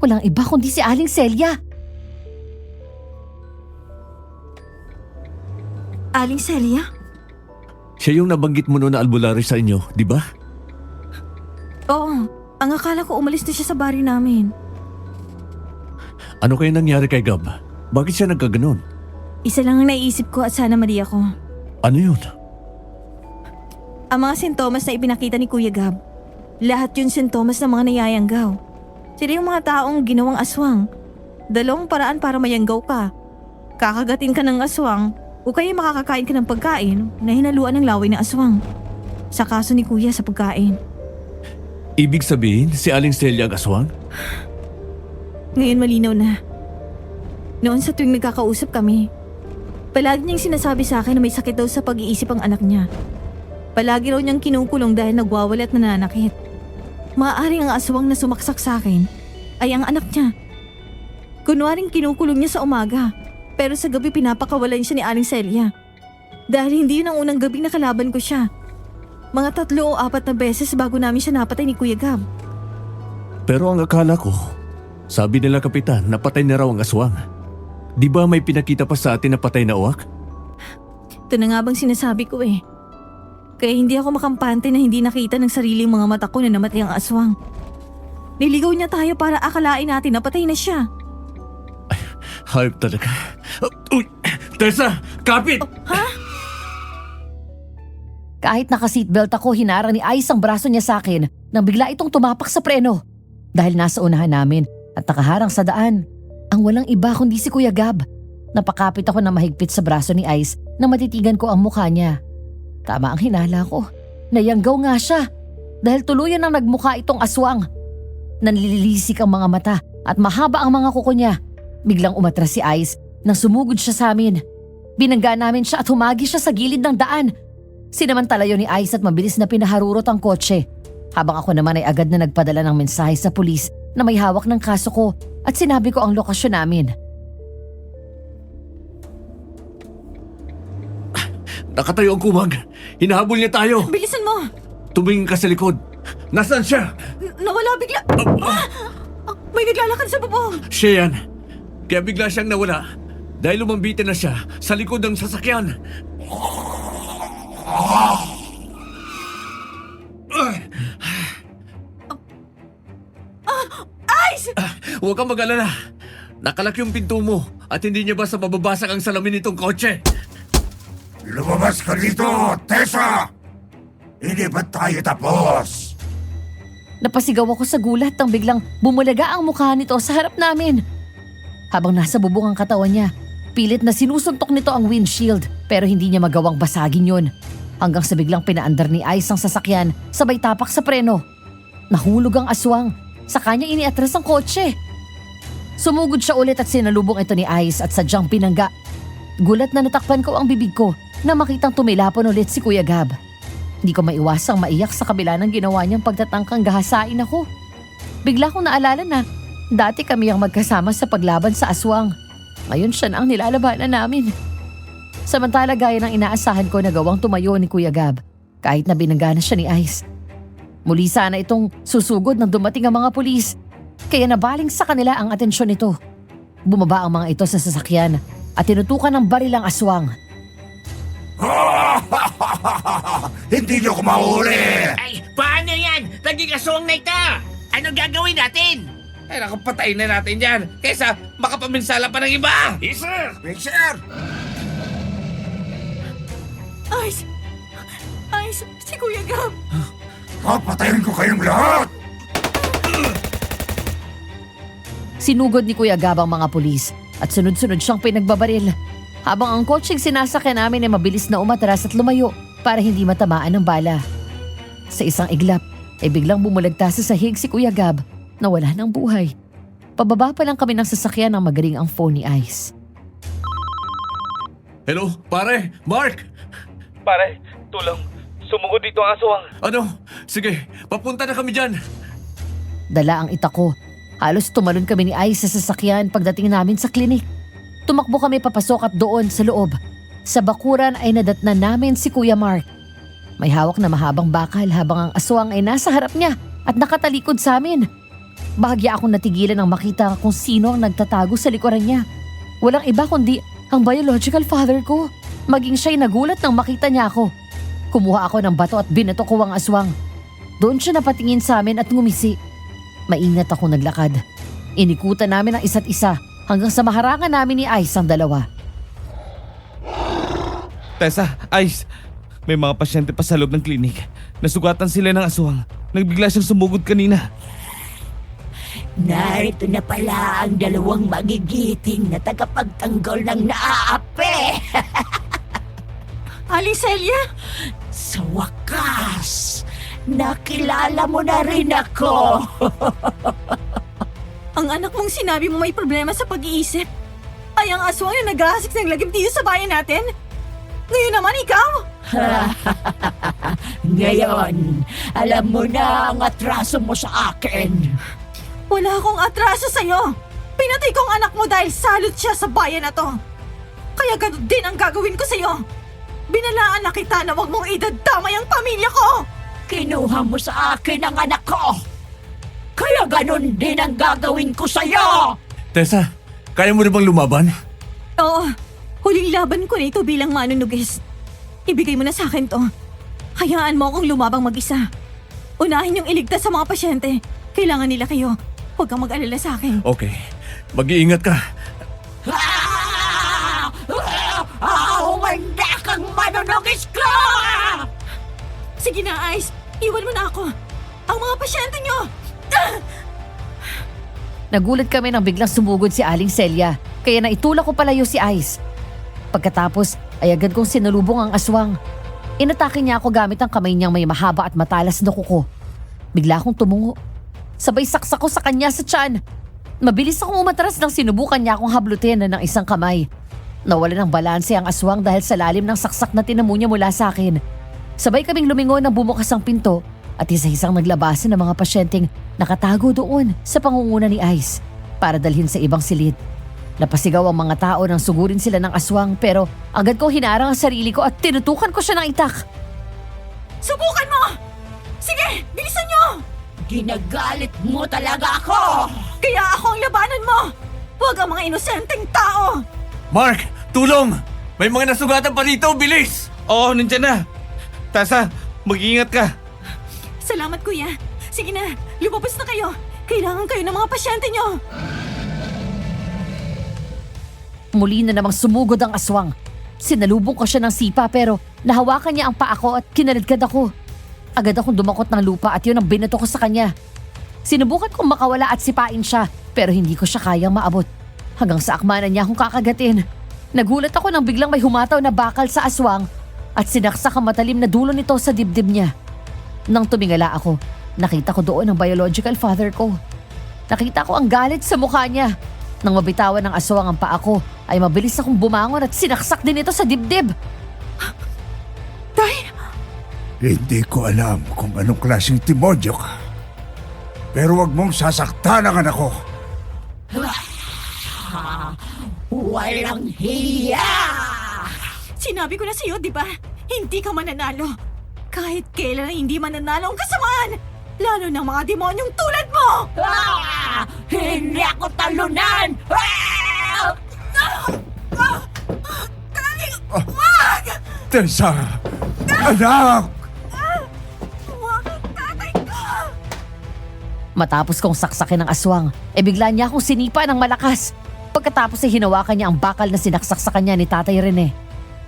Walang iba kundi si Aling Celia. Aling Celia? Siya yung nabanggit mo noon na albularyo sa inyo, di ba? Oo. Ang akala ko umalis na siya sa baryo namin. Ano kaya nangyari kay Gab? Bakit siya nagkaganon? Isa lang ang naiisip ko at sana mali ako. Ano yun? Ang mga sintomas na ipinakita ni Kuya Gab. Lahat yun sintomas ng mga nayayanggaw. Sila yung mga taong ginawang aswang. Dalawang paraan para mayanggaw ka. Kakagatin ka ng aswang o kaya makakakain ka ng pagkain na hinaluan ng laway ng aswang. Sa kaso ni Kuya sa pagkain. Ibig sabihin, si Aling Celia ang aswang? Ngayon malinaw na. Noon sa tuwing nagkakausap kami, palagi niyang sinasabi sa akin na may sakit daw sa pag-iisip ang anak niya. Palagi raw niyang kinukulong dahil nagwawala at nananakit. Maaaring ang aswang na sumaksak sa akin ay ang anak niya. Kunwaring kinukulong niya sa umaga, pero sa gabi pinapakawalan siya ni Aling Celia. Dahil hindi yun ang unang gabi na kalaban ko siya. Mga 3 o 4 na beses bago namin siya napatay ni Kuya Gab. Pero ang akala ko, sabi nila kapitan, napatay na raw ang aswang. Di ba may pinakita pa sa atin na patay na uwak? Ito na nga bang sinasabi ko eh. Kaya hindi ako makampante na hindi nakita ng sariling mga mata ko na namatay ang aswang. Niligaw niya tayo para akalain natin na patay na siya. Hayop talaga. Uy! Tessa! Kapit! Kahit naka-seatbelt ako, hinarang ni Ice ang braso niya sa akin nang bigla itong tumapak sa preno. Dahil nasa unahan namin at nakaharang sa daan, ang walang iba kundi si Kuya Gab. Napakapit ako na mahigpit sa braso ni Ice nang matitigan ko ang mukha niya. Tama ang hinala ko. Nayanggaw nga siya dahil tuluyan ang nagmukha itong aswang. Nanlilisik ang mga mata at mahaba ang mga kuko niya. Biglang umatras si Ice nang sumugod siya sa amin. Binangga namin siya at humagi siya sa gilid ng daan. Sinamantala yun ni Ice at mabilis na pinaharurot ang kotse. Habang ako naman ay agad na nagpadala ng mensahe sa pulis na may hawak ng kaso ko at sinabi ko ang lokasyon namin. Nakatayo ang kumag. Hinahabol niya tayo. Bilisan mo! Tumingin ka sa likod. Nasaan siya? Nawala bigla! May naglalakad sa bubong! Siya yan. Kaya bigla siyang nawala. Dahil lumambitin na siya sa likod ng sasakyan. Ice! Huwag kang mag-alala. Nakalak yung pinto mo at hindi niya basta mababasag ang salamin nitong kotse. Lumabas ka dito, Tessa! Hindi ba tayo tapos? Napasigaw ako sa gulat nang biglang bumulaga ang mukha nito sa harap namin. Habang nasa bubong ang katawan niya, pilit na sinusuntok nito ang windshield pero hindi niya magawang basagin yun. Hanggang sa biglang pinaandar ni Ice ang sasakyan sabay tapak sa preno. Nahulog ang aswang, sa kanya iniatras ang kotse. Sumugod siya ulit at sinalubong ito ni Ice at sadyang pinangga. Gulat na natakpan ko ang bibig ko na makitang tumilapon ulit si Kuya Gab. Hindi ko maiwasang maiyak sa kabila ng ginawa niyang pagtatangkang gahasain ako. Bigla kong naalala na dati kami ang magkasama sa paglaban sa aswang. Ngayon siya na ang nilalabanan namin. Samantala gaya ng inaasahan ko na gawang tumayo ni Kuya Gab kahit na binangga na siya ni Ice. Muli sana itong susugod nang dumating ang mga pulis kaya nabaling sa kanila ang atensyon nito. Bumaba ang mga ito sa sasakyan at tinutukan ng baril ang aswang. Hindi niyo ko mahuli! Ay, paano yan? Naging aswang na ito! Anong gagawin natin? Ay naku, patayin na natin yan kaysa makapaminsala pa ng iba! Yes, sir! Mister! Ice! Ice! Si Kuya Gab! Papatayin ko kayong lahat! Sinugod ni Kuya Gab ang mga pulis at sunod-sunod siyang pinagbabaril. Habang ang kotseng sinasakyan namin ay mabilis na umatras at lumayo para hindi matamaan ng bala. Sa isang iglap ay biglang bumulagta sa sahig si Kuya Gab na wala ng buhay. Pababa pa lang kami ng sasakyan nang magaling ang phone ni Ice. Hello, pare, Mark! Pare, tulong. Sumugod dito ang aswang. Ano? Sige, papunta na kami dyan. Dala ang itako. Halos tumalon kami ni Ice sa sasakyan pagdating namin sa klinik. Tumakbo kami papasok at doon sa loob. Sa bakuran ay nadatnan namin si Kuya Mark. May hawak na mahabang bakal habang ang aswang ay nasa harap niya at nakatalikod sa amin. Bahagya akong natigilan nang makita kung sino ang nagtatago sa likuran niya. Walang iba kundi ang biological father ko. Maging siya'y nagulat nang makita niya ako. Kumuha ako ng bato at binato ko ang aswang. Doon siya napatingin sa amin at ngumisi. Maingat ako naglakad. Inikutan namin ang isa't isa hanggang sa maharangan namin ni Ice ang dalawa. Tessa, Ice, may mga pasyente pa sa loob ng klinik. Nasugatan sila ng aswang. Nagbigla siyang sumugod kanina. Narito na pala ang dalawang magigiting na tagapagtanggol ng naaapi. Aling Celia? Sa wakas, nakilala mo na rin ako. Ang anak mong sinabi mo may problema sa pag-iisip ay ang aswang na nag-aasik ng lagim dito sa bayan natin? Ngayon naman ikaw? Ngayon, alam mo na ang atraso mo sa akin. Wala akong atraso sa'yo. Pinatay ko ang anak mo dahil salot siya sa bayan na to. Kaya ganun din ang gagawin ko sa'yo. Binalaan na kita na wag mong idadamay ang pamilya ko. Kinuha mo sa akin ang anak ko. Kaya ganun din ang gagawin ko sa'yo. Tessa, kaya mo na bang lumaban? Oo, huling laban ko na ito bilang manunugis. Ibigay mo na sa akin to. Hayaan mo akong lumabang mag-isa. Unahin yung iligtas sa mga pasyente. Kailangan nila kayo. Huwag kang mag-alala sa akin. Okay, mag-iingat ka. Humanda kang manunugis ko! Sige na, Ice. Iwan mo na ako. Ang mga pasyente nyo! Nagulat kami nang biglang sumugod si Aling Celia, kaya naitulak ko palayo si Ice. Pagkatapos ay agad kong sinalubong ang aswang. Inatake niya ako gamit ang kamay niyang may mahaba at matalas na kuko. Bigla akong tumungo. Sabay saksak ko sa kanya sa tiyan. Mabilis akong umatras nang sinubukan niya akong hablutin ng isang kamay. Nawala ng balanse ang aswang dahil sa lalim ng saksak na tinamo niya mula sa akin. Sabay kaming lumingon nang bumukas ang pinto at isa-isang naglabasan ng mga pasyenteng nakatago doon sa pangunguna ni Ice para dalhin sa ibang silid. Napasigaw ang mga tao nang sugurin sila ng aswang pero agad ko hinarang ang sarili ko at tinutukan ko siya ng itak. Subukan mo! Sige, bilisan niyo! Ginagalit mo talaga ako! Kaya ako ang labanan mo! Huwag ang mga inosenteng tao! Mark! Tulong! May mga nasugatan pa rito! Bilis! Oo, nandiyan na. Tessa, mag-iingat ka. Salamat, kuya. Sige na, lumabas na kayo. Kailangan kayo ng mga pasyente niyo. Muli na namang sumugod ang aswang. Sinalubong ko siya ng sipa pero nahawakan niya ang paa ko at kinaladkad ako. Agad akong dumakot ng lupa at yun ang binato ko sa kanya. Sinubukan kong makawala at sipain siya pero hindi ko siya kayang maabot. Hanggang sa akmanan niya akong kakagatin. Nagulat ako nang biglang may humataw na bakal sa aswang at sinaksak ang matalim na dulo nito sa dibdib niya. Nang tumingala ako, nakita ko doon ang biological father ko. Nakita ko ang galit sa mukha niya. Nang mabitawan ng aswang ang paa ko, ay mabilis akong bumangon at sinaksak din ito sa dibdib. Tay! Hindi ko alam kung anong klaseng demonyo ka. Pero wag mong sasaktan ang anak ko. Walang hiya! Sinabi ko na sa'yo, di ba? Hindi ka mananalo. Kahit kailan ay hindi mananalo ang kasamaan. Lalo ng mga demonyong tulad mo! Hindi ako talunan! Tessa! Anak! Huwag ang tatay ko! Matapos kong saksakin ng aswang, bigla niya akong sinipa ng malakas. Pagkatapos ay hinawakan niya ang bakal na sinaksak sa kanya ni Tatay Rene.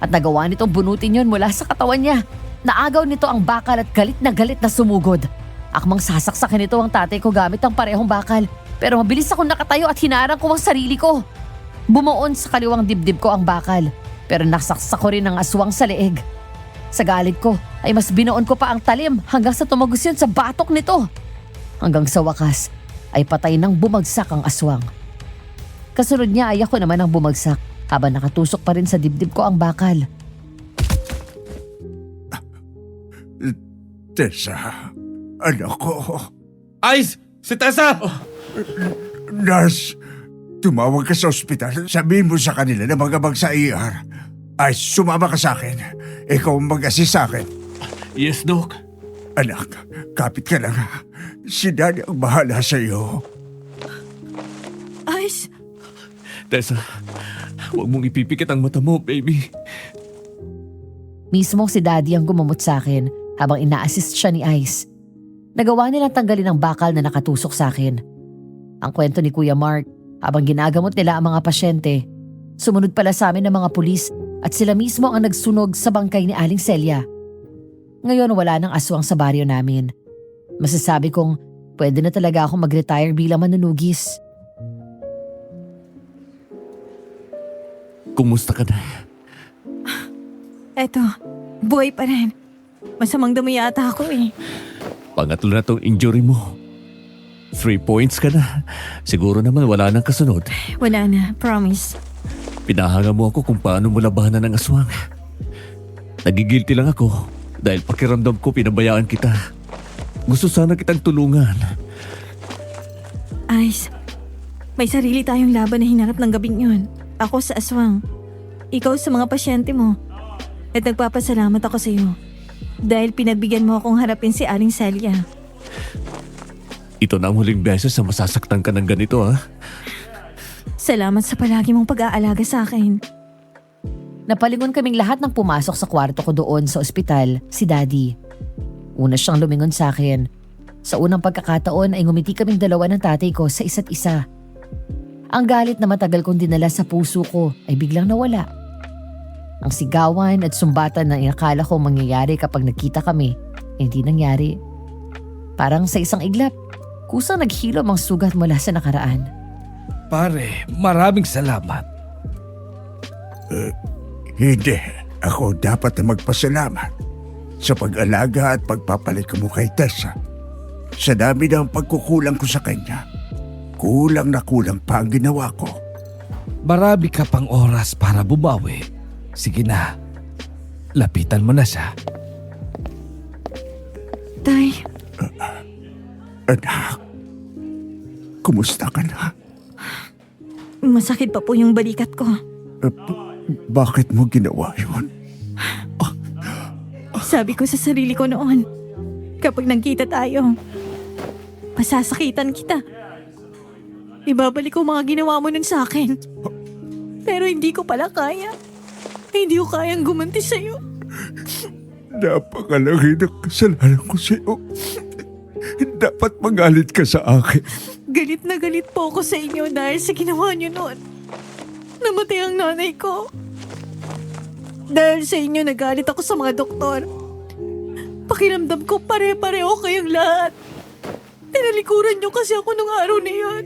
At nagawa nitong bunutin yun mula sa katawan niya. Naagaw nito ang bakal at galit na sumugod. Akmang sasaksakin nito ang tatay ko gamit ang parehong bakal. Pero mabilis akong nakatayo at hinarang ko ang sarili ko. Bumuon sa kaliwang dibdib ko ang bakal. Pero nasaksak ko rin ang aswang sa leeg. Sa galit ko ay mas binoon ko pa ang talim hanggang sa tumagos yun sa batok nito. Hanggang sa wakas ay patay nang bumagsak ang aswang. Kasunod niya ay ako naman ang bumagsak habang nakatusok pa rin sa dibdib ko ang bakal. Tessa, anak ko. Ice! Si Tessa! Nurse, tumawag ka sa ospital. Sabihin mo sa kanila na magabag sa ER. Ay, sumama ka sa akin. Ikaw ang mag-assist sa akin. Yes, Doc. Anak, kapit ka lang. Si Daddy ang bahala sa iyo. Ice, Tessa, huwag mong ipipikit ang mata mo, baby. Mismo si Daddy ang gumamot sa akin habang ina-assist siya ni Ice. Nagawa nilang tanggalin ang bakal na nakatusok sa akin. Ang kwento ni Kuya Mark, habang ginagamot nila ang mga pasyente, sumunod pala sa amin ng mga pulis at sila mismo ang nagsunog sa bangkay ni Aling Celia. Ngayon wala nang aswang sa baryo namin. Masasabi kong pwede na talaga akong mag-retire bilang manunugis. Kumusta ka na? eto, buhay pa rin. Masamang dumi yata ako eh. Pangatlo na tong injury mo. 3 points ka na. Siguro naman wala nang kasunod. Wala na, promise. Pinahanga mo ako kung paano mo labanan ng aswang. Nagigilty lang ako dahil pakiramdam ko pinabayaan kita. Gusto sana kitang tulungan. Ice, may sarili tayong laban na hinarap ng gabing yun. Ako sa aswang. Ikaw sa mga pasyente mo. At nagpapasalamat ako sa iyo. Dahil pinagbigyan mo akong harapin si Aling Celia. Ito na ang huling beses na masasaktan ka ng ganito, ha? Salamat sa palagi mong pag-aalaga sa akin. Napalingon kaming lahat ng pumasok sa kwarto ko doon sa ospital, si Daddy. Una siyang lumingon sa akin. Sa unang pagkakataon ay ngumiti kaming dalawa ng tatay ko sa isa't isa. Ang galit na matagal kong dinala sa puso ko ay biglang nawala. Ang sigawan at sumbatan na inakala ko mangyayari kapag nagkita kami, hindi nangyari. Parang sa isang iglap, kusang naghilom ang sugat mula sa nakaraan. Pare, maraming salamat. Hindi. Ako dapat na magpasalamat. sa pag-alaga at pagpapalika mo kay Tessa. Sa dami ng pagkukulang ko sa kanya, kulang na kulang pa ang ginawa ko. Marami ka pang oras para bumawi. Sige na, lapitan mo na siya. Tay, Anak, kumusta ka na? masakit pa po yung balikat ko. Bakit mo ginawa yun? Sabi ko sa sarili ko noon, kapag nagkita tayo, pasasakitan kita. Ibabalik ko mga ginawa mo nun sa akin. Pero hindi ko pala kaya. Hindi ko kayang gumanti sa'yo. Napakalaki ng kasalanan ko sa'yo. Dapat magalit ka sa akin. Galit na galit po ako sa inyo dahil sa ginawa niyo noon. Namatay ang nanay ko. Dahil sa inyo nagalit ako sa mga doktor. Pakiramdam ko pare-pareho kayong lahat. Tinalikuran niyo kasi ako nung araw na yun.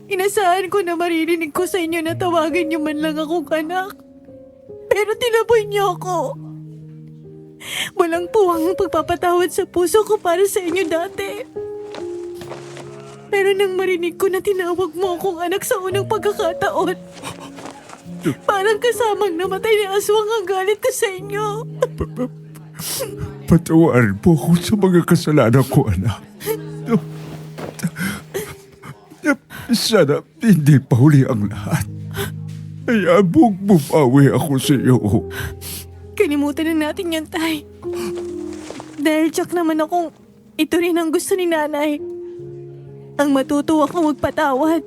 Inasahan ko na maririnig ko sa inyo na tawagan niyo man lang akong anak. Pero tinaboy niyo ako. Walang puwang pagpapatawad sa puso ko para sa inyo dati. Pero nang marinig ko na tinawag mo akong anak sa unang pagkakataon, parang kasamang namatay ni aswang ang galit ko sa inyo. Patawarin po ako sa mga kasalanan ko, anak. Sana hindi pa huli ang lahat. Kaya bumawi ako sa iyo. Kalimutan na natin yan, Tay. Dahil tsak naman akong ito rin ang gusto ni Nanay. Ang matutuwa kong magpatawad.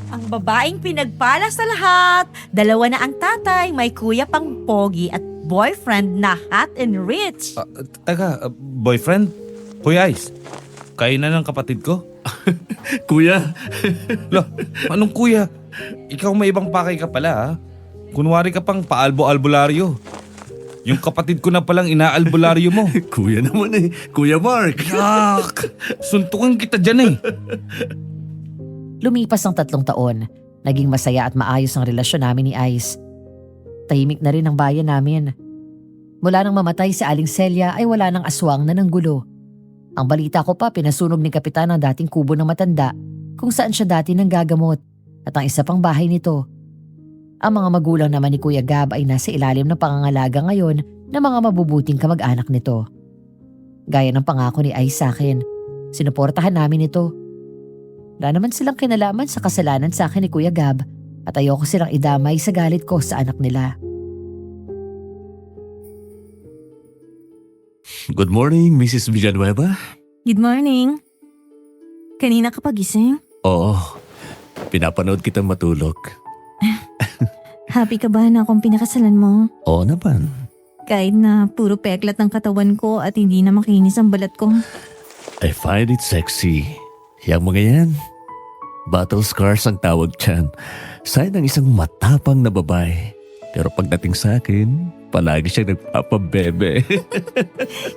Ang babaeng pinagpala sa lahat. Dalawa na ang tatay, may kuya pang pogi at boyfriend na hot and rich. Boyfriend? Kuya Ice, kayo na ng kapatid ko? Kuya, Lah, anong kuya? Ikaw may ibang pakay ka pala ha? Kunwari ka pang paalbo-albularyo. Yung kapatid ko na palang inaalbularyo mo. kuya naman eh. Kuya Mark. Yak! Suntukan kita dyan eh. Lumipas ang 3 taon. Naging masaya at maayos ang relasyon namin ni Ice. Tahimik na rin ang bayan namin. Mula nang mamatay si Aling Celia ay wala nang aswang na nanggulo. Ang balita ko pa pinasunog ni Kapitan ang dating kubo ng matanda kung saan siya dati nanggagamot at ang isa pang bahay nito. Ang mga magulang naman ni Kuya Gab ay nasa ilalim ng pangangalaga ngayon ng mga mabubuting kamag-anak nito. Gaya ng pangako ni Ice sa akin, sinuportahan namin ito. Wala naman silang kinalaman sa kasalanan sa akin ni Kuya Gab at ayoko silang idamay sa galit ko sa anak nila. Good morning, Mrs. Villanueva. Good morning. Kanina ka pagising? Oo, pinapanood kitang matulog. Happy ka ba na akong pinakasalan mo? Oo naman. Kahit na puro peklat ang katawan ko at hindi na makinis ang balat ko. I find it sexy. Yang mga yan. Battle scars ang tawag dyan. Sign ng isang matapang na babae. Pero pagdating sa akin, palagi siyang nagpapabebe.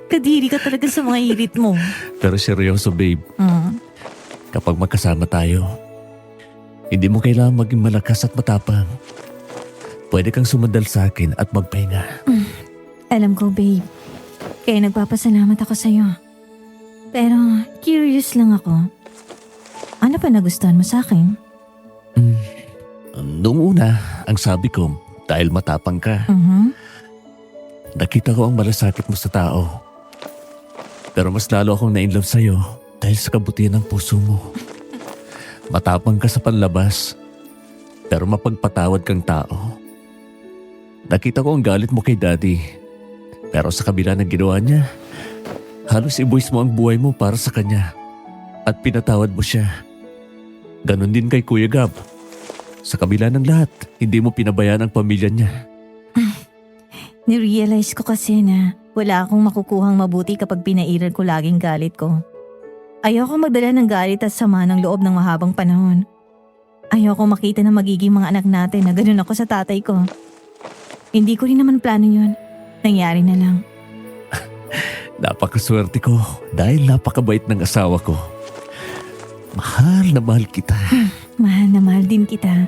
Kadiri ka talaga sa mga irit mo. Pero seryoso babe, kapag magkasama tayo, hindi mo kailangan maging malakas at matapang. Pwede kang sumandal sa akin at magpahinga. Alam ko, babe. Kaya nagpapasalamat ako sa'yo. Pero curious lang ako. Ano pa nagustuhan mo sa akin? Noong una, ang sabi ko, dahil matapang ka, nakita ko ang malasakit mo sa tao. Pero mas lalo akong na-inlove sa'yo dahil sa kabutihan ng puso mo. Matapang ka sa panlabas, pero mapagpatawad kang tao. Nakita ko ang galit mo kay Daddy, pero sa kabila ng ginawa niya, halos i-voice mo ang buhay mo para sa kanya at pinatawad mo siya. Ganon din kay Kuya Gab. Sa kabila ng lahat, hindi mo pinabayaan ang pamilya niya. Nirealize ko kasi na wala akong makukuhang mabuti kapag pinairal ko laging galit ko. Ayoko magdala ng galit at sama ng loob ng mahabang panahon. Ayoko makita na magiging mga anak natin na ganun ako sa tatay ko. Hindi ko rin naman plano yun. Nangyari na lang. Napakaswerte ko dahil napakabait ng asawa ko. Mahal na mahal kita. Mahal na mahal din kita.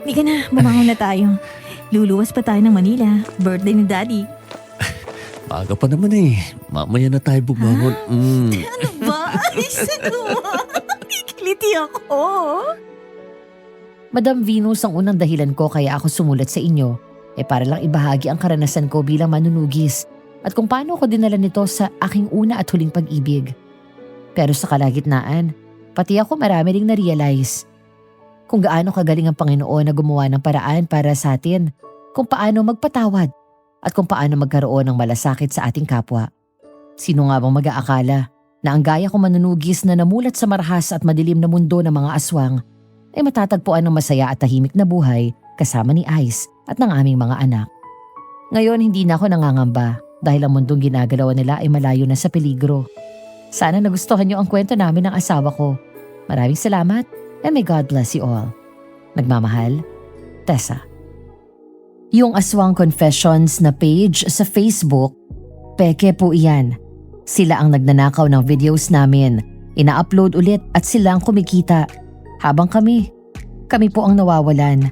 Hindi ka na, bumangon na tayo. Luluwas pa tayo ng Manila. Birthday ni Daddy. Aga pa naman eh. Mamaya na tayo bumangon. Ano ba? Ay, saluwa. Kikiliti ako. Madam Venus, ang unang dahilan ko kaya ako sumulat sa inyo para lang ibahagi ang karanasan ko bilang manunugis at kung paano ko dinala nito sa aking una at huling pag-ibig. Pero sa kalagitnaan, pati ako marami ring na-realize kung gaano kagaling ang Panginoon na gumawa ng paraan para sa atin, kung paano magpatawad at kung paano magkaroon ng malasakit sa ating kapwa. Sino nga bang mag-aakala na ang gaya kong manunugis na namulat sa marahas at madilim na mundo ng mga aswang ay matatagpuan ng masaya at tahimik na buhay kasama ni Ice at ng aming mga anak. Ngayon hindi na ako nangangamba dahil ang mundong ginagalawan nila ay malayo na sa peligro. Sana nagustuhan niyo ang kwento namin ng asawa ko. Maraming salamat and may God bless you all. Nagmamahal, Tessa. Yung Aswang Confessions na page sa Facebook, peke po iyan. Sila ang nagnanakaw ng videos namin, ina-upload ulit at sila ang kumikita. Habang kami po ang nawawalan.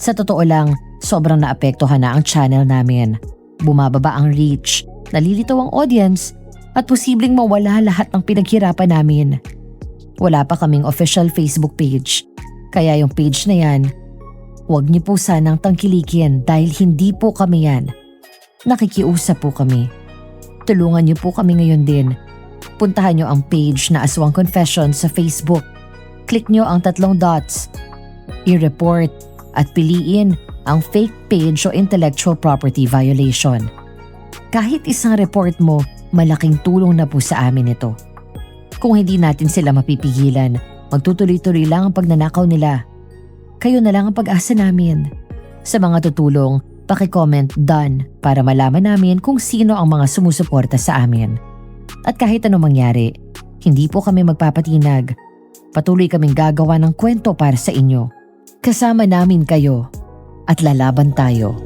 Sa totoo lang, sobrang naapektuhan na ang channel namin. Bumababa ang reach, nalilitaw ang audience, at posibleng mawala lahat ng pinaghirapan namin. Wala pa kaming official Facebook page, kaya yung page na yan, huwag niyo po sanang tangkilikin dahil hindi po kami yan. Nakikiusap po kami. Tulungan niyo po kami ngayon din. Puntahan niyo ang page na Aswang Confessions sa Facebook. Click niyo ang 3 dots. I-report at piliin ang fake page o intellectual property violation. Kahit isang report mo, malaking tulong na po sa amin ito. Kung hindi natin sila mapipigilan, magtutuloy-tuloy lang ang pagnanakaw nila. Kayo na lang ang pag-asa namin. Sa mga tutulong, paki-comment done para malaman namin kung sino ang mga sumusuporta sa amin. At kahit anong mangyari, hindi po kami magpapatinag. Patuloy kaming gagawa ng kwento para sa inyo. Kasama namin kayo at lalaban tayo.